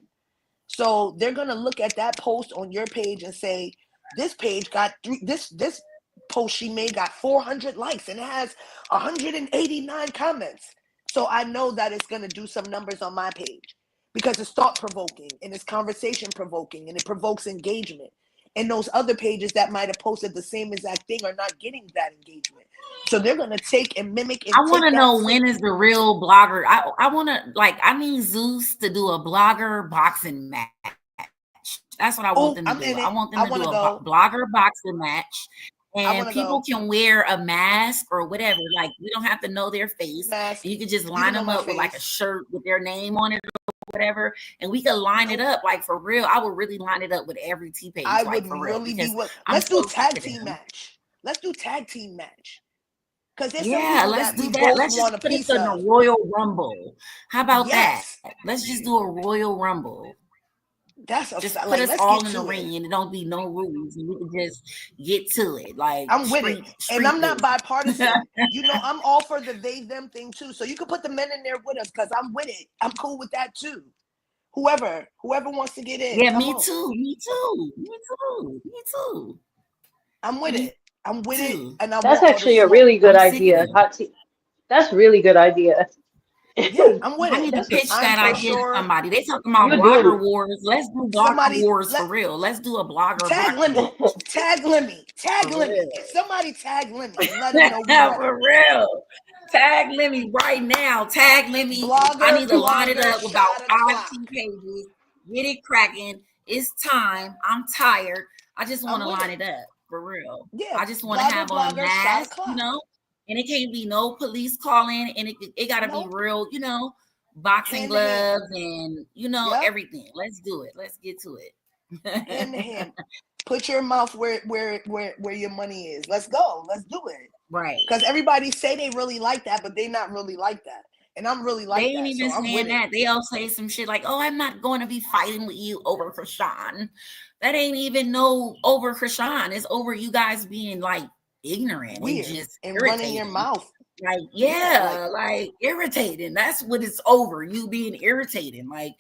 So they're gonna look at that post on your page and say, this page got this post she made got 400 likes and it has 189 comments. So I know that it's gonna do some numbers on my page because it's thought provoking and it's conversation provoking and it provokes engagement. And those other pages that might have posted the same exact thing are not getting that engagement. So they're gonna take and mimic and I want to take that. know when is the real blogger. I want to, like, I need Zeus to do a blogger boxing match. That's what I want them to do. I want them to do a blogger boxing match. And people can wear a mask or whatever. Like, we don't have to know their face. You can just line them up with like a shirt with their name on it or whatever, and we could line it up. Like, for real, I would really line it up with every T page. I like, would for real, really because be what. I'm Let's do so sick tag of team them. match. Let's do tag team match. Because there's some Yeah, people let's that do we that. both Let's just want a put us piece in a of. Royal Rumble. How about that? Yes. Let's just do a Royal Rumble. That's a Just fact. put Like, us let's all get in the to it. ring, and it don't be no rules, and we can just get to it. Like, I'm with it. And I'm not league. bipartisan. You know, I'm all for the they them thing too. So you can put the men in there with us, because I'm with it. I'm cool with that too. Whoever wants to get in. Yeah, come me on. too. Me too. Me too. Me too. I'm with it. I'm with it. And I That's want all the actually a smoke. really good I'm sick of idea. it. That's really good idea. Yeah, I'm with I it. need to pitch I'm that for idea to sure. somebody. They talking about You blogger do. wars. Let's do blogger Somebody wars for real. Let's do a blogger tag boxing. Lemmy. Tag Lemmy. Tag For Lemmy. real. Somebody tag Lemmy and let him know we ready. For real. Tag Lemmy right now. Tag Lemmy. I need to line it up with about 5 T pages. Get it cracking. It's time. I'm tired. I just want to line it up for real. Yeah, I just want to have on a mask, you know, and it can't be no police calling, and it got to be real, you know, boxing gloves and, you know, everything. Let's do it. Let's get to it. Hand to hand. Put your mouth where your money is. Let's go. Let's do it. Right. Because everybody say they really like that, but they not really like that. And I'm really like that. They ain't even so saying that. They all say some shit like, "Oh, I'm not going to be fighting with you over Chrisean." That ain't even no over Chrisean. It's over you guys being like ignorant weird and just and irritating. running your mouth. Like, like irritating. That's what it's over. You being irritating. Like,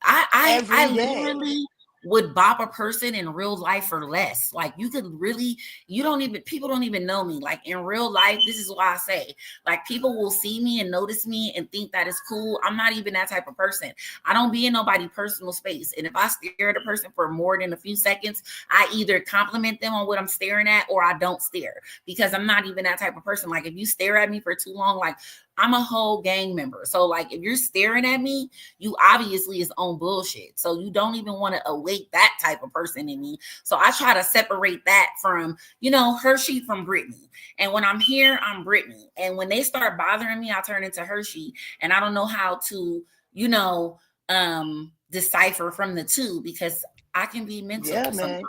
I literally would bop a person in real life for less. Like, you could really, people don't even know me. Like, in real life, this is why I say, like, people will see me and notice me and think that it's cool. I'm not even that type of person. I don't be in nobody's personal space. And if I stare at a person for more than a few seconds, I either compliment them on what I'm staring at or I don't stare, because I'm not even that type of person. Like, if you stare at me for too long, like, I'm a whole gang member. So, like, if you're staring at me, you obviously is on bullshit. So you don't even want to awake that type of person in me. So I try to separate that from, you know, Hershey from Brittany. And when I'm here, I'm Brittany. And when they start bothering me, I turn into Hershey. And I don't know how to, you know, decipher from the two, because I can be mental. Yeah, man.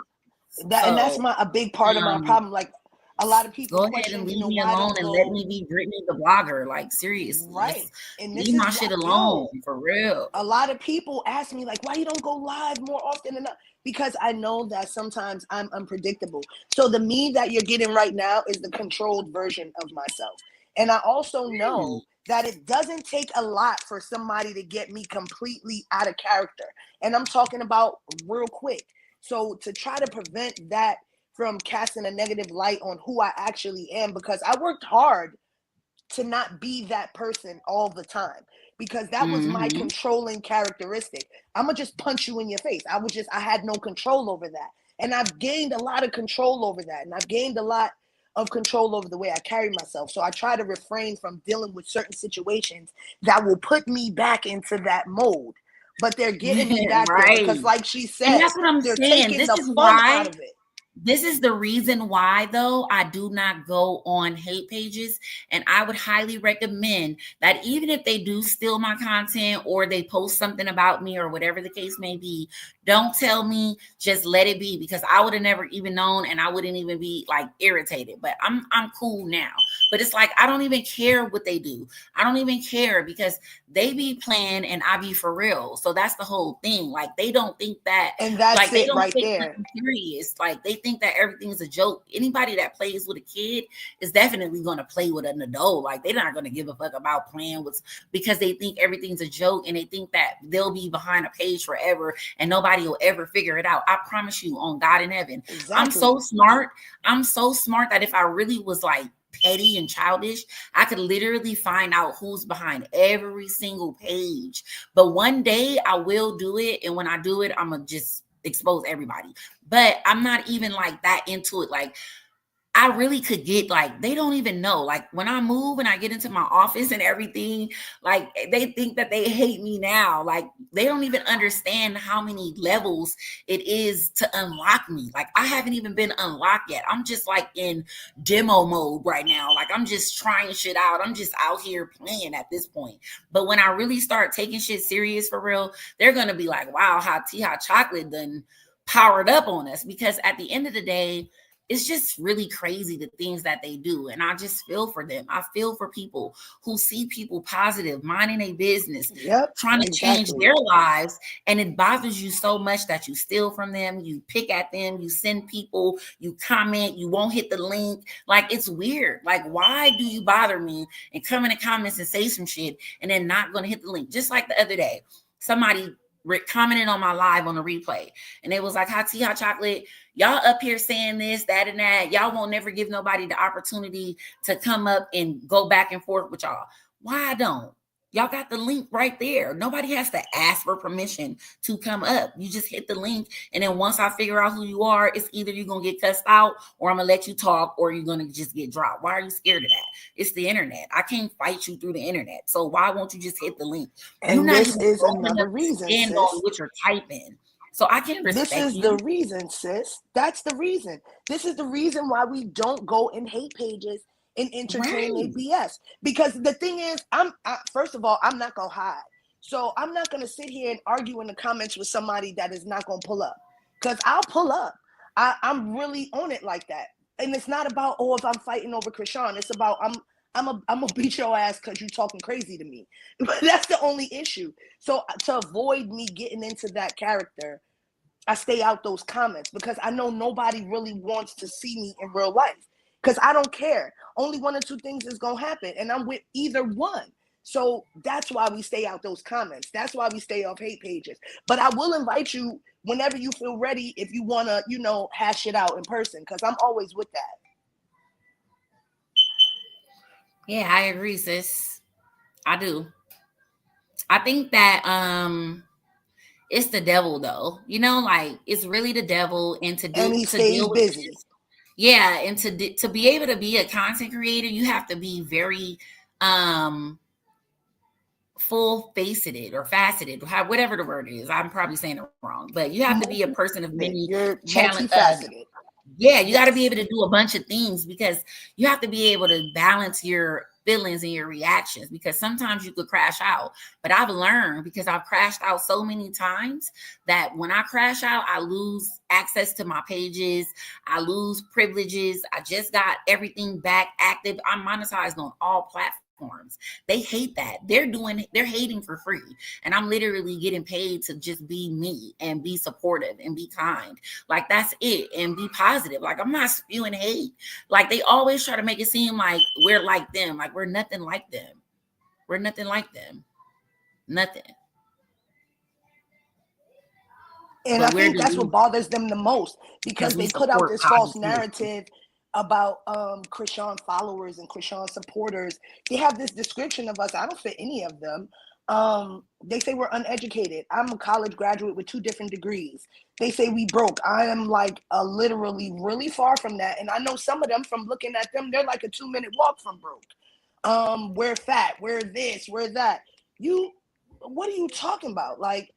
And that's a big part of my problem. Like, a lot of people go ahead and leave me alone and let me be Brittany the blogger. Like, seriously, right? And leave my shit alone, for real. A lot of people ask me, like, why you don't go live more often enough? Because I know that sometimes I'm unpredictable. So the me that you're getting right now is the controlled version of myself. And I also know that it doesn't take a lot for somebody to get me completely out of character. And I'm talking about real quick. So to try to prevent that from casting a negative light on who I actually am, because I worked hard to not be that person all the time, because that was my controlling characteristic. I'm gonna just punch you in your face. I had no control over that. And I've gained a lot of control over that. And I've gained a lot of control over the way I carry myself. So I try to refrain from dealing with certain situations that will put me back into that mode. But they're getting me back there because, like she said, and that's what I'm they're saying. taking the fun out of it. This is the reason why, though, I do not go on hate pages. And I would highly recommend that even if they do steal my content or they post something about me or whatever the case may be, don't tell me, just let it be, because I would have never even known and I wouldn't even be like irritated. But I'm cool now. But it's like, I don't even care what they do. I don't even care, because they be playing and I be for real. So that's the whole thing. Like, they don't think that, and that's like, they it don't right think there. I'm serious. Like, they think that everything's a joke. Anybody that plays with a kid is definitely going to play with an adult. Like, they're not going to give a fuck about playing with, because they think everything's a joke and they think that they'll be behind a page forever and nobody will ever figure it out. I promise you, on God in heaven. Exactly. I'm so smart. I'm so smart that if I really was like petty and childish, I could literally find out who's behind every single page. But one day I will do it. And when I do it, I'm going to just expose everybody. But I'm not even like that into it. Like, I really could get like, they don't even know. Like when I move and I get into my office and everything, like they think that they hate me now. Like they don't even understand how many levels it is to unlock me. Like I haven't even been unlocked yet. I'm just like in demo mode right now. Like I'm just trying shit out. I'm just out here playing at this point. But when I really start taking shit serious for real, they're going to be like, wow, hot tea, hot chocolate done powered up on us. Because at the end of the day, it's just really crazy the things that they do. And I just feel for them. I feel for people who see people positive, minding a business, trying to change their lives. And it bothers you so much that you steal from them, you pick at them, you send people, you comment, you won't hit the link. Like, it's weird. Like, why do you bother me and come in the comments and say some shit and then not going to hit the link? Just like the other day, somebody commented on my live on the replay and it was like, hot tea, hot chocolate, y'all up here saying this, that, and that. Y'all won't never give nobody the opportunity to come up and go back and forth with y'all. Why I don't? Y'all got the link right there. Nobody has to ask for permission to come up. You just hit the link. And then once I figure out who you are, it's either you're going to get cussed out or I'm going to let you talk or you're going to just get dropped. Why are you scared of that? It's the internet. I can't fight you through the internet. So why won't you just hit the link? And this is another reason, sis. On what you're typing. So I can respect This is you. the reason, sis. That's the reason. This is the reason why we don't go in hate pages and entertain Right. BS. Because the thing is, first of all, I'm not gonna hide. So I'm not gonna sit here and argue in the comments with somebody that is not gonna pull up. Because I'll pull up. I'm really on it like that. And it's not about, oh, if I'm fighting over Chrisean. It's about I'm gonna beat your ass because you're talking crazy to me. But that's the only issue. So to avoid me getting into that character, I stay out those comments because I know nobody really wants to see me in real life because I don't care. Only one or two things is going to happen and I'm with either one. So that's why we stay out those comments. That's why we stay off hate pages. But I will invite you whenever you feel ready if you want to, hash it out in person because I'm always with that. Yeah, I agree, sis. I do. I think that it's the devil though. Like it's really the devil, and to deal with busy. This, yeah, and to be able to be a content creator, you have to be very full faceted or faceted, whatever the word is. I'm probably saying it wrong, but you have to be a person of many challenges. Yeah, you got to be able to do a bunch of things because you have to be able to balance your feelings and your reactions because sometimes you could crash out. But I've learned because I've crashed out so many times that when I crash out, I lose access to my pages. I lose privileges. I just got everything back active. I'm monetized on all platforms. They hate that. They're hating for free. And I'm literally getting paid to just be me and be supportive and be kind. Like that's it. And be positive. Like I'm not spewing hate. Like they always try to make it seem like we're like them. Like we're nothing like them. We're nothing like them. Nothing. And I think that's what bothers them the most because they put out this false narrative about Chrisean followers and Chrisean supporters. They have this description of us. I don't fit any of them. They say we're uneducated. I'm a college graduate with 2 different degrees. They say we broke. I am like literally really far from that. And I know some of them from looking at them, they're like a 2-minute walk from broke. We're fat, we're this, we're that. What are you talking about? Like,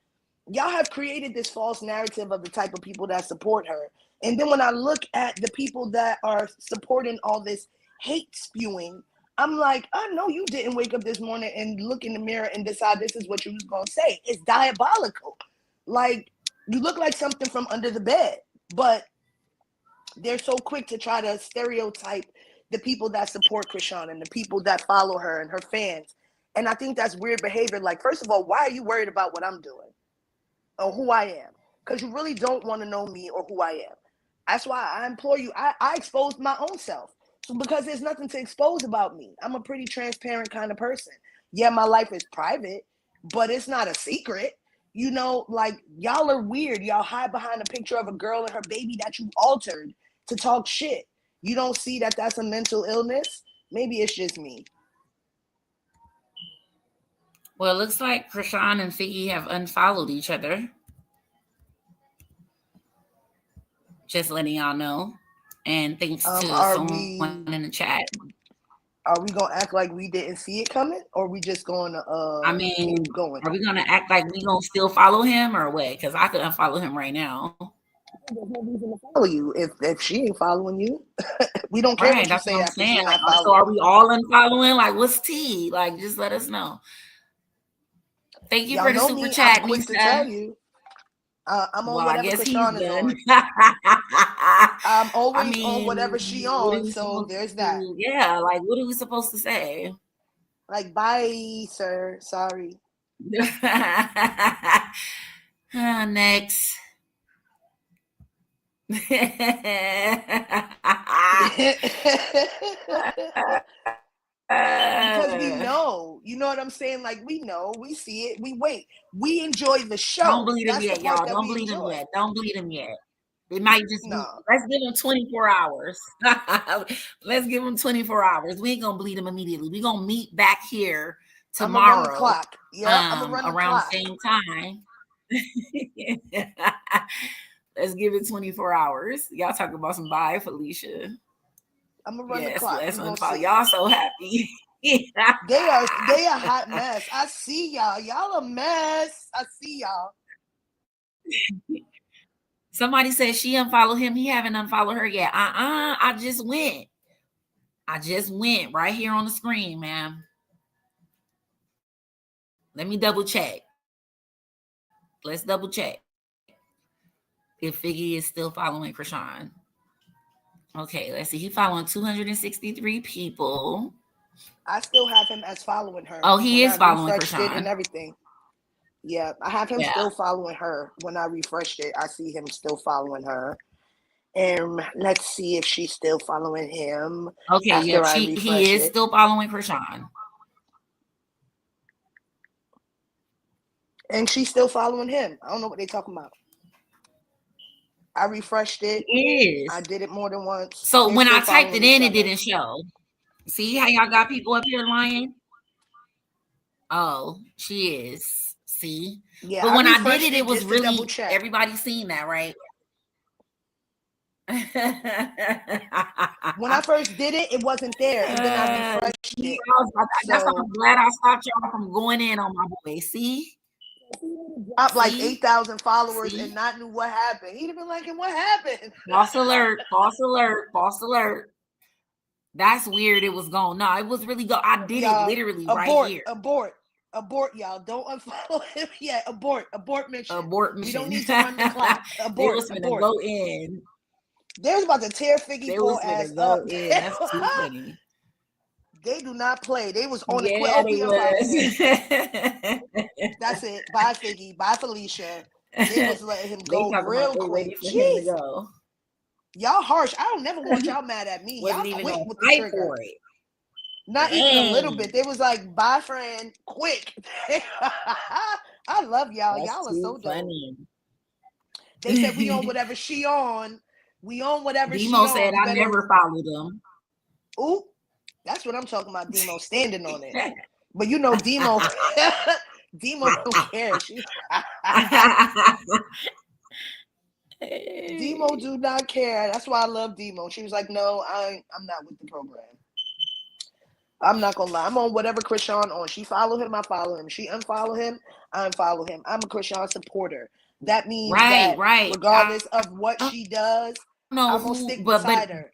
y'all have created this false narrative of the type of people that support her. And then when I look at the people that are supporting all this hate spewing, I'm like, I know you didn't wake up this morning and look in the mirror and decide this is what you was going to say. It's diabolical. Like, you look like something from under the bed. But they're so quick to try to stereotype the people that support Chrisean and the people that follow her and her fans. And I think that's weird behavior. Like, first of all, why are you worried about what I'm doing or who I am? Because you really don't want to know me or who I am. That's why I implore you. I exposed my own self. So because there's nothing to expose about me. I'm a pretty transparent kind of person. Yeah, my life is private, but it's not a secret. Like, y'all are weird. Y'all hide behind a picture of a girl and her baby that you altered to talk shit. You don't see that that's a mental illness? Maybe it's just me. Well, it looks like Chrisean and Figgy have unfollowed each other. Just letting y'all know. And thanks to someone in the chat. Are we gonna act like we didn't see it coming, or are we just going to keep going? Are we gonna act like we gonna still follow him or what? Because I could unfollow him right now. There's no reason to follow you if she ain't following you. We don't care what you say after she not following. So are we all unfollowing? Like, what's tea? Like, just let us know. Thank you for the super chat, I'm quick to tell you. I'm on whatever Chrisean is on. I'm always on whatever she on, so there's that. Yeah, like what are we supposed to say? Like, bye, sir. Sorry. Next. Because we know, you know what I'm saying? Like, we know, we see it, we wait, we enjoy the show. Don't bleed him yet, y'all. Don't bleed him yet. Don't bleed him yet. It might just be, let's give him 24 hours. Let's give him 24 hours. We ain't gonna bleed him immediately. We're gonna meet back here tomorrow. I'm clock. Yeah, around the same time. Let's give it 24 hours. Y'all talking about some bye, Felicia. I'm gonna run the clock. Y'all so happy. They a hot mess. I see y'all. Y'all a mess. I see y'all. Somebody said she unfollowed him. He haven't unfollowed her yet. I just went. Right here on the screen, ma'am. Let me double check. Let's double check if Figgy is still following Chrisean. Okay, let's see. He's following 263 people. I still have him as following her. Oh, he is following Chrisean and everything. Yeah, I have him still following her. When I refreshed it, I see him still following her. And let's see if she's still following him. Okay, yeah, he is still following Chrisean. And she's still following him. I don't know what they're talking about. I refreshed it. I did it more than once. So when I typed it in, it didn't show. See how y'all got people up here lying? Oh, she is. See? Yeah. But when I did it, it was really everybody seen that, right? When I first did it, it wasn't there. And then I refreshed it. That's why I'm glad I stopped y'all from going in on my boy. See? Up like 8,000 followers and not knew what happened. He'd have been like, what happened? False alert, false alert, false alert. That's weird. It was gone. No, it was really go. I did it literally right here. Abort, y'all. Don't unfollow him yet. Abort mission. Abort mission. We don't need to run the clock. Abort. They was gonna go in. They was about to tear Figgy poor ass up. That's too funny. They do not play. They was on the That's it. Bye, Figgy. Bye, Felicia. They was letting him go real quick. Jeez. Y'all harsh. I don't never want y'all mad at me. Y'all quick with the trigger. Not even a little bit. They was like, bye, friend. Quick. I love y'all. Y'all are so funny. They said we on whatever she on. We on whatever she on. Demo said I never followed them. Ooh. That's what I'm talking about, Demo standing on it. But you know, Demo don't care. Demo do not care. That's why I love Demo. She was like, no, I'm not with the program. I'm not gonna lie. I'm on whatever Chrisean on. She follow him, I follow him. She unfollow him, I unfollow him. I'm a Chrisean supporter. That means that regardless of what she does, I'm gonna stick beside her.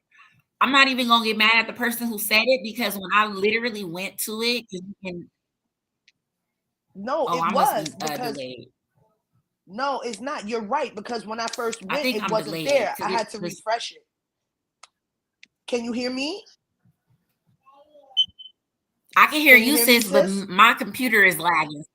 I'm not even gonna get mad at the person who said it because when I literally went to it, it was because no, it's not. You're right, because when I first went, it wasn't there. I had to refresh it. Can you hear me? I can hear you, sis, but my computer is lagging.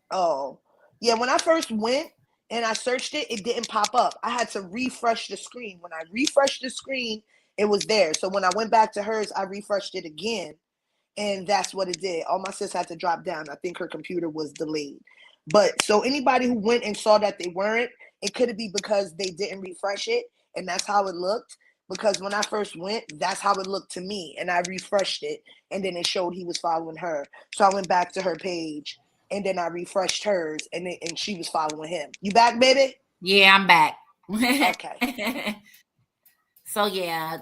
Oh, yeah. When I first went and I searched it, it didn't pop up. I had to refresh the screen. When I refreshed the screen, it was there. So when I went back to hers, I refreshed it again. And that's what it did. All my sis had to drop down. I think her computer was delayed. But so anybody who went and saw that they weren't, it could be because they didn't refresh it. And that's how it looked. Because when I first went, that's how it looked to me. And I refreshed it. And then it showed he was following her. So I went back to her page. And then I refreshed hers. And she was following him. You back, baby? Yeah, I'm back. Okay. So yeah,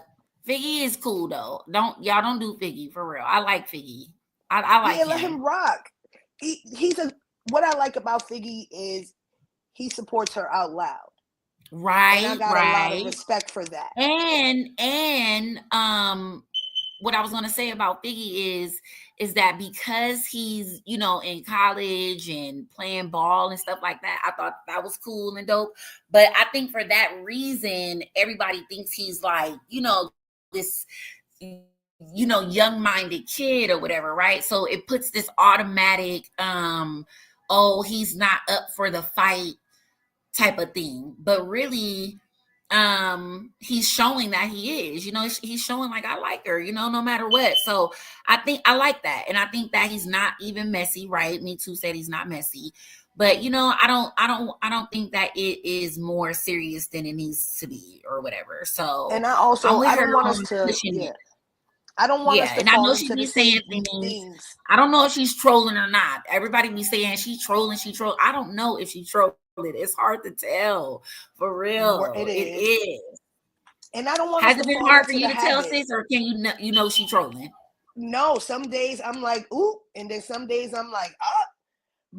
Figgy is cool though. Y'all don't do Figgy for real. I like Figgy. I like Yeah, him. let him rock. What I like about Figgy is he supports her out loud. Right, and I got a lot of respect for that. And what I was going to say about Figgy is that because he's, you know, in college and playing ball and stuff like that, I thought that was cool and dope. But I think for that reason, everybody thinks he's like, you know, this, you know, young-minded kid or whatever, right? So it puts this automatic, oh, he's not up for the fight type of thing. But really, he's showing that he is, you know, he's showing like, I like her, you know, no matter what. So I think I like that. And I think that he's not even messy, right? Me Too said he's not messy. But you know, I don't think that it is more serious than it needs to be or whatever. So And I don't want us to, it. I don't want us to and I know fall she into be the same saying things. I don't know if she's trolling or not. Everybody be saying she trolling. I don't know if she trolling. It's hard to tell, for real. It is. And I don't want Has us it to been fall hard for into you the to tell, habit. sis, or can you know she trolling? No, some days I'm like, ooh, and then some days I'm like, ah,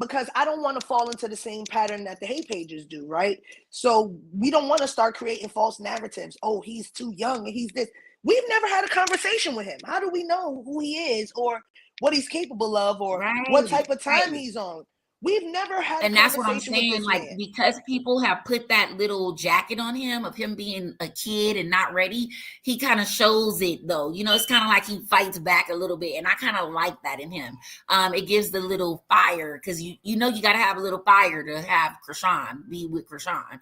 because I don't want to fall into the same pattern that the hate pages do, right? So we don't want to start creating false narratives. Oh, he's too young and he's this. We've never had a conversation with him. How do we know who he is or what he's capable of or what type of time he's on? We've never had a conversation with this man. Because people have put that little jacket on him of him being a kid and not ready, he kind of shows it though. You know, it's kind of like he fights back a little bit, and I kind of like that in him. It gives the little fire, because you know you got to have a little fire to have Chrisean be with Chrisean.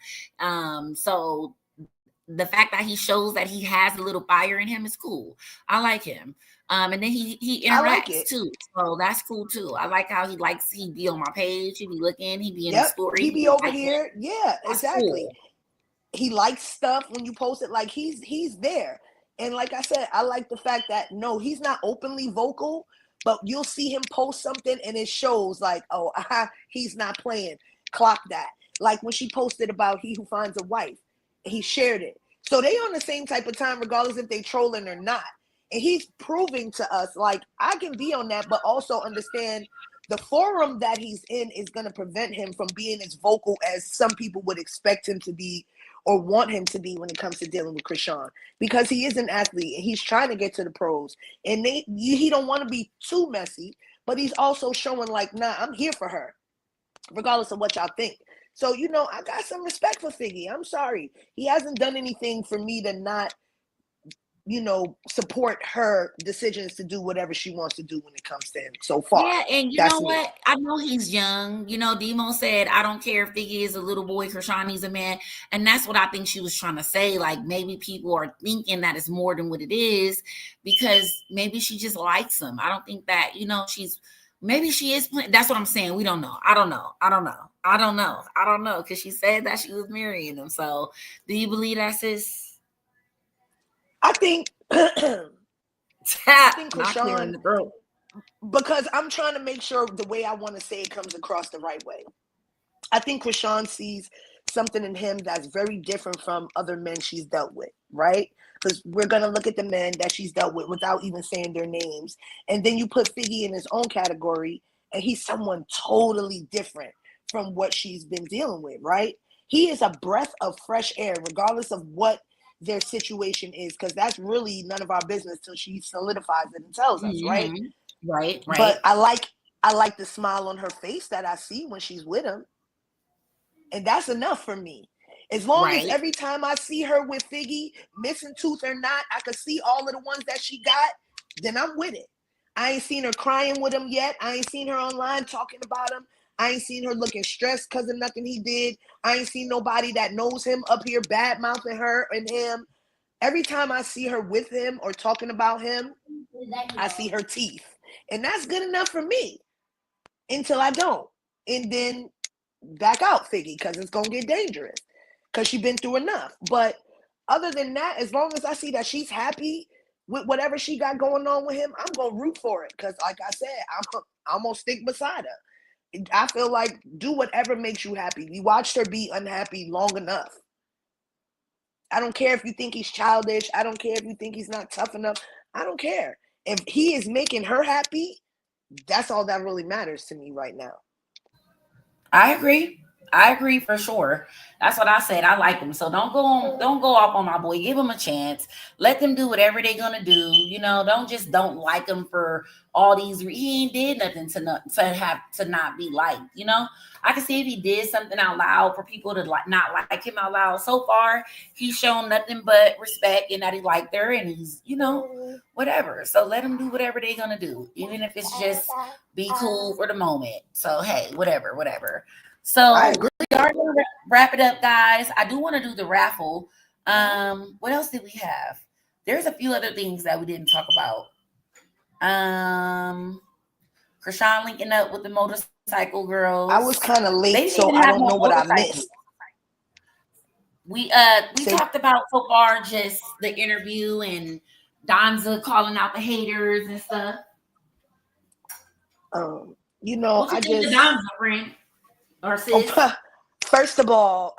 So the fact that he shows that he has a little fire in him is cool. I like him. And then he interacts too, so that's cool too. I like how he be on my page, he be looking, he be in the story, he be over here. Yeah, that's exactly. Cool. He likes stuff when you post it. Like he's there. And like I said, I like the fact that no, he's not openly vocal, but you'll see him post something and it shows like, oh, he's not playing. Clock that. Like when she posted about he who finds a wife, he shared it. So they on the same type of time, regardless if they trolling or not. And he's proving to us, like, I can be on that, but also understand the forum that he's in is going to prevent him from being as vocal as some people would expect him to be or want him to be when it comes to dealing with Chrisean, because he is an athlete and he's trying to get to the pros, and he don't want to be too messy, but he's also showing like, nah, I'm here for her, regardless of what y'all think. So, you know, I got some respect for Figgy. I'm sorry. He hasn't done anything for me to not, you know, support her decisions to do whatever she wants to do when it comes to him so far. Yeah, and you know what? I know he's young. You know, Demo said, I don't care if Figgy is a little boy, Chrisean, he's a man. And that's what I think she was trying to say. Like, maybe people are thinking that it's more than what it is because maybe she just likes him. I don't think that, you know, maybe she is playing. That's what I'm saying. We don't know. I don't know. Because she said that she was marrying him. So do you believe that, sis? I think Chrisean, because I'm trying to make sure the way I want to say it comes across the right way. I think Chrisean sees something in him that's very different from other men she's dealt with, right? Because we're going to look at the men that she's dealt with without even saying their names. And then you put Figgy in his own category, and he's someone totally different from what she's been dealing with, right? He is a breath of fresh air, regardless of what their situation is, because that's really none of our business till she solidifies it and tells us, right? Right. But I like the smile on her face that I see when she's with him. And that's enough for me. As long as every time I see her with Figgy, missing tooth or not, I could see all of the ones that she got, then I'm with it. I ain't seen her crying with him yet. I ain't seen her online talking about him. I ain't seen her looking stressed because of nothing he did. I ain't seen nobody that knows him up here bad mouthing her and him. Every time I see her with him or talking about him, I see her teeth. And that's good enough for me until I don't. And then back out, Figgy, because it's going to get dangerous because she's been through enough. But other than that, as long as I see that she's happy with whatever she got going on with him, I'm going to root for it because, like I said, I'm going to stick beside her. I feel like do whatever makes you happy. We watched her be unhappy long enough. I don't care if you think he's childish. I don't care if you think he's not tough enough. I don't care. If he is making her happy, that's all that really matters to me right now. I agree for sure. That's what I said. I like him. So don't go off on my boy. Give him a chance. Let them do whatever they're gonna do. You know, don't like him for all these. He ain't did nothing to not be liked. You know, I can see if he did something out loud for people to not like him out loud. So far, he's shown nothing but respect and that he liked her and he's, you know, whatever. So let him do whatever they're gonna do, even if it's just be cool for the moment. So hey, whatever. So starting to wrap it up, guys. I do want to do the raffle. What else did we have? There's a few other things that we didn't talk about. Chrisean linking up with the motorcycle girls. I was kind of late, so I don't know what I missed. We talked about so far just the interview and Danza calling out the haters and stuff. You know, I just Danza, friend. First of all,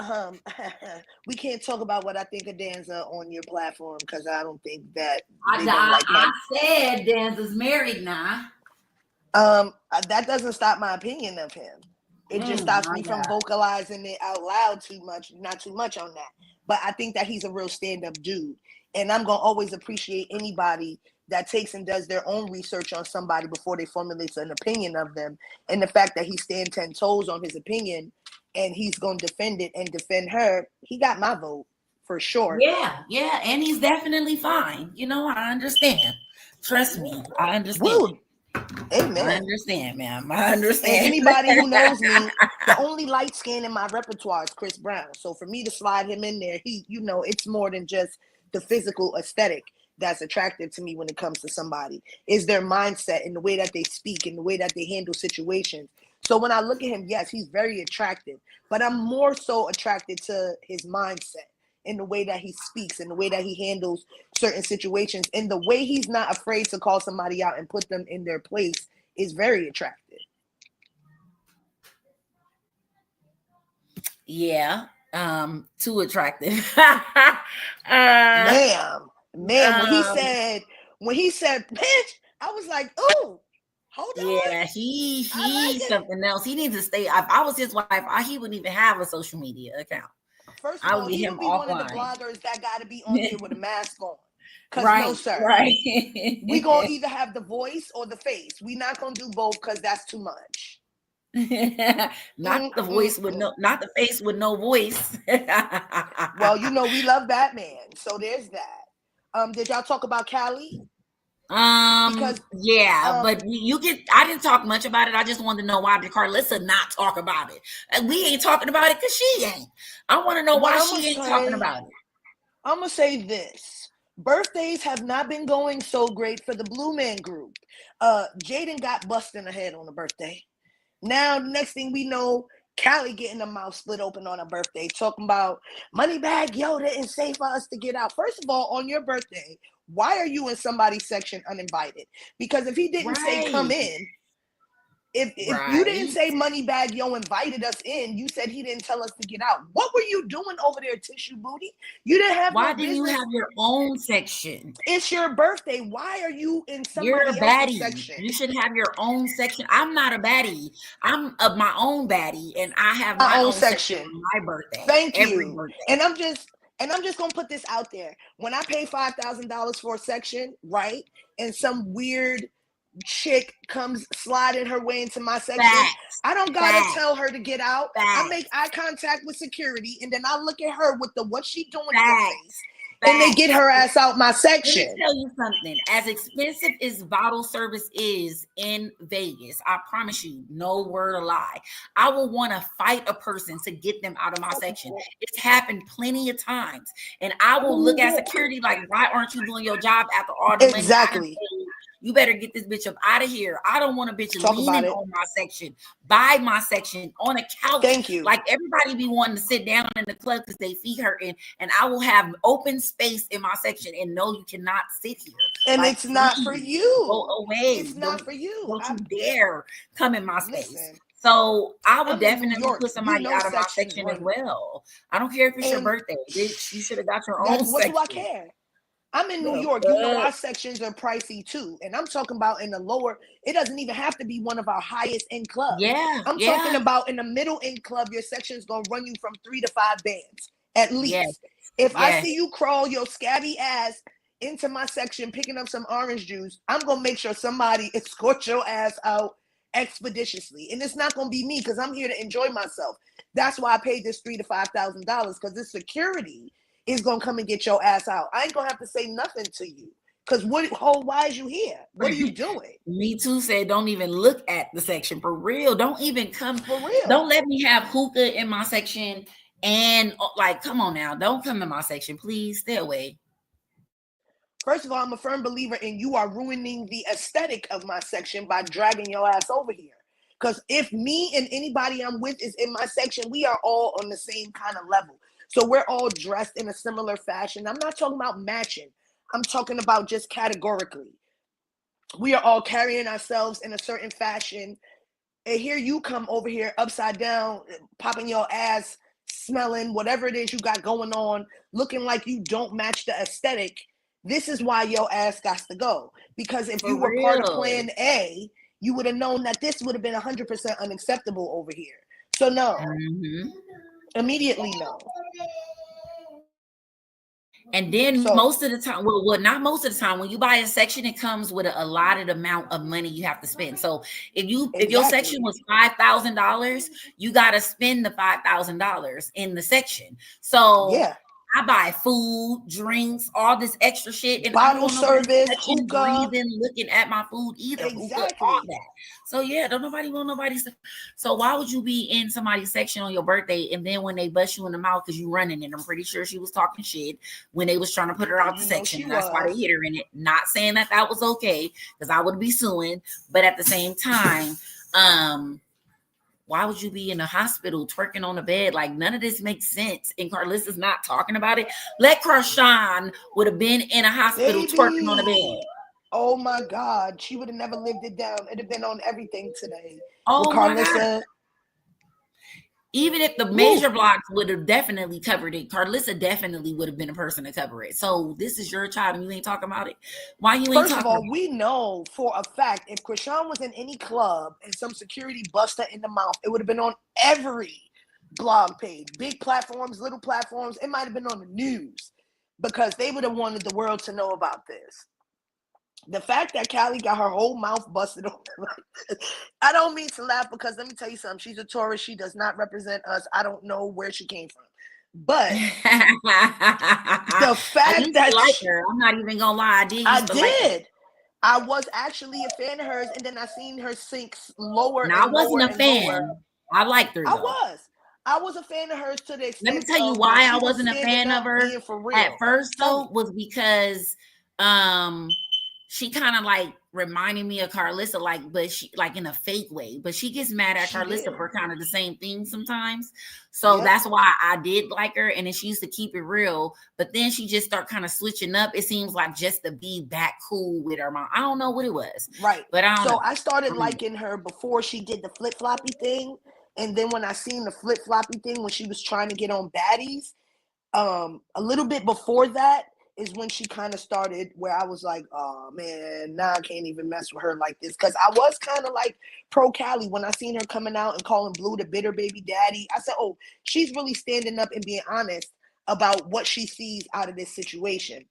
we can't talk about what I think of Danza on your platform because I don't think that I said Danza's married now. That doesn't stop my opinion of him. It just stops me from vocalizing it out loud not too much on that. But I think that he's a real stand-up dude. And I'm going to always appreciate anybody that takes and does their own research on somebody before they formulate an opinion of them. And the fact that he stands 10 toes on his opinion and he's going to defend it and defend her, he got my vote for sure. Yeah. And he's definitely fine. You know, I understand. Trust me, I understand. Woo. Amen. I understand, ma'am. I understand. And anybody who knows me, the only light skin in my repertoire is Chris Brown. So for me to slide him in there, it's more than just the physical aesthetic that's attractive to me when it comes to somebody. Is their mindset and the way that they speak and the way that they handle situations. So when I look at him, yes, he's very attractive, but I'm more so attracted to his mindset and the way that he speaks and the way that he handles certain situations and the way he's not afraid to call somebody out and put them in their place is very attractive. Yeah. Too attractive. Ma'am, when he said bitch, I was like, ooh, hold on. Yeah, he's something else. He needs to stay. If I was his wife, he wouldn't even have a social media account. First of all, he would be one of the bloggers that got to be on there with a mask on. Because no, sir. Right. We going to either have the voice or the face. We not going to do both because that's too much. Not the voice with not the face with no voice. Well, you know, we love Batman. So there's that. Did y'all talk about Calie? But I didn't talk much about it. I just wanted to know why did Karlissa not talk about it? And we ain't talking about it because she ain't. I want to know why she ain't talking about it. I'm gonna say this. Birthdays have not been going so great for the Blue Man group. Jaden got busted in the head on a birthday. Now, next thing we know, Calie getting her mouth split open on her birthday, talking about Moneybag Yo didn't say for us to get out. First of all, on your birthday, why are you in somebody's section uninvited? Because if he didn't say come in, if you didn't say Moneybag Yo invited us in, you said he didn't tell us to get out. What were you doing over there, Tissue Booty? You didn't have Why didn't you have your own section? It's your birthday. Why are you in somebody else's section? You should have your own section. I'm not a baddie. I'm of my own baddie, and I have my own section on my birthday. Thank you. Birthday. And I'm just gonna put this out there. When I pay $5,000 for a section, right, and some weird chick comes sliding her way into my section, I don't gotta tell her to get out. I make eye contact with security, and then I look at her with the what she doing in the face, and they get her ass out my section. Let me tell you something. As expensive as bottle service is in Vegas, I promise you, no word of lie, I will want to fight a person to get them out of my section. It's happened plenty of times, and I will look at security like, why aren't you doing your job after all the money? You better get this bitch up out of here. I don't want a bitch leaning on my section, by my section, on a couch. Thank you. Like everybody be wanting to sit down in the club because they feet hurting, and I will have open space in my section. And no, you cannot sit here. And like, it's not for you. Go away. It's not for you. Don't you dare come in my space. Listen, So I would I'm in New definitely York. put somebody out of my sections section as run. well. I don't care if it's your And birthday, bitch. You should have got your that, own what section. do I care? I'm in New York. Our sections are pricey too. And I'm talking about in the lower, it doesn't even have to be one of our highest end clubs. Yeah. I'm talking about in the middle end club, your section is going to run you from 3 to 5 bands at least. Yes. If I see you crawl your scabby ass into my section picking up some orange juice, I'm going to make sure somebody escorts your ass out expeditiously. And it's not going to be me because I'm here to enjoy myself. That's why I paid this $3,000 to $5,000 because this security is gonna come and get your ass out. I ain't gonna have to say nothing to you. Cause why is you here? What are you doing? Me Too said don't even look at the section for real. Don't even come for real. Don't let me have hookah in my section. And like, come on now, don't come in my section, please. Stay away. First of all, I'm a firm believer in you are ruining the aesthetic of my section by dragging your ass over here. Because if me and anybody I'm with is in my section, we are all on the same kind of level. So we're all dressed in a similar fashion. I'm not talking about matching. I'm talking about just categorically. We are all carrying ourselves in a certain fashion. And here you come over here upside down, popping your ass, smelling whatever it is you got going on, looking like you don't match the aesthetic. This is why your ass got to go. Because if you were part of plan A, you would have known that this would have been 100% unacceptable over here. So no. Immediately no. And then most of the time, well, not most of the time, when you buy a section, it comes with a allotted amount of money you have to spend. So if your section was $5,000, you got to spend the $5,000 in the section. So I buy food, drinks, all this extra shit, and bottle service, hookah, breathing, looking at my food either. Hookah, all that. So yeah, don't nobody want nobody's. So why would you be in somebody's section on your birthday and then when they bust you in the mouth because you running it? I'm pretty sure she was talking shit when they was trying to put her out the section. And that's why they hit her in it. Not saying that was okay because I would be suing, but at the same time, why would you be in a hospital twerking on the bed? Like, none of this makes sense. And Karlissa's not talking about it. Let Chrisean would have been in a hospital twerking on the bed. Oh my God. She would have never lived it down. It'd have been on everything today. Oh my God. Even if the major blogs would have definitely covered it, Karlissa definitely would have been a person to cover it. So this is your child and you ain't talking about it. Why you ain't talking about it? First of all, we know for a fact if Chrisean was in any club and some security bust her in the mouth, it would have been on every blog page. Big platforms, little platforms. It might have been on the news because they would have wanted the world to know about this. The fact that Calie got her whole mouth busted open like this, I don't mean to laugh because let me tell you something. She's a tourist. She does not represent us. I don't know where she came from. But the fact that like her, I'm not even gonna lie. I did. I was actually a fan of hers, and then I seen her sink lower. Now, and I wasn't lower a fan. I liked her. I was a fan of hers to the extent. Let me tell you why I wasn't a fan of her at first, though, was because she kind of like reminded me of Karlissa, but she like in a fake way. But she gets mad at Karlissa for kind of the same thing sometimes. So that's why I did like her. And then she used to keep it real. But then she just start kind of switching up. It seems like just to be back cool with her mom. I don't know what it was. Right. But I don't know. I started liking her before she did the flip floppy thing. And then when I seen the flip floppy thing when she was trying to get on baddies, a little bit before that is when she kind of started where I was like, oh man, now I can't even mess with her like this. Because I was kind of like pro Calie when I seen her coming out and calling Blue the bitter baby daddy. I said, oh, she's really standing up and being honest about what she sees out of this situation.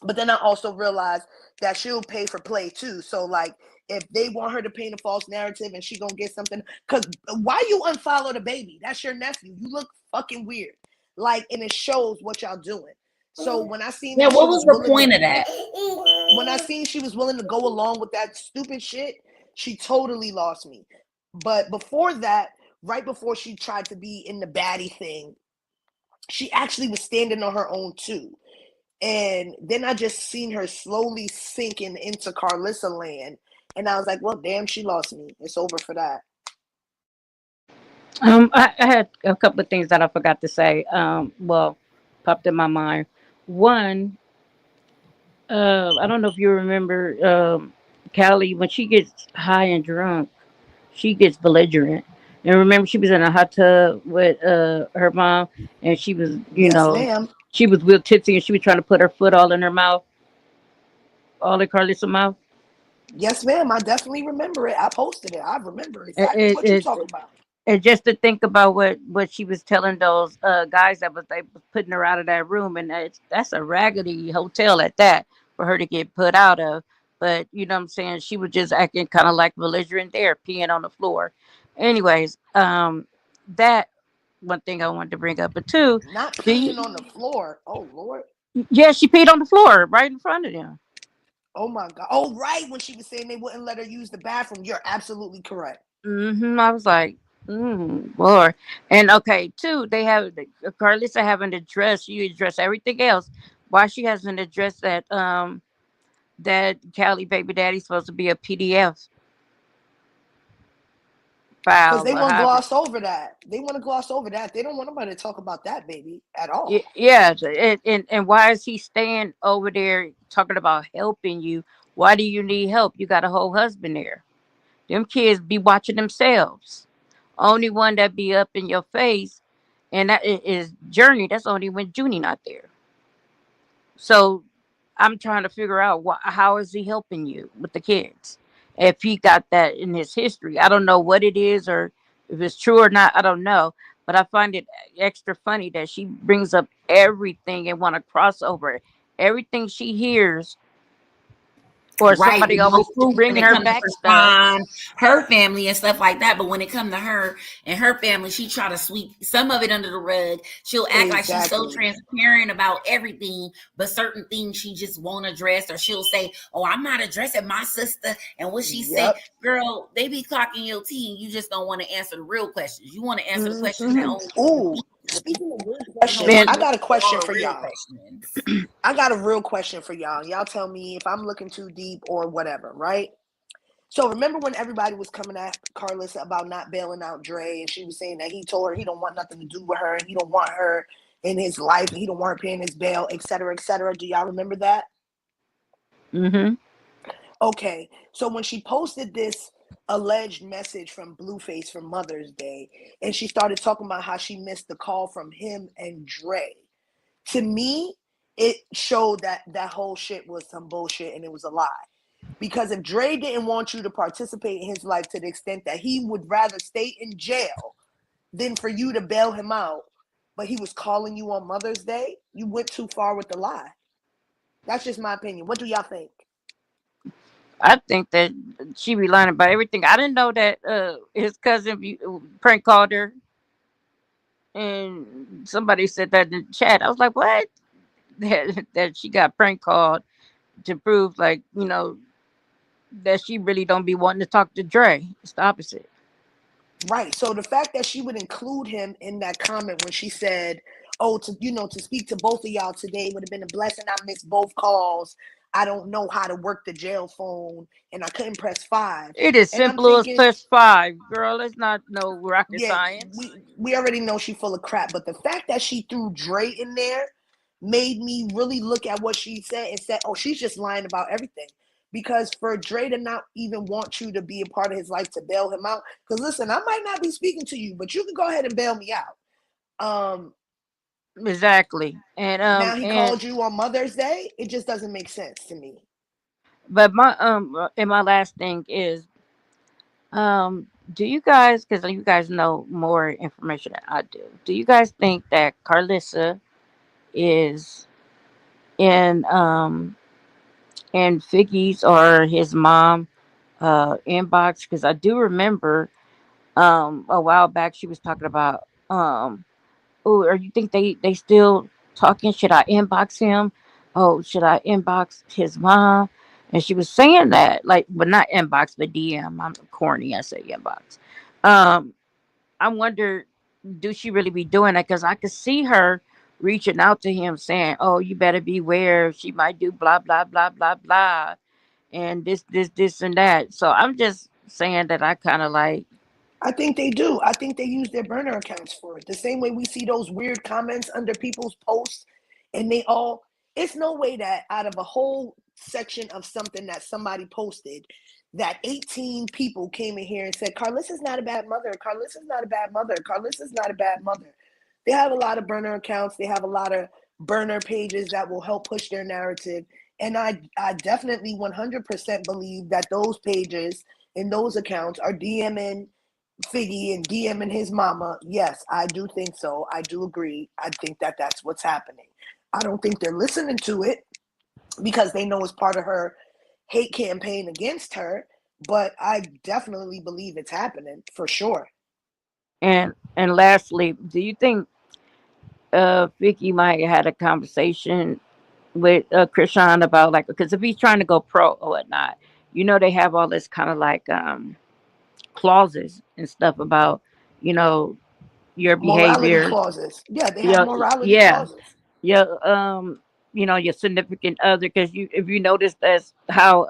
But then I also realized that she'll pay for play too. So like if they want her to paint a false narrative and she gonna get something, because why you unfollow the baby? That's your nephew. You look fucking weird. Like, and it shows what y'all doing. So when I seen what was the point of that? When I seen she was willing to go along with that stupid shit, she totally lost me. But before that, right before she tried to be in the baddie thing, she actually was standing on her own too. And then I just seen her slowly sinking into Karlissa land. And I was like, well, damn, she lost me. It's over for that. I had a couple of things that I forgot to say. Popped in my mind. One, I don't know if you remember Calie, when she gets high and drunk, she gets belligerent. And remember, she was in a hot tub with her mom, and she was, Yes, ma'am. she was real tipsy, and she was trying to put her foot all in her mouth, all in Carlissa's mouth. Yes, ma'am. I definitely remember it. I posted it. I remember It, exactly it, what you it, talking about. and just to think about what she was telling those guys that was they was putting her out of that room, and that's a raggedy hotel at that for her to get put out of. But you know what I'm saying? She was just acting kind of like belligerent there, peeing on the floor. Anyways, that one thing I wanted to bring up. But two, Not do you? peeing on the floor. Oh Lord. Yeah, she peed on the floor right in front of them. Oh my God. Oh, right. When she was saying they wouldn't let her use the bathroom. You're absolutely correct. I was like, Lord. And okay, two, they have Carlissa haven't addressed. You address everything else. Why she hasn't addressed that Calie baby daddy's supposed to be a PDF Because file they or want to however. gloss over that. They want to gloss over that. They don't want nobody to talk about that baby at all. Yeah, and why is he staying over there talking about helping you? Why do you need help? You got a whole husband there. Them kids be watching themselves. Only one that be up in your face, and that is Journey. That's only when Junie not there. So I'm trying to figure out how is he helping you with the kids? If he got that in his history, I don't know what it is or if it's true or not. I don't know, but I find it extra funny that she brings up everything and want to cross over it. Everything she hears or Right, somebody with no always proof when bringing it her comes to back stuff. Krishan, her family and stuff like that. But when it comes to her and her family, she try to sweep some of it under the rug. She'll act like she's so Exactly. transparent about everything, but certain things she just won't address, or she'll say, "Oh, I'm not addressing my sister." And what she say, Yep. girl, they be clocking your tea, and you just don't want to answer the real questions. You want to answer the questions that Hmm. only Ooh, speaking of real you don't questions, want Man, I to know got a question all for real y'all. questions. I got a real question for y'all. Y'all tell me if I'm looking too deep or whatever, right? So remember when everybody was coming at Karlissa about not bailing out Dre, and she was saying that he told her he don't want nothing to do with her, and he don't want her in his life, and he don't want her paying his bail, et cetera, et cetera. Do y'all remember that? hmm Okay, so when she posted this alleged message from Blueface for Mother's Day, and she started talking about how she missed the call from him and Dre, to me, it showed that that whole shit was some bullshit and it was a lie. Because if Dre didn't want you to participate in his life to the extent that he would rather stay in jail than for you to bail him out, but he was calling you on Mother's Day, you went too far with the lie. That's just my opinion. What do y'all think? I think that she be lying about everything. I didn't know that his cousin prank called her, and somebody said that in the chat. I was like, what? That she got prank called to prove, like, that she really don't be wanting to talk to Dre. It's the opposite. Right. So the fact that she would include him in that comment when she said, "Oh, to speak to both of y'all today would have been a blessing. I missed both calls. I don't know how to work the jail phone, and I couldn't press 5." It is And I'm simple as thinking, plus five, girl. It's not no rocket yeah, science. we already know she's full of crap. But the fact that she threw Dre in there made me really look at what she said and said, "Oh, she's just lying about everything." Because for Dre to not even want you to be a part of his life to bail him out, because listen, I might not be speaking to you, but you can go ahead and bail me out. Um, Exactly. And Now he called you on Mother's Day. It just doesn't make sense to me. but my and my last thing is, do you guys, because you guys know more information than I do, do you guys think that Carlissa is in Figgy's or his mom inbox? Because I do remember a while back she was talking about oh, or you think they still talking? Should I inbox him? Oh, should I inbox his mom? And she was saying that, like, but not inbox, but DM. I'm corny. I say inbox. Um, I wonder, do she really be doing that? Because I could see her reaching out to him, saying, "Oh, you better beware. She might do blah blah blah blah blah, and this and that." So I'm just saying that I kind of like. I think they do. I think they use their burner accounts for it. The same way we see those weird comments under people's posts, and they all. It's no way that out of a whole section of something that somebody posted, that 18 people came in here and said, Karlissa's not a bad mother. Karlissa's not a bad mother. Karlissa's not a bad mother. They have a lot of burner accounts. They have a lot of burner pages that will help push their narrative. And I definitely 100% believe that those pages and those accounts are DMing Figgy and DMing his mama. Yes, I do think so. I do agree. I think that that's what's happening. I don't think they're listening to it because they know it's part of her hate campaign against her, but I definitely believe it's happening for sure. And lastly, do you think Vicky might have had a conversation with Chrisean about, like, because if he's trying to go pro or whatnot, they have all this kind of like clauses and stuff about your Morality behavior. clauses. Yeah, they have morality Yeah, clauses. your significant other, because if you notice that's how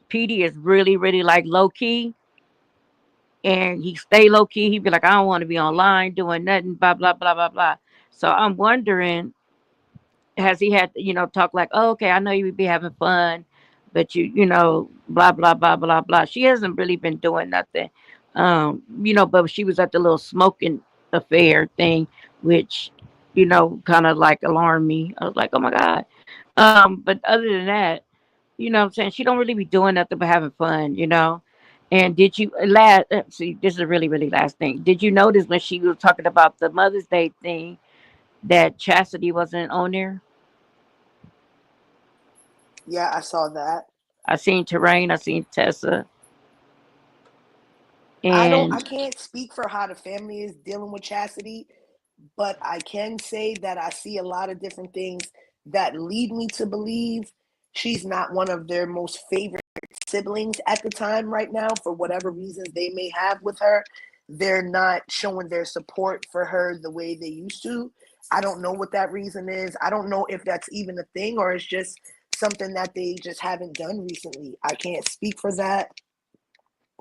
PD is really really like low key, and he stay low key. He'd be like, I don't want to be online doing nothing, blah blah blah blah blah. So I'm wondering, has he had talk like, oh, okay, I know you would be having fun, but blah blah blah blah blah. She hasn't really been doing nothing, but she was at the little smoking affair thing, which kind of like alarmed me. I was like, oh my god. But other than that, what I'm saying, she don't really be doing nothing but having fun. And did you see, this is a really really last thing, did you notice when she was talking about the Mother's Day thing that Chastity wasn't on there? Yeah, I saw that. I seen Terrain, I seen Tessa. I And can't speak for how the family is dealing with Chastity, but I can say that I see a lot of different things that lead me to believe she's not one of their most favorite siblings at the time right now. For whatever reasons they may have with her, they're not showing their support for her the way they used to. I don't know what that reason is. I don't know if that's even a thing or it's just something that they just haven't done recently. I can't speak for that,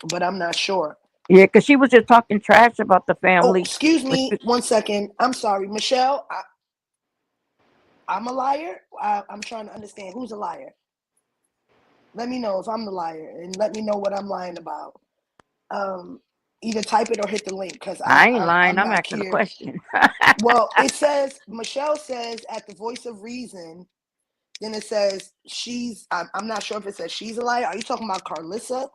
but I'm not sure. yeah, because she was just talking trash about the Oh, family. excuse me 1 second. I'm sorry, Michelle. I'm a liar. I'm trying to understand who's a liar. Let me know if I'm the liar and let me know what I'm lying about. Either type it or hit the link because I ain't lying, I'm I'm not asking a clear. question. Well, it says Michelle says at the voice of reason. Then it says I'm not sure if it says she's a liar. Are you talking about Karlissa?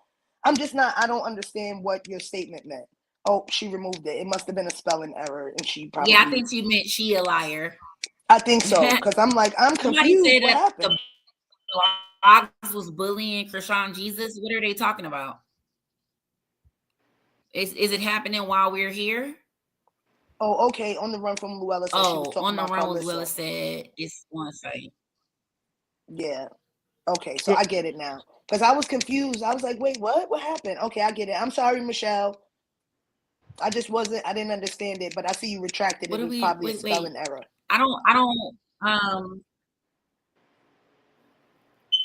I'm just not. I don't understand what your statement meant. Oh, she removed it. It must have been a spelling error, and she probably. Yeah, I think she meant she a liar. I think so because I'm like I'm Somebody confused. said What that happened? the blogs was bullying Chrisean Jesus. What are they talking about? Is it happening while we're here? Oh, okay. On the Run from Luella said she was talking On the about run with Karlissa. Luella said it's on site. Yeah. Okay, so I get it now because I was confused. I was like, wait, what? What happened? Okay, I get it. I'm sorry, Michelle. I just wasn't. I didn't understand it, but I see you retracted it. What It do was we probably a spelling error. I don't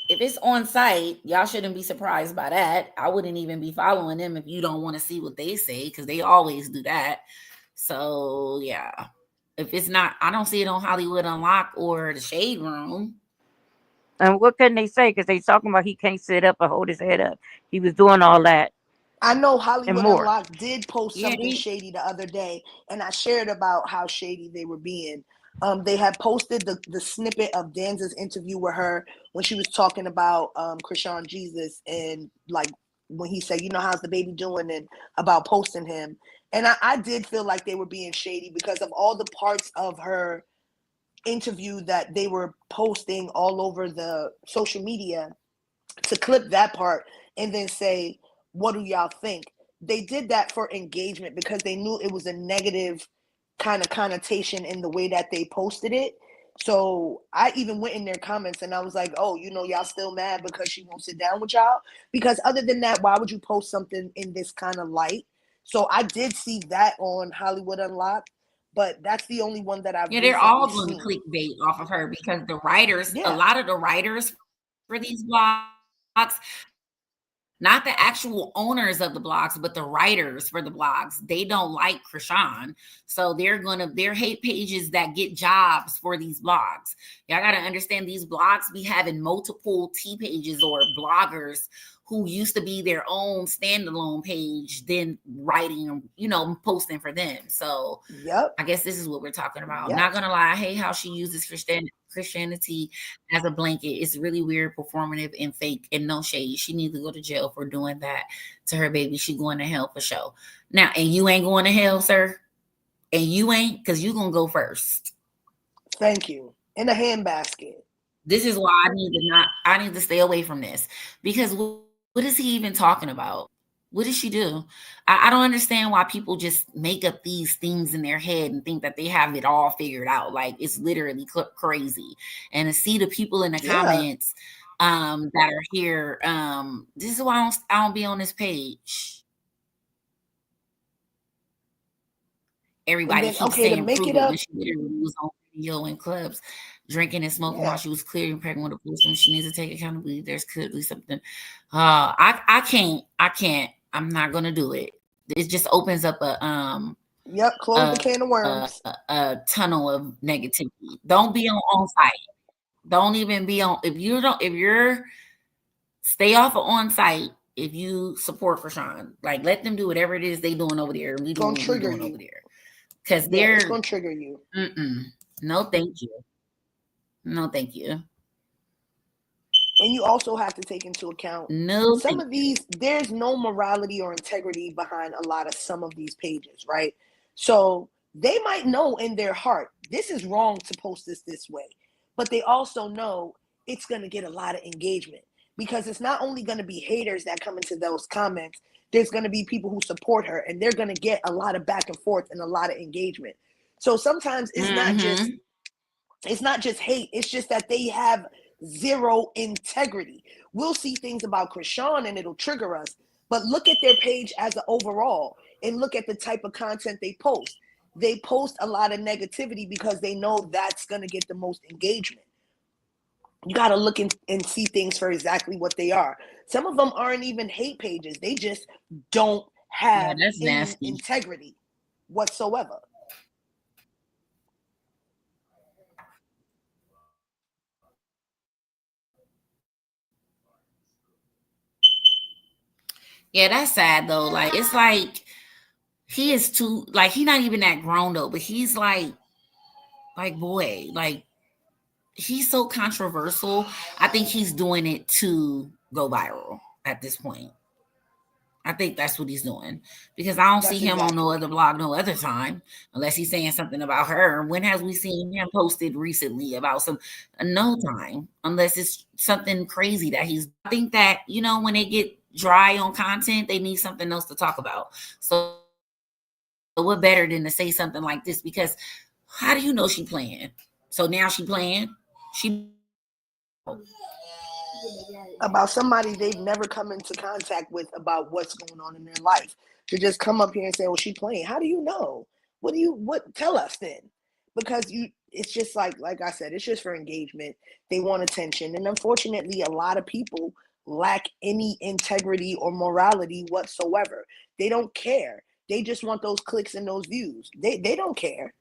if it's on site, y'all shouldn't be surprised by that. I wouldn't even be following them if you don't want to see what they say, because they always do that. So yeah. If it's not, I don't see it on Hollywood Unlocked or the Shade Room. And what can they say? Because they talking about he can't sit up or hold his head up. He was doing all that. I know Hollywood Unlocked did post something shady the other day, and I shared about how shady they were being. They had posted the snippet of Danza's interview with her when she was talking about Chrisean Jesus, and like when he said, how's the baby doing, and about posting him. And I did feel like they were being shady because of all the parts of her interview that they were posting all over the social media, to clip that part and then say, what do y'all think? They did that for engagement because they knew it was a negative kind of connotation in the way that they posted it. So I even went in their comments and I was like, oh, y'all still mad because she won't sit down with y'all? Because other than that, why would you post something in this kind of light? So I did see that on Hollywood Unlocked, but that's the only one that I've they're all seen. doing clickbait off of her because the writers, a lot of the writers for these blogs not the actual owners of the blogs, but the writers for the blogs. They don't like Chrisean. So they're hate pages that get jobs for these blogs. Y'all got to understand these blogs be having multiple T pages or bloggers who used to be their own standalone page, then writing, posting for them. So I guess this is what we're talking about. I'm not going to lie. I hate how she uses Christianity as a blanket. It's really weird, performative, and fake, and no shade. She needs to go to jail for doing that to her baby. She going to hell for sure. Now, and you ain't going to hell, sir? And you ain't, because you going to go first. Thank you. In a handbasket. This is why I need to stay away from this, because what is he even talking about? What did she do? I don't understand why people just make up these things in their head and think that they have it all figured out. Like, it's literally crazy. And to see the people in the comments that are here, this is why I don't be on this page. Everybody keeps saying prove it when she literally was on video in clubs, drinking and smoking while she was clearly pregnant with a person. She needs to take accountability. There's clearly something. I can't. I'm not gonna do it. It just opens up a close the can of worms. A tunnel of negativity. Don't be on site. Don't even be on. If you're stay off of on site. If you support Chrisean, like, let them do whatever it is they doing over there. We doing over there. Because it's gonna trigger you. No, thank you. No, thank you. And you also have to take into account some of these, there's no morality or integrity behind some of these pages, right? So they might know in their heart, this is wrong to post this way. But they also know it's going to get a lot of engagement, because it's not only going to be haters that come into those comments. There's going to be people who support her, and they're going to get a lot of back and forth and a lot of engagement. So sometimes it's not just hate. It's just that they have zero integrity. We'll see things about Chrisean and it'll trigger us, but look at their page as an overall and look at the type of content they post. They post a lot of negativity because they know that's going to get the most engagement. You got to look and see things for exactly what they are. Some of them aren't even hate pages. They just don't have any integrity whatsoever. Yeah, that's sad though. Like, it's like he is too, like, he's not even that grown though, but he's like boy, like, he's so controversial. I think he's doing it to go viral at this point. I think that's what he's doing, because I don't see him on no other blog no other time, unless he's saying something about her. When has we seen him posted recently about no time, unless it's something crazy that I think that, when they get dry on content, they need something else to talk about. So what better than to say something like this? Because how do you know she playing? So now she playing? She about somebody they've never come into contact with about what's going on in their life, to just come up here and say, well, she playing. How do you know? What tell us then? Because it's just like I said, it's just for engagement. They want attention. And unfortunately, a lot of people lack any integrity or morality whatsoever. They don't care. They just want those clicks and those views. They don't care.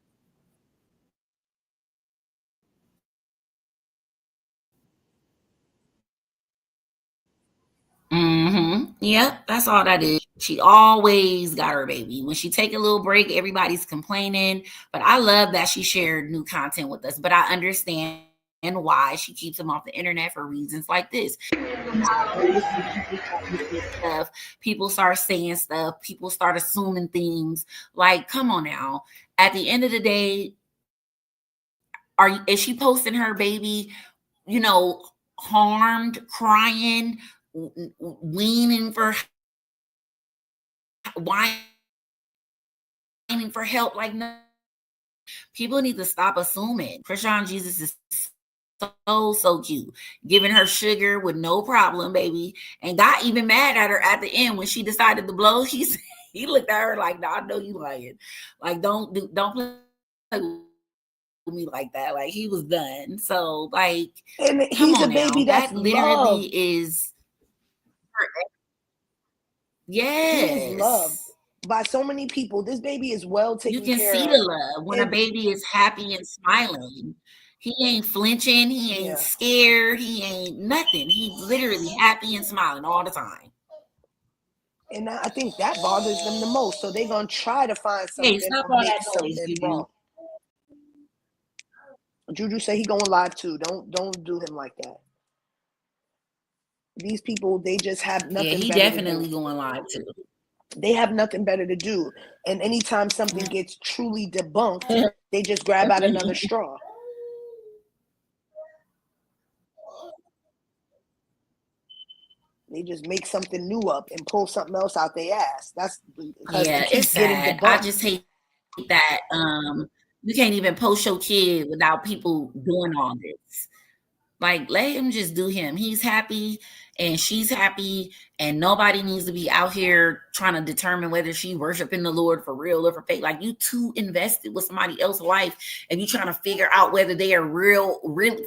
Yep, that's all that is. She always got her baby. When she take a little break, everybody's complaining. But I love that she shared new content with us. But I understand why she keeps them off the internet for reasons like this. People start saying stuff. People start assuming things. Like, come on now. At the end of the day, is she posting her baby, harmed, crying, whining for help? Like, no. People need to stop assuming. Chrisean Jesus is so cute, giving her sugar with no problem, baby, and got even mad at her at the end when she decided to blow. He looked at her like, "No, I know you lying. Like, don't play with me like that." Like, he was done. So, like, and he's a baby that literally loved. is. Yes. He is loved by so many people. This baby is well taken care of. You can see the love when a baby is happy and smiling. He ain't flinching. He ain't scared. He ain't nothing. He's literally happy and smiling all the time. And I think that bothers them the most. So they're going to try to find something stop or all make that noise, something Juju. wrong. Juju say he going live too. Don't do him like that. These people, they just have nothing better to do. Yeah, he definitely going live too. They have nothing better to do. And anytime something gets truly debunked, they just grab out another straw. They just make something new up and pull something else out their ass. That's because it keeps getting debunked. I just hate that you can't even post your kid without people doing all this. Like, let him just do him. He's happy and she's happy, and nobody needs to be out here trying to determine whether she worshiping the Lord for real or for fake. Like, you too invested with somebody else's life, and you trying to figure out whether they are real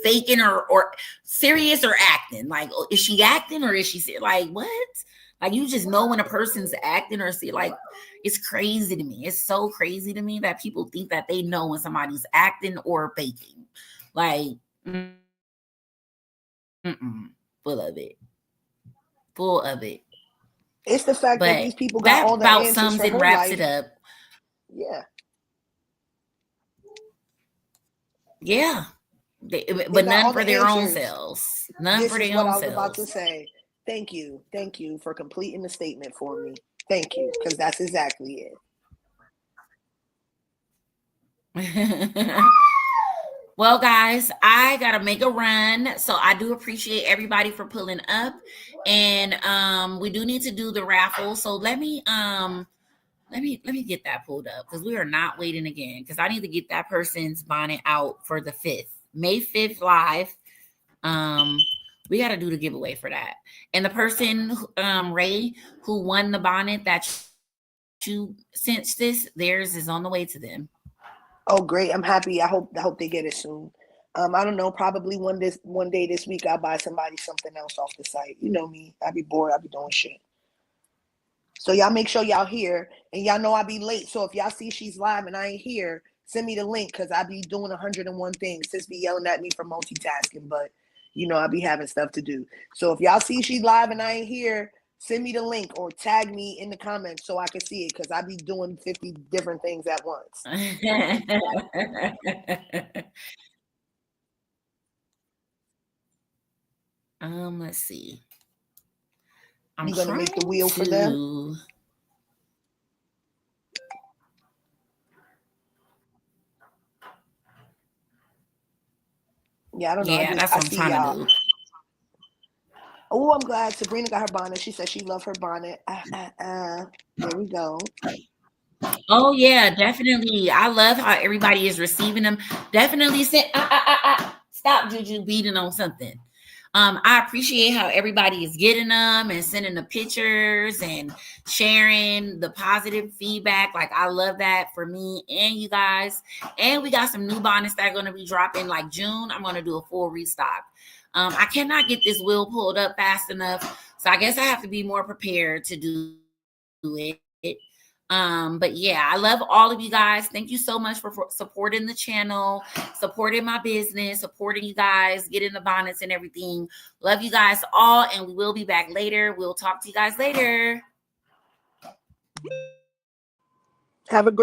faking or serious or acting. Like, is she acting or is she like, what? Like, you just know when a person's acting or see, like, it's crazy to me. It's so crazy to me that people think that they know when somebody's acting or faking. Like, full of it. Full of it. It's the fact that these people got all the answers for her wraps life. It up. Yeah. Yeah. But none for their own selves. None for their own selves. This is what I was about to say. Thank you. Thank you for completing the statement for me. Thank you, because that's exactly it. Well, guys, I gotta make a run, so I do appreciate everybody for pulling up, and we do need to do the raffle. So let me get that pulled up, because we are not waiting again, because I need to get that person's bonnet out for the 5th, May 5th live. We got to do the giveaway for that, and the person Ray who won the bonnet that you sent theirs is on the way to them. Oh, great. I'm happy. I hope they get it soon. I don't know, probably one day this week I'll buy somebody something else off the site. You know me. I'll be bored. I'll be doing shit. So y'all make sure y'all here, and y'all know I'll be late. So if y'all see she's live and I ain't here, send me the link, because I be doing 101 things. Sis be yelling at me for multitasking, but you know I be having stuff to do. So if y'all see she's live and I ain't here, send me the link or tag me in the comments so I can see it, because I be doing 50 different things at once. Let's see. You gonna make the wheel for them? Yeah, I don't know. Yeah, that's what I'm trying to do. Oh, I'm glad Sabrina got her bonnet. She said she loved her bonnet. There we go. Oh yeah, definitely. I love how everybody is receiving them. Definitely stop, Juju, beating on something. I appreciate how everybody is getting them and sending the pictures and sharing the positive feedback. Like, I love that for me and you guys. And we got some new bonnets that are going to be dropping like June. I'm going to do a full restock. I cannot get this wheel pulled up fast enough, so I guess I have to be more prepared to do it. But yeah, I love all of you guys. Thank you so much for supporting the channel, supporting my business, supporting you guys, getting the bonnets and everything. Love you guys all, and we will be back later. We'll talk to you guys later. Have a great